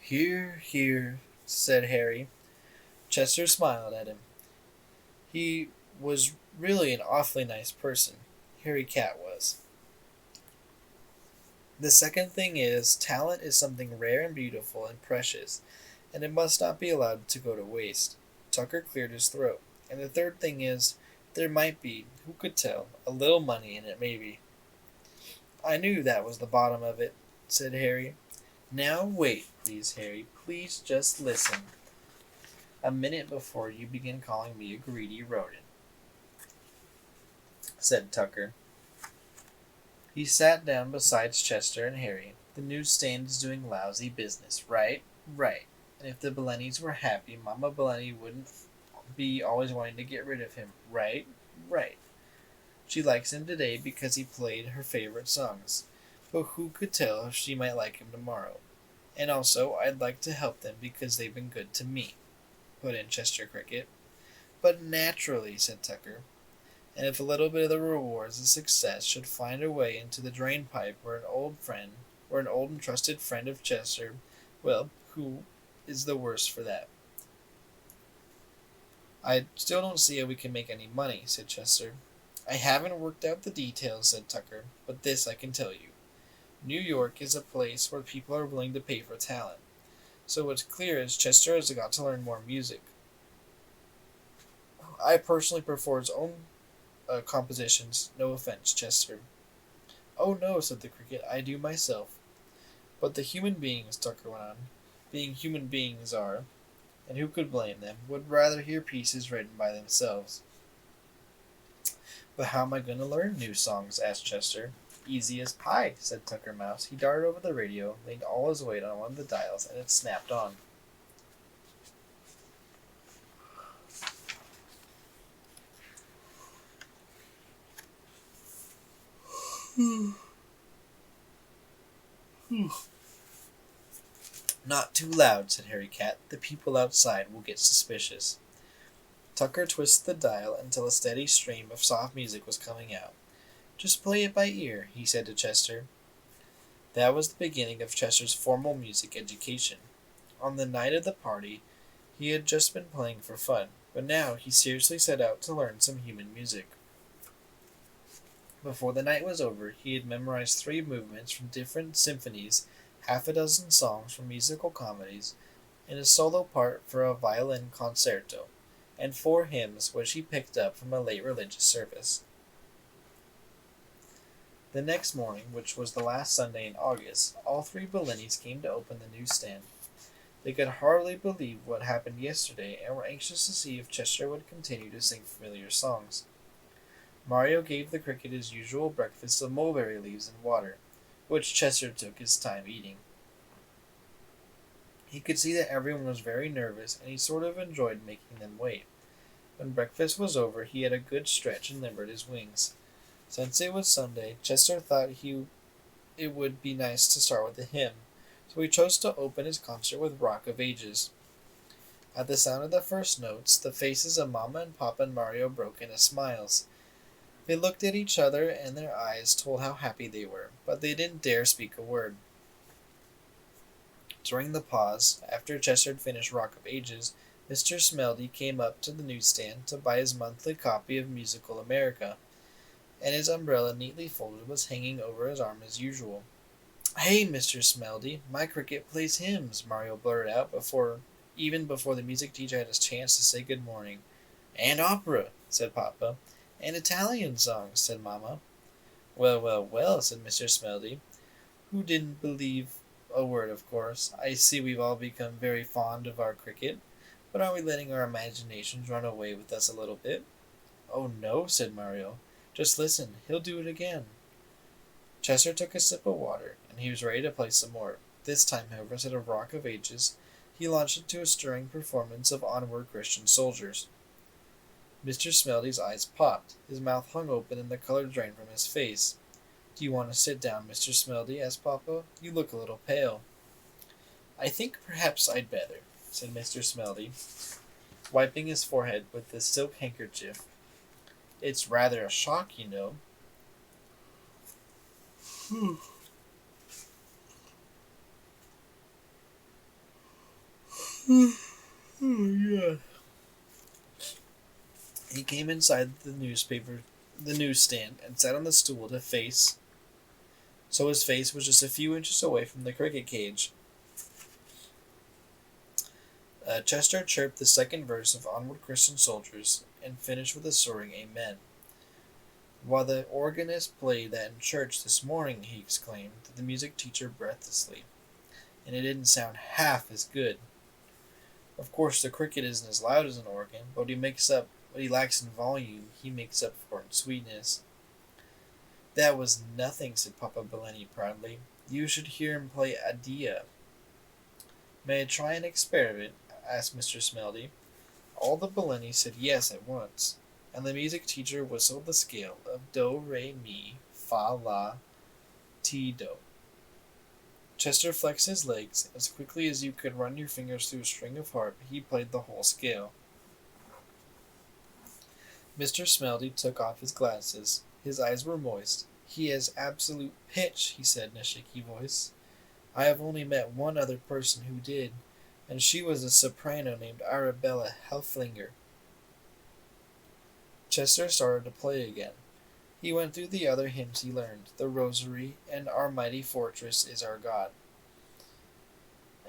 [SPEAKER 1] Hear, hear, said Harry. Chester smiled at him. He was really an awfully nice person. Harry Cat was. The second thing is, talent is something rare and beautiful and precious, and it must not be allowed to go to waste. Tucker cleared his throat. And the third thing is, there might be, who could tell, a little money in it maybe. I knew that was the bottom of it, said Harry. Now wait, please, Harry. Please just listen. A minute before you begin calling me a greedy rodent, said Tucker. He sat down beside Chester and Harry. The newsstand is doing lousy business, right? Right. And if the Bellinis were happy, Mamma Bellini wouldn't be always wanting to get rid of him, right? Right. She likes him today because he played her favorite songs, but who could tell if she might like him tomorrow? And also, I'd like to help them because they've been good to me, put in Chester Cricket. But naturally, said Tucker. And if a little bit of the rewards of success should find a way into the drain pipe or an old and trusted friend of Chester, well, who is the worse for that? I still don't see how we can make any money, said Chester. I haven't worked out the details, said Tucker, but this I can tell you. New York is a place where people are willing to pay for talent. So what's clear is Chester has got to learn more music. I personally prefer his own compositions. No offense, Chester. Oh no, said the cricket, I do myself. But the human beings, Tucker went on, being human beings are, and who could blame them, would rather hear pieces written by themselves. But how am I going to learn new songs? Asked Chester. Easy as pie, said Tucker Mouse. He darted over the radio, leaned all his weight on one of the dials, and it snapped on. Not too loud, said Harry Cat. The people outside will get suspicious. Tucker twisted the dial until a steady stream of soft music was coming out. Just play it by ear, he said to Chester. That was the beginning of Chester's formal music education. On the night of the party, he had just been playing for fun, but now he seriously set out to learn some human music. Before the night was over, he had memorized 3 movements from different symphonies, half a dozen songs from musical comedies, and a solo part for a violin concerto, and 4 hymns which he picked up from a late religious service. The next morning, which was the last Sunday in August, all 3 Bellinis came to open the newsstand. They could hardly believe what happened yesterday, and were anxious to see if Chester would continue to sing familiar songs. Mario gave the cricket his usual breakfast of mulberry leaves and water, which Chester took his time eating. He could see that everyone was very nervous, and he sort of enjoyed making them wait. When breakfast was over, he had a good stretch and limbered his wings. Since it was Sunday, Chester thought it would be nice to start with a hymn, so he chose to open his concert with Rock of Ages. At the sound of the first notes, the faces of Mama and Papa and Mario broke into smiles. They looked at each other, and their eyes told how happy they were, but they didn't dare speak a word. During the pause, after Chester had finished Rock of Ages, Mr. Smeldy came up to the newsstand to buy his monthly copy of Musical America, and his umbrella neatly folded was hanging over his arm as usual. Hey, Mr. Smeldy, my cricket plays hymns, Mario blurted out even before the music teacher had a chance to say good morning. And opera, said Papa. And Italian songs, said Mamma. Well, well, well, said Mr. Smeldy, who didn't believe a word, of course. I see we've all become very fond of our cricket, but aren't we letting our imaginations run away with us a little bit? Oh, no, said Mario. Just listen, he'll do it again. Chester took a sip of water, and he was ready to play some more. This time, however, instead of Rock of Ages, he launched into a stirring performance of Onward Christian Soldiers. Mr. Smeldy's eyes popped. His mouth hung open and the color drained from his face. Do you want to sit down, Mr. Smeldy? Asked Papa. You look a little pale. I think perhaps I'd better, said Mr. Smeldy, wiping his forehead with his silk handkerchief. It's rather a shock, you know. Oh, yeah. He came inside the newsstand, and sat on the stool so his face was just a few inches away from the cricket cage. Chester chirped the second verse of Onward Christian Soldiers, and finished with a soaring amen. While the organist played that in church this morning, he exclaimed to the music teacher breathlessly, and it didn't sound half as good. Of course, the cricket isn't as loud as an organ, but what he lacks in volume, he makes up for in sweetness. That was nothing, said Papa Bellini proudly. You should hear him play Adia. May I try an experiment? Asked Mr. Smeldy. All the Bellinis said yes at once, and the music teacher whistled the scale of do, re, mi, fa, la, ti, do. Chester flexed his legs. As quickly as you could run your fingers through a string of harp, he played the whole scale. Mr. Smeldy took off his glasses. His eyes were moist. He has absolute pitch, he said in a shaky voice. I have only met one other person who did, and she was a soprano named Arabella Helflinger. Chester started to play again. He went through the other hymns he learned, the Rosary and Our Mighty Fortress is Our God.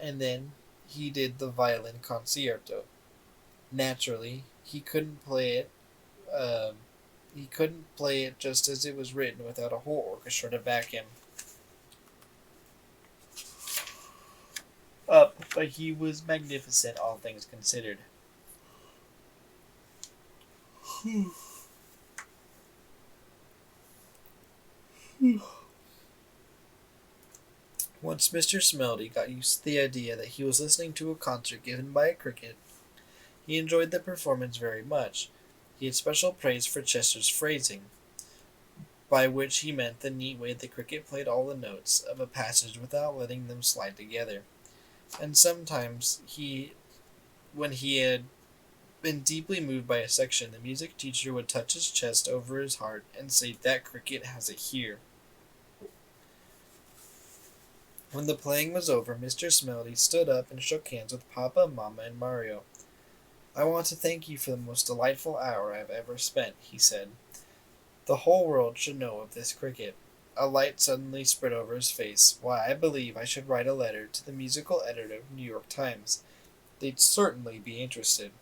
[SPEAKER 1] And then he did the violin concerto. Naturally, um, he couldn't play it just as it was written without a whole orchestra to back him up, but he was magnificent, all things considered. Once Mr. Smelty got used to the idea that he was listening to a concert given by a cricket, he enjoyed the performance very much. He had special praise for Chester's phrasing, by which he meant the neat way the cricket played all the notes of a passage without letting them slide together. And sometimes when he had been deeply moved by a section, the music teacher would touch his chest over his heart and say, "That cricket has it here." When the playing was over, Mr. Smelty stood up and shook hands with Papa, Mamma, and Mario. "I want to thank you for the most delightful hour I have ever spent," he said. "The whole world should know of this cricket." A light suddenly spread over his face. "Why, I believe I should write a letter to the musical editor of the New York Times. They'd certainly be interested."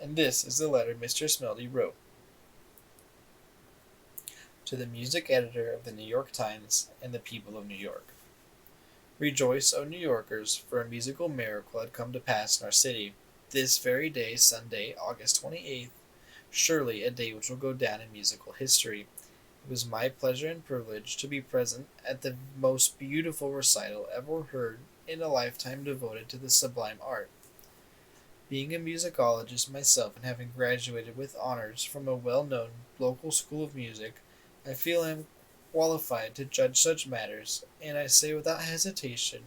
[SPEAKER 1] And this is the letter Mr. Smelty wrote. To the music editor of the New York Times and the people of New York. Rejoice, O New Yorkers, for a musical miracle had come to pass in our city. This very day, Sunday, August 28th, surely a day which will go down in musical history. It was my pleasure and privilege to be present at the most beautiful recital ever heard in a lifetime devoted to the sublime art. Being a musicologist myself and having graduated with honors from a well-known local school of music, I feel I am qualified to judge such matters, and I say without hesitation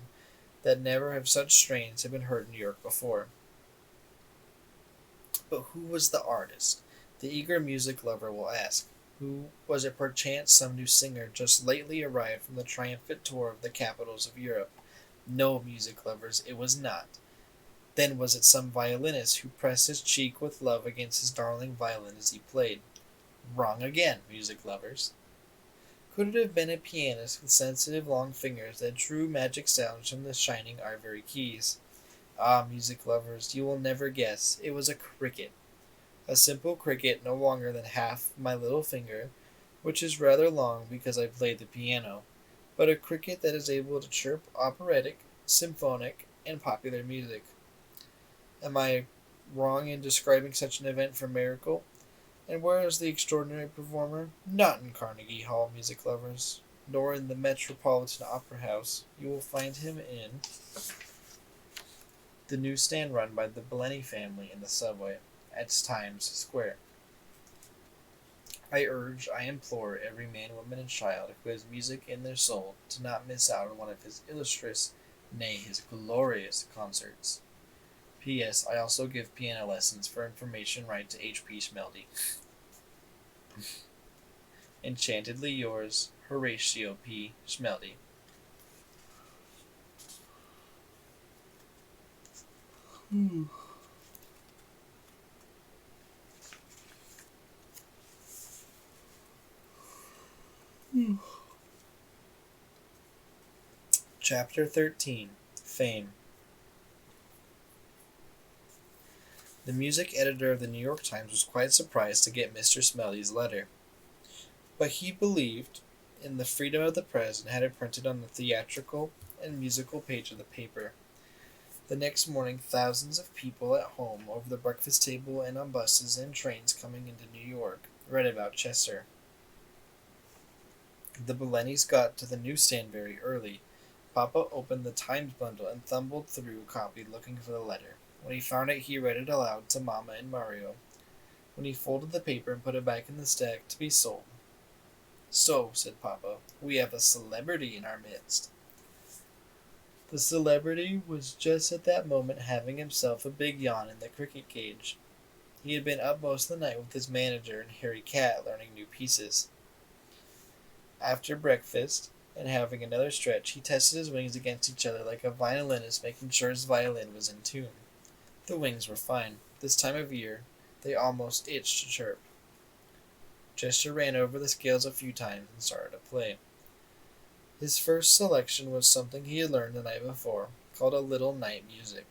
[SPEAKER 1] that never have such strains been heard in New York before. But who was the artist? The eager music lover will ask. Who was it? Perchance some new singer just lately arrived from the triumphant tour of the capitals of Europe? No, music lovers, it was not. Then was it some violinist who pressed his cheek with love against his darling violin as he played? Wrong again, music lovers. Could it have been a pianist with sensitive long fingers that drew magic sounds from the shining ivory keys? Ah, music lovers, you will never guess. It was a cricket. A simple cricket no longer than half my little finger, which is rather long because I played the piano, but a cricket that is able to chirp operatic, symphonic, and popular music. Am I wrong in describing such an event for miracle? And where is the extraordinary performer? Not in Carnegie Hall, music lovers, nor in the Metropolitan Opera House. You will find him in the newsstand run by the Blenny family in the subway at Times Square. I urge, I implore every man, woman, and child who has music in their soul to not miss out on one of his illustrious, nay, his glorious concerts. P.S. I also give piano lessons. For information, write to H.P. Smelty. Enchantedly yours, Horatio P. Smelty. Chapter 13. Fame. The music editor of the New York Times was quite surprised to get Mr. Smelty's letter, but he believed in the freedom of the press and had it printed on the theatrical and musical page of the paper. The next morning, thousands of people at home, over the breakfast table, and on buses and trains coming into New York, read about Chester. The Belennys got to the newsstand very early. Papa opened the Times bundle and thumbled through a copy looking for the letter. When he found it, he read it aloud to Mamma and Mario. When he folded the paper and put it back in the stack to be sold. "So," said Papa, "we have a celebrity in our midst." The celebrity was just at that moment having himself a big yawn in the cricket cage. He had been up most of the night with his manager and Harry Cat learning new pieces. After breakfast, and having another stretch, he tested his wings against each other like a violinist making sure his violin was in tune. The wings were fine. This time of year, they almost itched to chirp. Chester ran over the scales a few times and started to play. His first selection was something he had learned the night before, called a Little Night Music.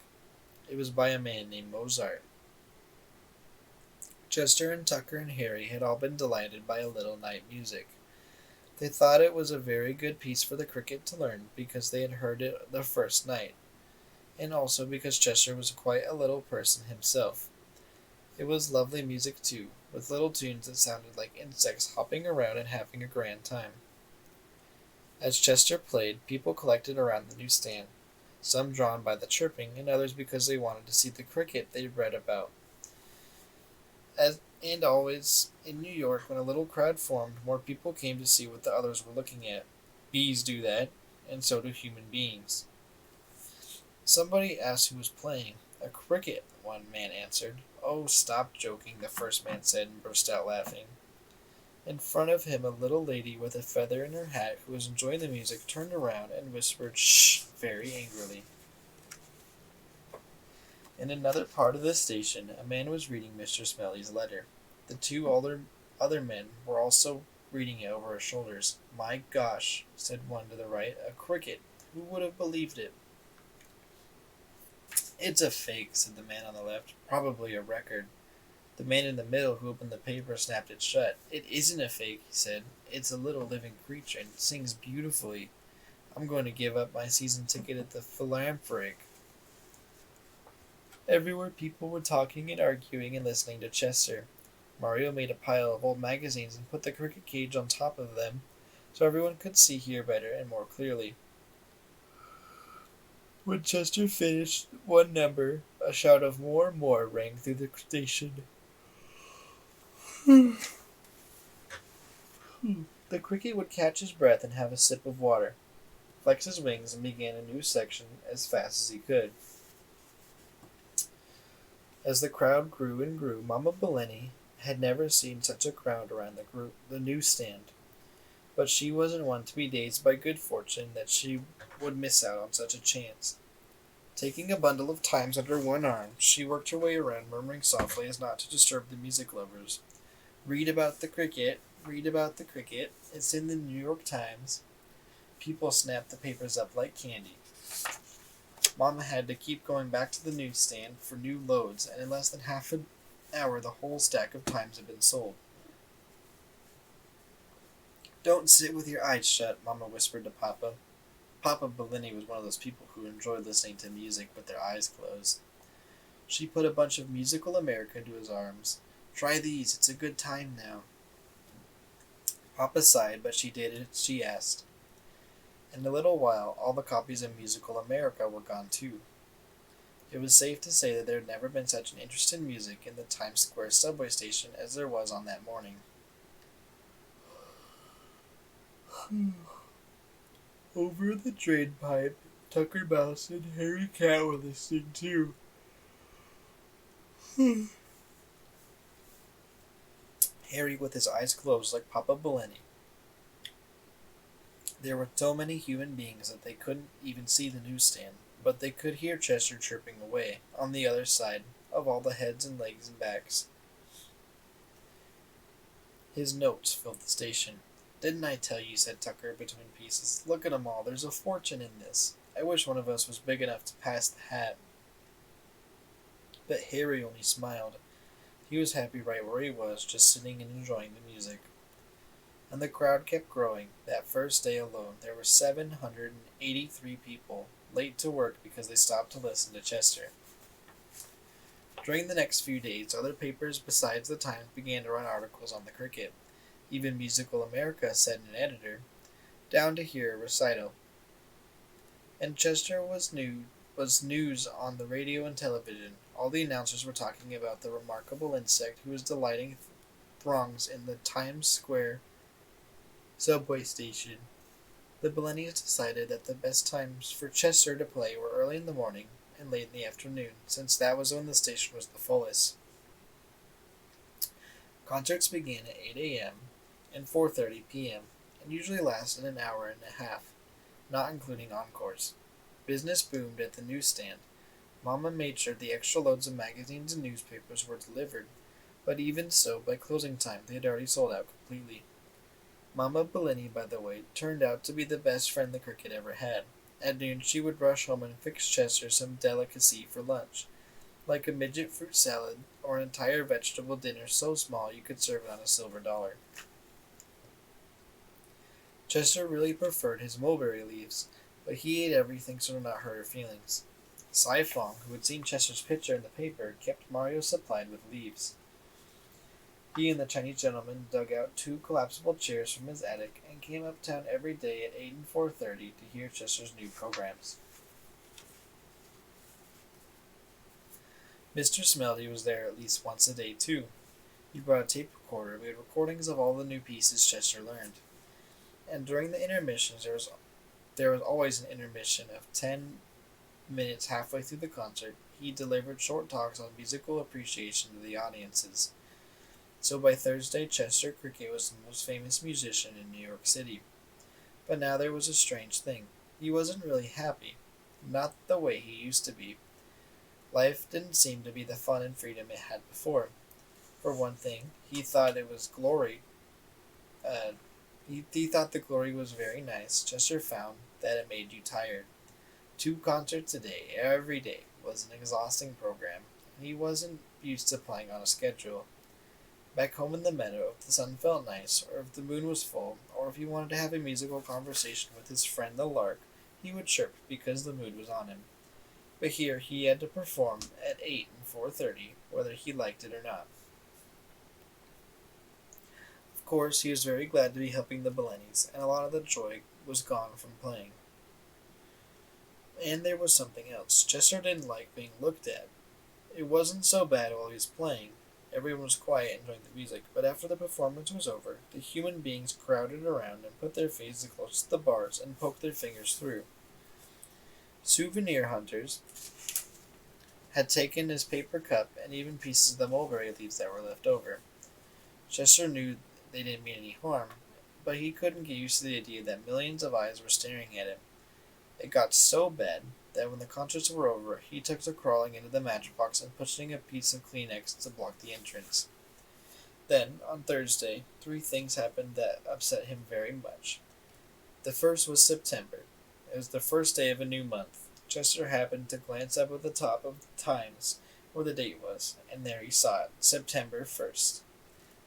[SPEAKER 1] It was by a man named Mozart. Chester and Tucker and Harry had all been delighted by a Little Night Music. They thought it was a very good piece for the cricket to learn because they had heard it the first night, and also because Chester was quite a little person himself. It was lovely music too, with little tunes that sounded like insects hopping around and having a grand time. As Chester played, people collected around the newsstand, some drawn by the chirping, and others because they wanted to see the cricket they'd read about. And always, in New York, when a little crowd formed, more people came to see what the others were looking at. Bees do that, and so do human beings. Somebody asked who was playing. A cricket, one man answered. Oh, stop joking, the first man said and burst out laughing. In front of him, a little lady with a feather in her hat who was enjoying the music turned around and whispered, "Shh," very angrily. In another part of the station, a man was reading Mr. Smelly's letter. The two other men were also reading it over their shoulders. "My gosh," said one to the right, "a cricket. Who would have believed it?" "It's a fake," said the man on the left. "Probably a record." The man in the middle, who opened the paper, snapped it shut. "It isn't a fake," he said. "It's a little living creature, and it sings beautifully. I'm going to give up my season ticket at the Philharmonic." Everywhere people were talking and arguing and listening to Chester. Mario made a pile of old magazines and put the cricket cage on top of them, so everyone could hear better and more clearly. When Chester finished one number, a shout of more rang through the station. The cricket would catch his breath and have a sip of water, flex his wings, and began a new section as fast as he could. As the crowd grew and grew, Mama Bellini had never seen such a crowd around the newsstand. But she wasn't one to be dazed by good fortune that she would miss out on such a chance. Taking a bundle of Times under one arm, she worked her way around, murmuring softly as not to disturb the music lovers. "Read about the cricket. Read about the cricket. It's in the New York Times." People snapped the papers up like candy. Mama had to keep going back to the newsstand for new loads, and in less than half an hour the whole stack of Times had been sold. "Don't sit with your eyes shut," Mama whispered to Papa. Papa Bellini was one of those people who enjoyed listening to music with their eyes closed. She put a bunch of Musical America into his arms. "Try these, it's a good time now." Papa sighed, but she did as she asked. In a little while, all the copies of Musical America were gone too. It was safe to say that there had never been such an interest in music in the Times Square subway station as there was on that morning. Over the drain pipe, Tucker Mouse and Harry Cat were listening too. Harry with his eyes closed like Papa Bellini. There were so many human beings that they couldn't even see the newsstand, but they could hear Chester chirping away, on the other side of all the heads and legs and backs. His notes filled the station. "Didn't I tell you," said Tucker between pieces. "Look at 'em all. There's a fortune in this. I wish one of us was big enough to pass the hat." But Harry only smiled. He was happy right where he was, just sitting and enjoying the music. And the crowd kept growing. That first day alone, there were 783 people, late to work because they stopped to listen to Chester. During the next few days, other papers besides the Times began to run articles on the cricket. Even Musical America sent an editor down to hear a recital. And Chester was news on the radio and television. All the announcers were talking about the remarkable insect who was delighting throngs in the Times Square subway station. The Bellinis decided that the best times for Chester to play were early in the morning and late in the afternoon, since that was when the station was the fullest. Concerts began at 8 a.m. and 4:30 p.m. and usually lasted an hour and a half, not including encores. Business boomed at the newsstand. Mama made sure the extra loads of magazines and newspapers were delivered. But even so, by closing time, they had already sold out completely. Mama Bellini, by the way, turned out to be the best friend the cricket ever had. At noon, she would rush home and fix Chester some delicacy for lunch, like a midget fruit salad or an entire vegetable dinner so small you could serve it on a silver dollar. Chester really preferred his mulberry leaves, but he ate everything so to not hurt her feelings. Cy Fong, who had seen Chester's picture in the paper, kept Mario supplied with leaves. He and the Chinese gentleman dug out two collapsible chairs from his attic and came uptown every day at 8 and 4:30 to hear Chester's new programs. Mr. Smelty was there at least once a day, too. He brought a tape recorder and made recordings of all the new pieces Chester learned. And during the intermissions, there was always an intermission of 10 minutes halfway through the concert. He delivered short talks on musical appreciation to the audiences. So by Thursday, Chester Cricket was the most famous musician in New York City. But now there was a strange thing. He wasn't really happy. Not the way he used to be. Life didn't seem to be the fun and freedom it had before. For one thing, he thought it was glory. He thought the glory was very nice. Chester found that it made you tired. 2 concerts a day, every day, was an exhausting program, and he wasn't used to playing on a schedule. Back home in the meadow, if the sun felt nice, or if the moon was full, or if he wanted to have a musical conversation with his friend the lark, he would chirp because the mood was on him. But here he had to perform at 8 and 4:30, whether he liked it or not. Of course, he was very glad to be helping the Bellinis, and a lot of the joy was gone from playing. And there was something else. Chester didn't like being looked at. It wasn't so bad while he was playing. Everyone was quiet enjoying the music, but after the performance was over, the human beings crowded around and put their faces close to the bars and poked their fingers through. Souvenir hunters had taken his paper cup and even pieces of the mulberry leaves that were left over. Chester knew they didn't mean any harm, but he couldn't get used to the idea that millions of eyes were staring at him. It got so bad that when the concerts were over, he took to crawling into the matchbox and pushing a piece of Kleenex to block the entrance. Then, on Thursday, 3 things happened that upset him very much. The first was September. It was the first day of a new month. Chester happened to glance up at the top of the Times where the date was, and there he saw it, September 1st.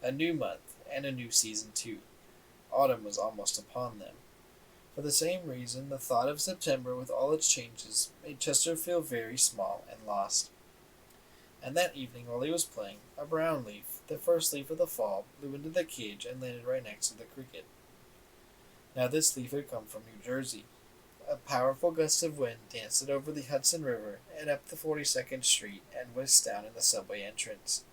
[SPEAKER 1] A new month, and a new season too. Autumn was almost upon them. For the same reason, the thought of September with all its changes made Chester feel very small and lost. And that evening, while he was playing, a brown leaf, the first leaf of the fall, blew into the cage and landed right next to the cricket. Now this leaf had come from New Jersey. A powerful gust of wind danced it over the Hudson River and up the 42nd Street and whisked down in the subway entrance.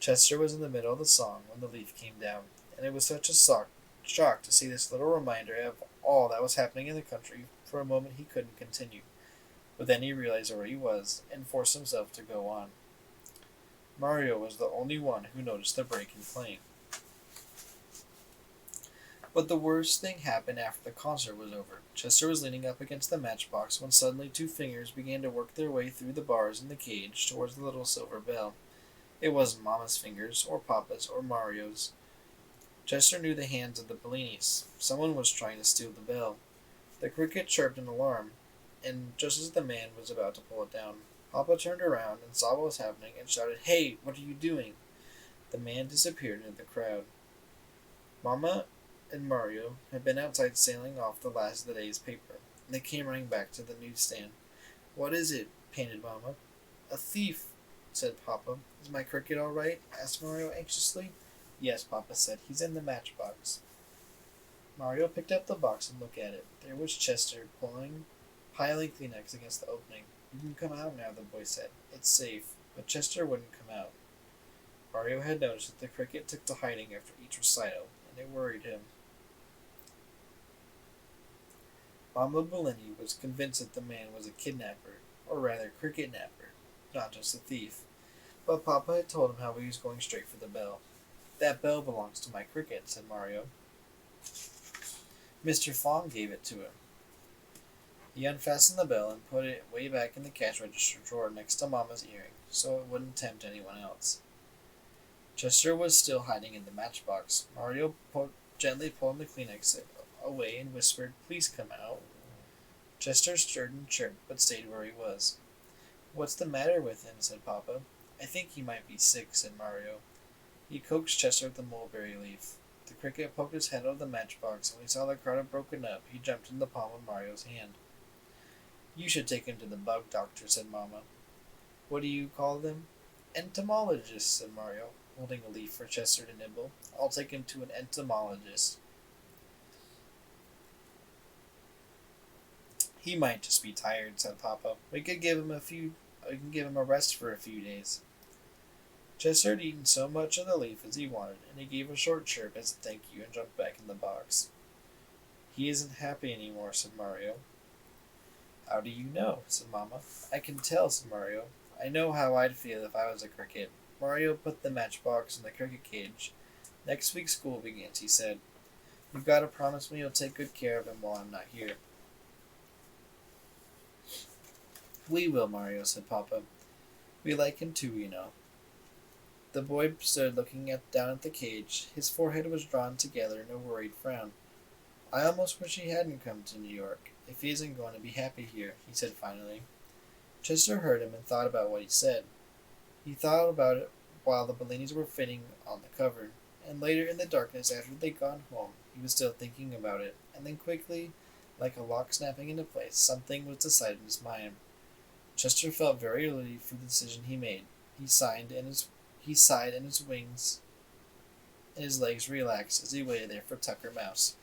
[SPEAKER 1] Chester was in the middle of the song when the leaf came down, and it was such a shock to see this little reminder of all that was happening in the country. For a moment he couldn't continue, but then he realized where he was and forced himself to go on. Mario was the only one who noticed the break in playing. But the worst thing happened after the concert was over. Chester was leaning up against the matchbox when suddenly 2 fingers began to work their way through the bars in the cage towards the little silver bell. It wasn't Mama's fingers, or Papa's, or Mario's. Chester knew the hands of the Bellinis. Someone was trying to steal the bell. The cricket chirped an alarm, and just as the man was about to pull it down, Papa turned around and saw what was happening and shouted, "Hey, what are you doing?" The man disappeared into the crowd. Mama and Mario had been outside sailing off the last of the day's paper, and they came running back to the newsstand. "What is it?" panted Mama. "A thief," said Papa. "Is my cricket all right?" asked Mario anxiously. "Yes," Papa said. "He's in the matchbox." Mario picked up the box and looked at it. There was Chester, piling Kleenex against the opening. "You can come out now," the boy said. "It's safe." But Chester wouldn't come out. Mario had noticed that the cricket took to hiding after each recital, and it worried him. Mama Bellini was convinced that the man was a kidnapper, or rather cricket-napper, not just a thief. But Papa had told him how he was going straight for the bell. "That bell belongs to my cricket," said Mario. "Mr. Fong gave it to him." He unfastened the bell and put it way back in the cash register drawer next to Mama's earring, so it wouldn't tempt anyone else. Chester was still hiding in the matchbox. Mario gently pulled the Kleenex away and whispered, "Please come out." Chester stirred and chirped, but stayed where he was. "What's the matter with him?" said Papa. "I think he might be sick," said Mario. He coaxed Chester with the mulberry leaf. The cricket poked his head out of the matchbox, and when he saw the crowd had broken up, he jumped in the palm of Mario's hand. "You should take him to the bug doctor," said Mama. "What do you call them?" "Entomologist," said Mario, holding a leaf for Chester to nibble. "I'll take him to an entomologist." "He might just be tired," said Papa. We can give him a rest for a few days." Chester had eaten so much of the leaf as he wanted, and he gave a short chirp as a thank you and jumped back in the box. "He isn't happy anymore," said Mario. "How do you know?" said Mama. "I can tell," said Mario. "I know how I'd feel if I was a cricket." Mario put the matchbox in the cricket cage. "Next week school begins," he said. "You've got to promise me you'll take good care of him while I'm not here." "We will, Mario," said Papa. "We like him too, you know." The boy stood looking down at the cage. His forehead was drawn together in a worried frown. "I almost wish he hadn't come to New York, if he isn't going to be happy here," he said finally. Chester heard him and thought about what he said. He thought about it while the Bellinis were fitting on the cover, and later in the darkness after they'd gone home, he was still thinking about it, and then quickly, like a lock snapping into place, something was decided in his mind. Chester felt very relieved for the decision he made. He sighed, and his legs relaxed as he waited there for Tucker Mouse.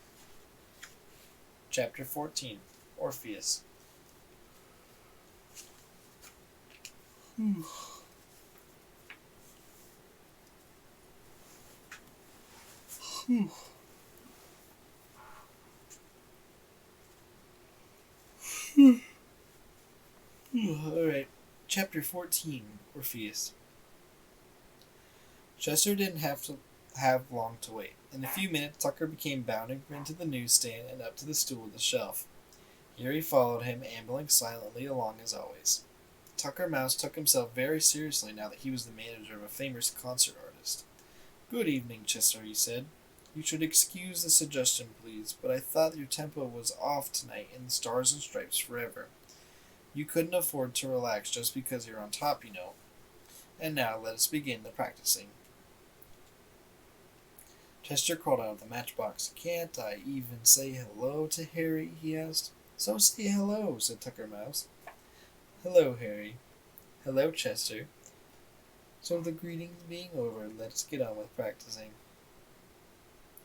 [SPEAKER 1] Chapter 14. Orpheus. Alright. Chapter 14. Orpheus. Chester didn't have long to wait. In a few minutes, Tucker became bounding into the newsstand and up to the stool at the shelf. Here he followed him, ambling silently along as always. Tucker Mouse took himself very seriously now that he was the manager of a famous concert artist. "Good evening, Chester," he said. "You should excuse the suggestion, please, but I thought your tempo was off tonight in the Stars and Stripes Forever. You couldn't afford to relax just because you're on top, you know. And now let us begin the practicing." Chester crawled out of the matchbox. "Can't I even say hello to Harry?" he asked. "So say hello," said Tucker Mouse. "Hello, Harry." "Hello, Chester." So the greetings being over, let's get on with practicing.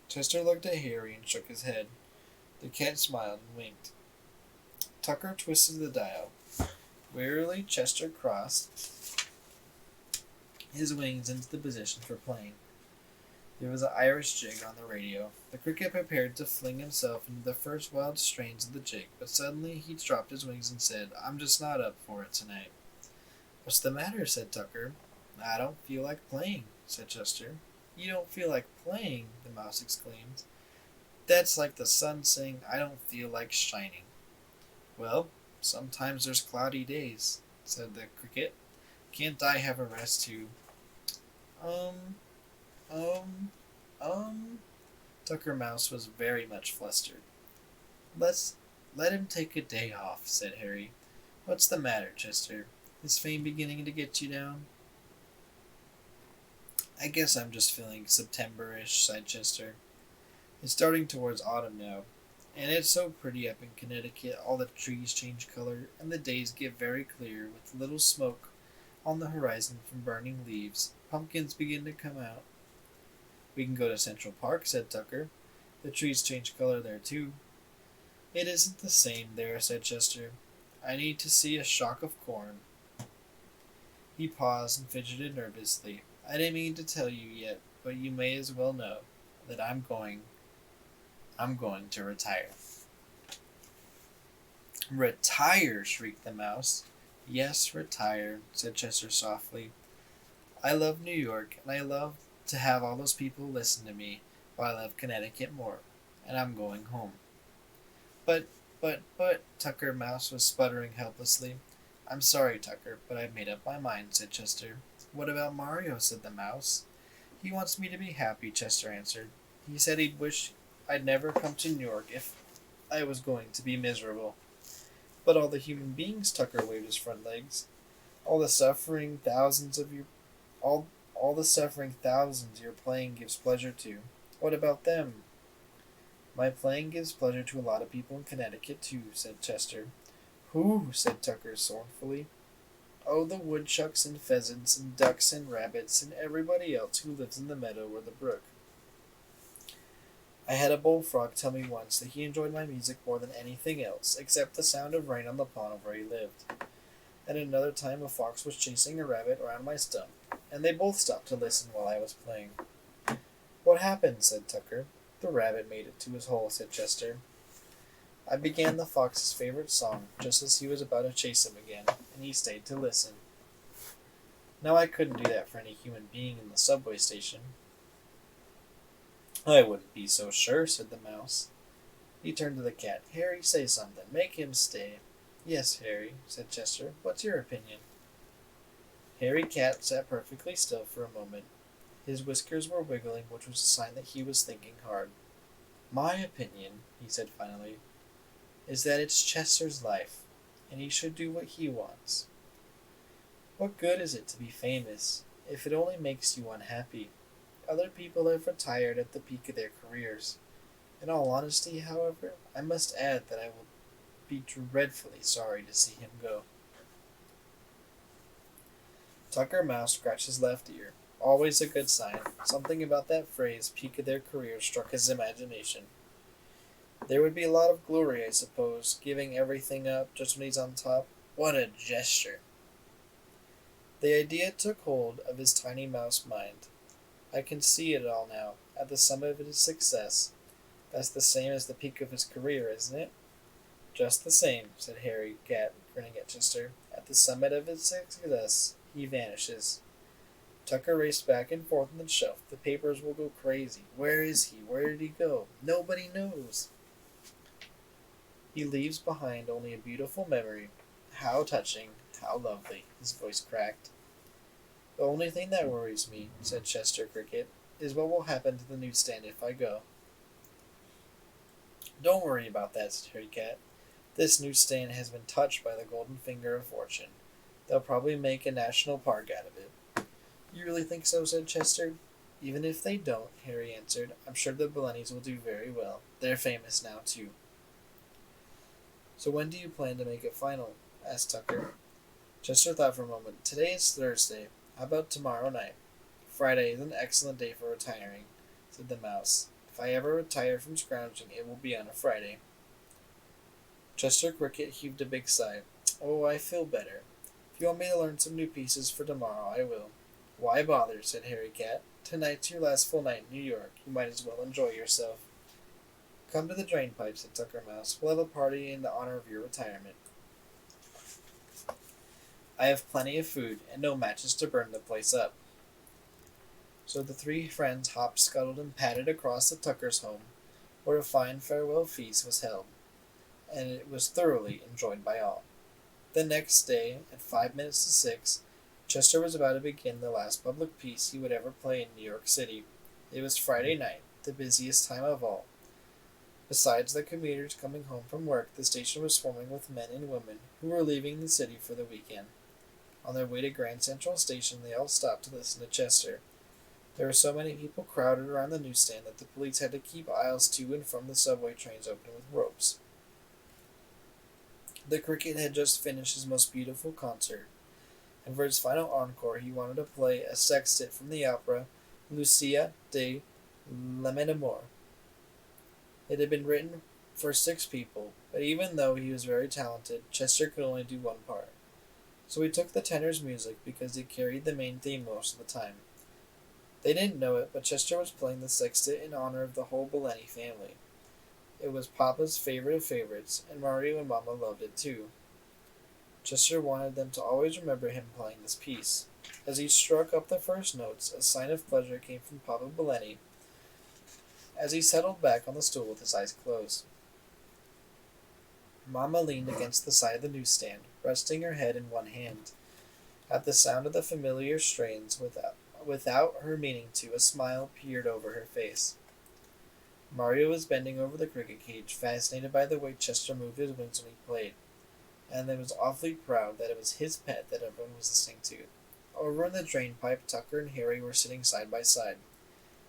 [SPEAKER 1] Chester looked at Harry and shook his head. The cat smiled and winked. Tucker twisted the dial. Wearily, Chester crossed his wings into the position for playing. There was an Irish jig on the radio. The cricket prepared to fling himself into the first wild strains of the jig, but suddenly he dropped his wings and said, "I'm just not up for it tonight." "What's the matter?" said Tucker. "I don't feel like playing," said Chester. "You don't feel like playing?" the mouse exclaimed. "That's like the sun saying, 'I don't feel like shining.'" "Well, sometimes there's cloudy days," said the cricket. "Can't I have a rest too?" Um, um, Tucker Mouse was very much flustered. Let him take a day off," said Harry. "What's the matter, Chester? Is fame beginning to get you down?" "I guess I'm just feeling September-ish," sighed Chester. "It's starting towards autumn now, and it's so pretty up in Connecticut. All the trees change color, and the days get very clear, with little smoke on the horizon from burning leaves. Pumpkins begin to come out." "We can go to Central Park," said Tucker. "The trees change color there, too." "It isn't the same there," said Chester. "I need to see a shock of corn." He paused and fidgeted nervously. "I didn't mean to tell you yet, but you may as well know that I'm going to retire." "Retire!" shrieked the mouse. "Yes, retire," said Chester softly. "I love New York, and I love to have all those people listen to me, but I love Connecticut more, and I'm going home." But, Tucker Mouse was sputtering helplessly. "I'm sorry, Tucker, but I've made up my mind," said Chester. "What about Mario?" said the mouse. He wants me to be happy, Chester answered. He said he'd wish I'd never come to New York if I was going to be miserable. But all the human beings, Tucker waved his front legs. All the suffering thousands of your all the suffering thousands your playing gives pleasure to. What about them? My playing gives pleasure to a lot of people in Connecticut too, said Chester. Who? Said Tucker scornfully. Oh, the woodchucks and pheasants and ducks and rabbits and everybody else who lives in the meadow or the brook. I had a bullfrog tell me once that he enjoyed my music more than anything else, except the sound of rain on the pond where he lived. And another time a fox was chasing a rabbit around my stump, and they both stopped to listen while I was playing. What happened? Said Tucker. The rabbit made it to his hole, said Chester. I began the fox's favorite song just as he was about to chase him again, and he stayed to listen. Now I couldn't do that for any human being in the subway station. I wouldn't be so sure, said the mouse. He turned to the cat. Harry, say something. Make him stay. Yes, Harry, said Chester. What's your opinion? Harry Cat sat perfectly still for a moment. His whiskers were wiggling, which was a sign that he was thinking hard. My opinion, he said finally, is that it's Chester's life, and he should do what he wants. What good is it to be famous, if it only makes you unhappy? Other people have retired at the peak of their careers. In all honesty, however, I must add that I will be dreadfully sorry to see him go. Tucker Mouse scratched his left ear. Always a good sign. Something about that phrase, peak of their career, struck his imagination. There would be a lot of glory, I suppose, giving everything up just when he's on top. What a gesture! The idea took hold of his tiny mouse mind. I can see it all now, at the summit of his success. That's the same as the peak of his career, isn't it? Just the same, said Harry Cat, grinning at Chester. At the summit of his success, he vanishes. Tucker raced back and forth on the shelf. The papers will go crazy. Where is he? Where did he go? Nobody knows. He leaves behind only a beautiful memory. How touching, how lovely, his voice cracked. The only thing that worries me, said Chester Cricket, is what will happen to the newsstand if I go. Don't worry about that, said Harry Cat. This newsstand has been touched by the golden finger of fortune. They'll probably make a national park out of it. You really think so? Said Chester. Even if they don't, Harry answered, I'm sure the Bellennys will do very well. They're famous now, too. So when do you plan to make it final? Asked Tucker. Chester thought for a moment. Today is Thursday. How about tomorrow night? Friday is an excellent day for retiring, said the mouse. If I ever retire from scrounging, it will be on a Friday. Chester Cricket heaved a big sigh. Oh, I feel better. If you want me to learn some new pieces for tomorrow, I will. Why bother, said Harry Cat. Tonight's your last full night in New York. You might as well enjoy yourself. Come to the drain pipe, said Tucker Mouse. We'll have a party in the honor of your retirement. I have plenty of food, and no matches to burn the place up. So the three friends hopped, scuttled, and padded across the Tucker's home, where a fine farewell feast was held, and it was thoroughly enjoyed by all. The next day, at 6:05, Chester was about to begin the last public piece he would ever play in New York City. It was Friday night, the busiest time of all. Besides the commuters coming home from work, the station was swarming with men and women who were leaving the city for the weekend. On their way to Grand Central Station, they all stopped to listen to Chester. There were so many people crowded around the newsstand that the police had to keep aisles to and from the subway trains open with ropes. The Cricket had just finished his most beautiful concert, and for his final encore he wanted to play a sextet from the opera Lucia de Lammermoor. It had been written for 6 people, but even though he was very talented, Chester could only do one part. So he took the tenor's music because it carried the main theme most of the time. They didn't know it, but Chester was playing the sextet in honor of the whole Belleny family. It was Papa's favorite of favorites, and Mario and Mama loved it too. Chester wanted them to always remember him playing this piece. As he struck up the first notes, a sign of pleasure came from Papa Belleny as he settled back on the stool with his eyes closed. Mama leaned against the side of the newsstand, resting her head in one hand. At the sound of the familiar strains, Without her meaning to, a smile peered over her face. Mario was bending over the cricket cage, fascinated by the way Chester moved his wings when he played, and he was awfully proud that it was his pet that everyone was listening to. Over in the drain pipe, Tucker and Harry were sitting side by side.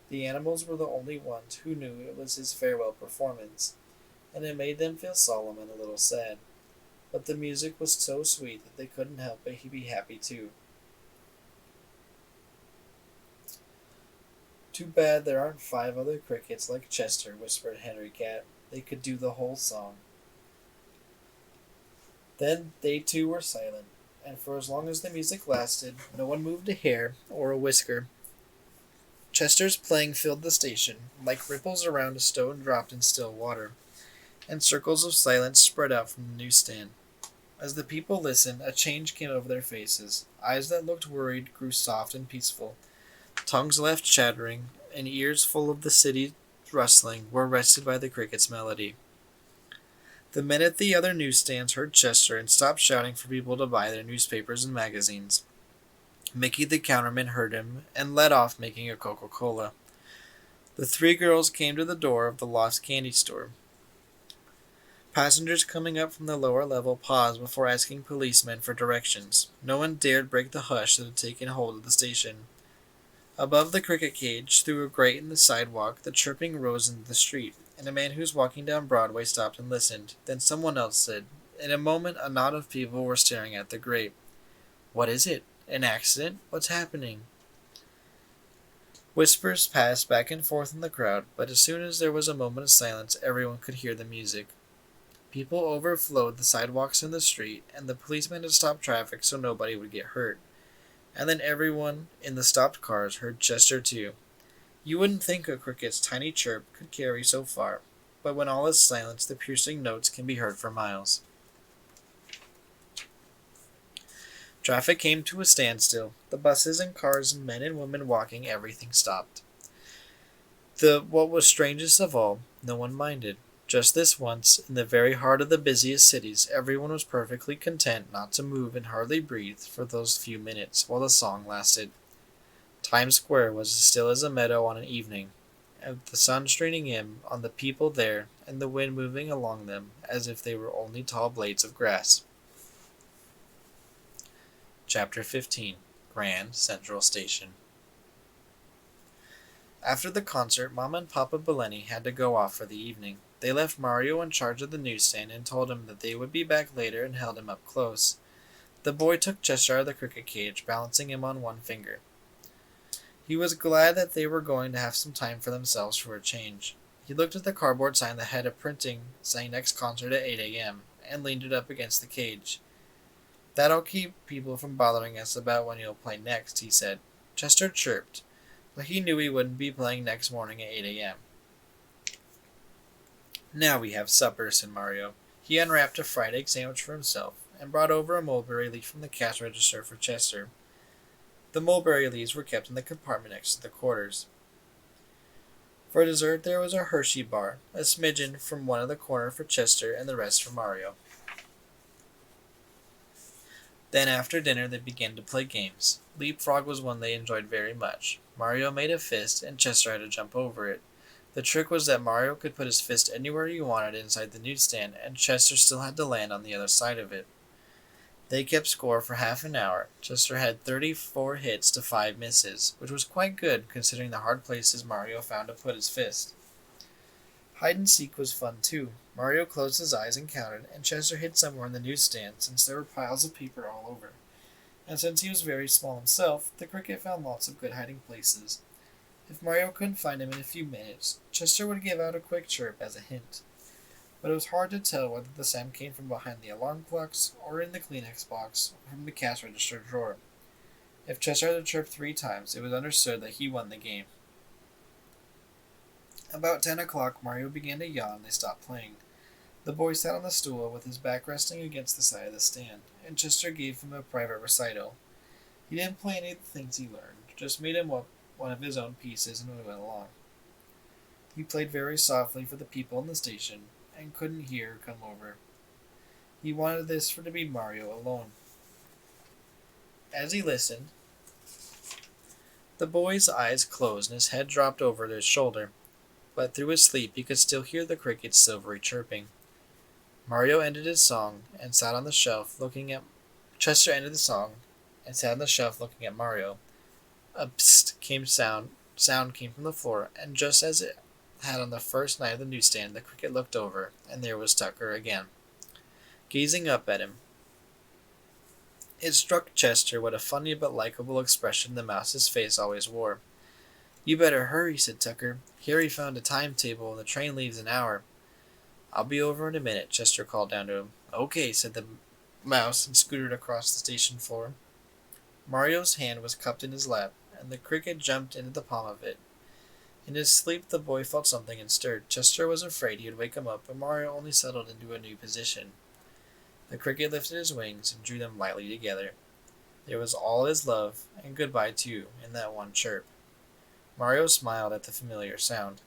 [SPEAKER 1] The animals were the only ones who knew it was his farewell performance, and it made them feel solemn and a little sad. But the music was so sweet that they couldn't help but be happy too. Too bad there aren't 5 other crickets like Chester, whispered Henry Cat. They could do the whole song. Then they too were silent, and for as long as the music lasted, no one moved a hair or a whisker. Chester's playing filled the station, like ripples around a stone dropped in still water, and circles of silence spread out from the newsstand. As the people listened, a change came over their faces. Eyes that looked worried grew soft and peaceful. Tongues left chattering, and ears full of the city rustling were rested by the cricket's melody. The men at the other newsstands heard Chester and stopped shouting for people to buy their newspapers and magazines. Mickey the counterman heard him and led off making a Coca-Cola. The 3 girls came to the door of the lost candy store. Passengers coming up from the lower level paused before asking policemen for directions. No one dared break the hush that had taken hold of the station. Above the cricket cage, through a grate in the sidewalk, the chirping rose into the street, and a man who was walking down Broadway stopped and listened. Then someone else said. In a moment, a knot of people were staring at the grate. "What is it? An accident? What's happening?" Whispers passed back and forth in the crowd, but as soon as there was a moment of silence, everyone could hear the music. People overflowed the sidewalks in the street, and the policeman had stopped traffic so nobody would get hurt. And then everyone in the stopped cars heard Chester too. You wouldn't think a cricket's tiny chirp could carry so far, but when all is silence, the piercing notes can be heard for miles. Traffic came to a standstill. The buses and cars and men and women walking, everything stopped. What was strangest of all, no one minded. Just this once, in the very heart of the busiest cities, everyone was perfectly content not to move and hardly breathe for those few minutes while the song lasted. Times Square was as still as a meadow on an evening, with the sun straining in on the people there and the wind moving along them as if they were only tall blades of grass. Chapter 15. Grand Central Station. After the concert, Mama and Papa Bellini had to go off for the evening. They left Mario in charge of the newsstand and told him that they would be back later and held him up close. The boy took Chester out of the cricket cage, balancing him on one finger. He was glad that they were going to have some time for themselves for a change. He looked at the cardboard sign that had a printing saying next concert at 8 a.m. and leaned it up against the cage. "That'll keep people from bothering us about when you'll play next," he said. Chester chirped, but he knew he wouldn't be playing next morning at 8 a.m. "Now we have supper," said Mario. He unwrapped a fried egg sandwich for himself and brought over a mulberry leaf from the cash register for Chester. The mulberry leaves were kept in the compartment next to the quarters. For dessert there was a Hershey bar, a smidgen from one of the corner for Chester and the rest for Mario. Then after dinner they began to play games. Leapfrog was one they enjoyed very much. Mario made a fist, and Chester had to jump over it. The trick was that Mario could put his fist anywhere he wanted inside the newsstand, and Chester still had to land on the other side of it. They kept score for half an hour. Chester had 34 hits to 5 misses, which was quite good considering the hard places Mario found to put his fist. Hide-and-seek was fun too. Mario closed his eyes and counted, and Chester hid somewhere in the newsstand since there were piles of paper all over. And since he was very small himself, the cricket found lots of good hiding places. If Mario couldn't find him in a few minutes, Chester would give out a quick chirp as a hint. But it was hard to tell whether the sound came from behind the alarm clocks, or in the Kleenex box, or from the cash register drawer. If Chester had to chirp 3 times, it was understood that he won the game. About 10 o'clock, Mario began to yawn and they stopped playing. The boy sat on the stool with his back resting against the side of the stand, and Chester gave him a private recital. He didn't play any of the things he learned, just made him up one of his own pieces and we went along. He played very softly for the people in the station, and couldn't hear her come over. He wanted this for to be Mario alone. As he listened, The boy's eyes closed and his head dropped over his shoulder, but through his sleep he could still hear the cricket's silvery chirping. Mario ended his song and sat on the shelf looking at Chester ended the song and sat on the shelf looking at Mario. A psst came sound came from the floor, and just as it had on the first night of the newsstand, the cricket looked over, and there was Tucker again, gazing up at him. It struck Chester what a funny but likable expression the mouse's face always wore. "You better hurry," said Tucker. "Harry found a timetable, and the train leaves an hour." "I'll be over in a minute," Chester called down to him. "Okay," said the mouse, and scooted across the station floor. Mario's hand was cupped in his lap, and the cricket jumped into the palm of it. In his sleep the boy felt something and stirred. Chester was afraid he would wake him up, but Mario only settled into a new position. The cricket lifted his wings and drew them lightly together. There was all his love, and goodbye too, in that one chirp. Mario smiled at the familiar sound.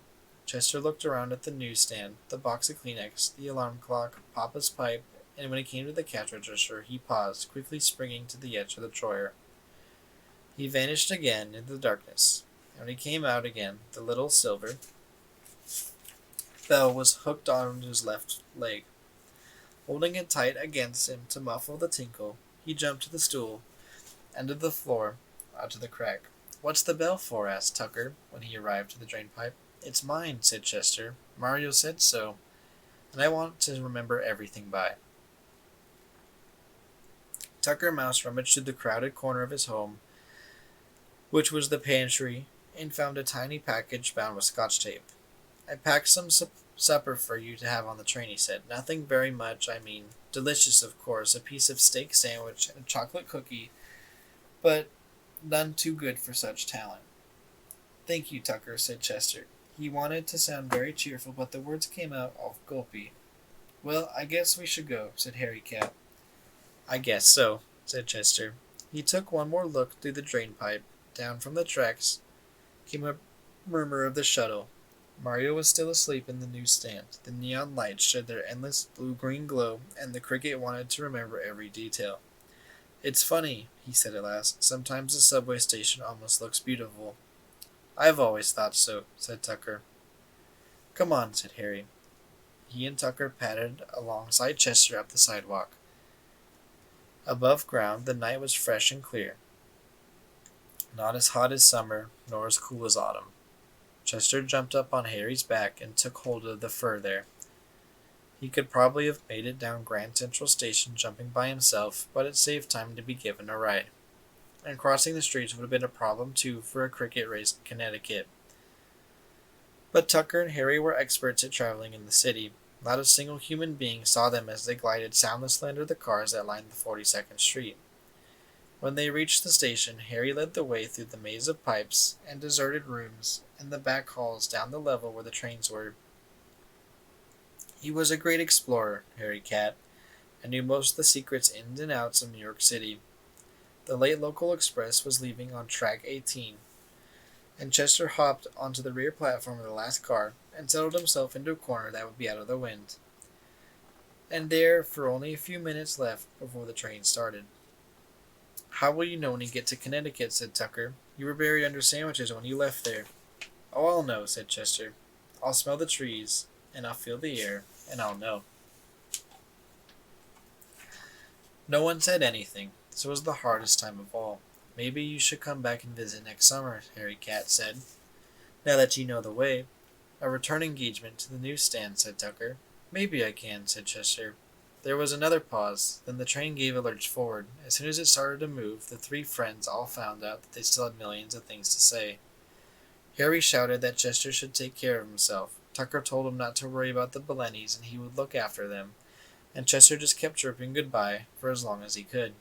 [SPEAKER 1] Chester looked around at the newsstand, the box of Kleenex, the alarm clock, Papa's pipe, and when he came to the cash register, he paused, quickly springing to the edge of the drawer. He vanished again into the darkness, and when he came out again, the little silver bell was hooked onto his left leg. Holding it tight against him to muffle the tinkle, he jumped to the stool, end of the floor, out to the crack. "What's the bell for?" asked Tucker, when he arrived at the drain pipe. "It's mine," said Chester. "Mario said so, and I want to remember everything by." Tucker Mouse rummaged through the crowded corner of his home, which was the pantry, and found a tiny package bound with Scotch tape. "I packed some supper for you to have on the train," he said. "Nothing very much, delicious, of course, a piece of steak sandwich and a chocolate cookie, but none too good for such talent." "Thank you, Tucker," said Chester. He wanted to sound very cheerful, but the words came out all gulpy. "Well, I guess we should go," said Harry Cat. "I guess so," said Chester. He took one more look through the drain pipe. Down from the tracks came a murmur of the shuttle. Mario was still asleep in the newsstand. The neon lights shed their endless blue-green glow, and the cricket wanted to remember every detail. "It's funny," he said at last. "Sometimes the subway station almost looks beautiful." "I've always thought so," said Tucker. "Come on," said Harry. He and Tucker padded alongside Chester up the sidewalk. Above ground, the night was fresh and clear. Not as hot as summer, nor as cool as autumn. Chester jumped up on Harry's back and took hold of the fur there. He could probably have made it down Grand Central Station jumping by himself, but it saved time to be given a ride. And crossing the streets would have been a problem too for a cricket race in Connecticut. But Tucker and Harry were experts at traveling in the city. Not a single human being saw them as they glided soundlessly under the cars that lined the 42nd Street. When they reached the station, Harry led the way through the maze of pipes and deserted rooms and the back halls down the level where the trains were. He was a great explorer, Harry Cat, and knew most of the secrets ins and outs of New York City. The late local express was leaving on track 18, and Chester hopped onto the rear platform of the last car and settled himself into a corner that would be out of the wind. And there for only a few minutes left before the train started. "How will you know when you get to Connecticut?" said Tucker. "You were buried under sandwiches when you left there." "Oh, I'll know," said Chester. "I'll smell the trees, and I'll feel the air, and I'll know." No one said anything. This was the hardest time of all. "Maybe you should come back and visit next summer," Harry Cat said. "Now that you know the way." "A return engagement to the newsstand," said Tucker. "Maybe I can," said Chester. There was another pause. Then the train gave a lurch forward. As soon as it started to move, the three friends all found out that they still had millions of things to say. Harry shouted that Chester should take care of himself. Tucker told him not to worry about the Belennies and he would look after them. And Chester just kept chirping goodbye for as long as he could.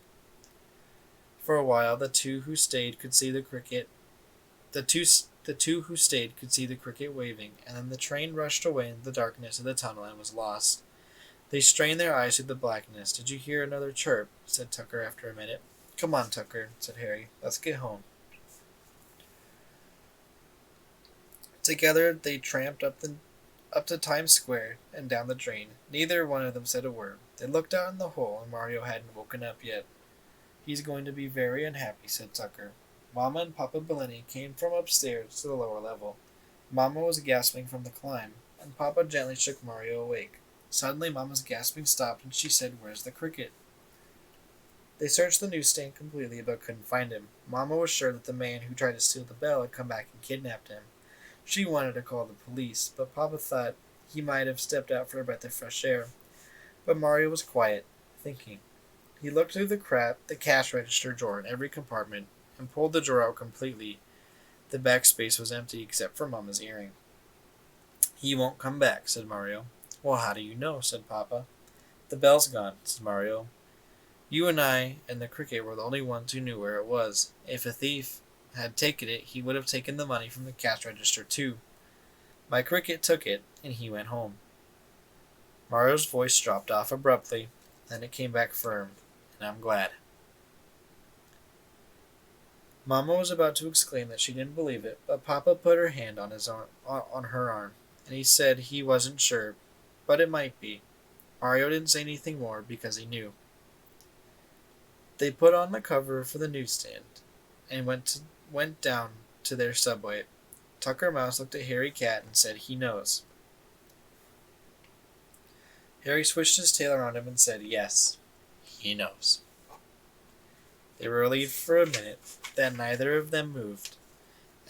[SPEAKER 1] For a while, the two who stayed could see the cricket waving, and then the train rushed away into the darkness of the tunnel and was lost. They strained their eyes through the blackness. "Did you hear another chirp?" said Tucker after a minute. "Come on, Tucker," said Harry. "Let's get home." Together they tramped up to Times Square and down the drain. Neither one of them said a word. They looked out in the hole, and Mario hadn't woken up yet. "He's going to be very unhappy," said Tucker. Mamma and Papa Bellini came from upstairs to the lower level. Mamma was gasping from the climb, and Papa gently shook Mario awake. Suddenly, Mamma's gasping stopped, and she said, "Where's the cricket?" They searched the newsstand completely, but couldn't find him. Mamma was sure that the man who tried to steal the bell had come back and kidnapped him. She wanted to call the police, but Papa thought he might have stepped out for a breath of fresh air. But Mario was quiet, thinking. He looked through the cash register drawer in every compartment and pulled the drawer out completely. The back space was empty except for Mamma's earring. "He won't come back," said Mario. "Well, how do you know?" said Papa. "The bell's gone," said Mario. "You and I and the cricket were the only ones who knew where it was. If a thief had taken it, he would have taken the money from the cash register too. My cricket took it, and he went home." Mario's voice dropped off abruptly, then it came back firm, "and I'm glad." Mamma was about to exclaim that she didn't believe it, but Papa put her hand on her arm, and he said he wasn't sure, but it might be. Mario didn't say anything more because he knew. They put on the cover for the newsstand and went down to their subway. Tucker Mouse looked at Harry Cat and said, "He knows." Harry switched his tail around him and said, "Yes, he knows." They were relieved for a minute that neither of them moved,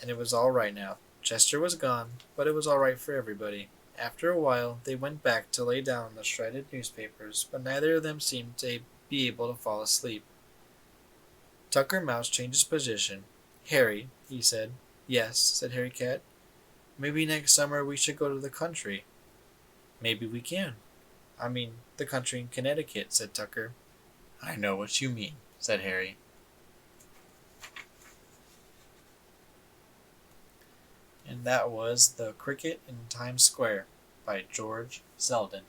[SPEAKER 1] and it was all right now. Chester was gone, but it was all right for everybody. After a while, they went back to lay down on the shredded newspapers, but neither of them seemed to be able to fall asleep. Tucker Mouse changed his position. "Harry," he said. "Yes," said Harry Cat. "Maybe next summer we should go to the country." "Maybe we can." "I mean, the country in Connecticut," said Tucker. "I know what you mean," said Harry. And that was The Cricket in Times Square by George Selden.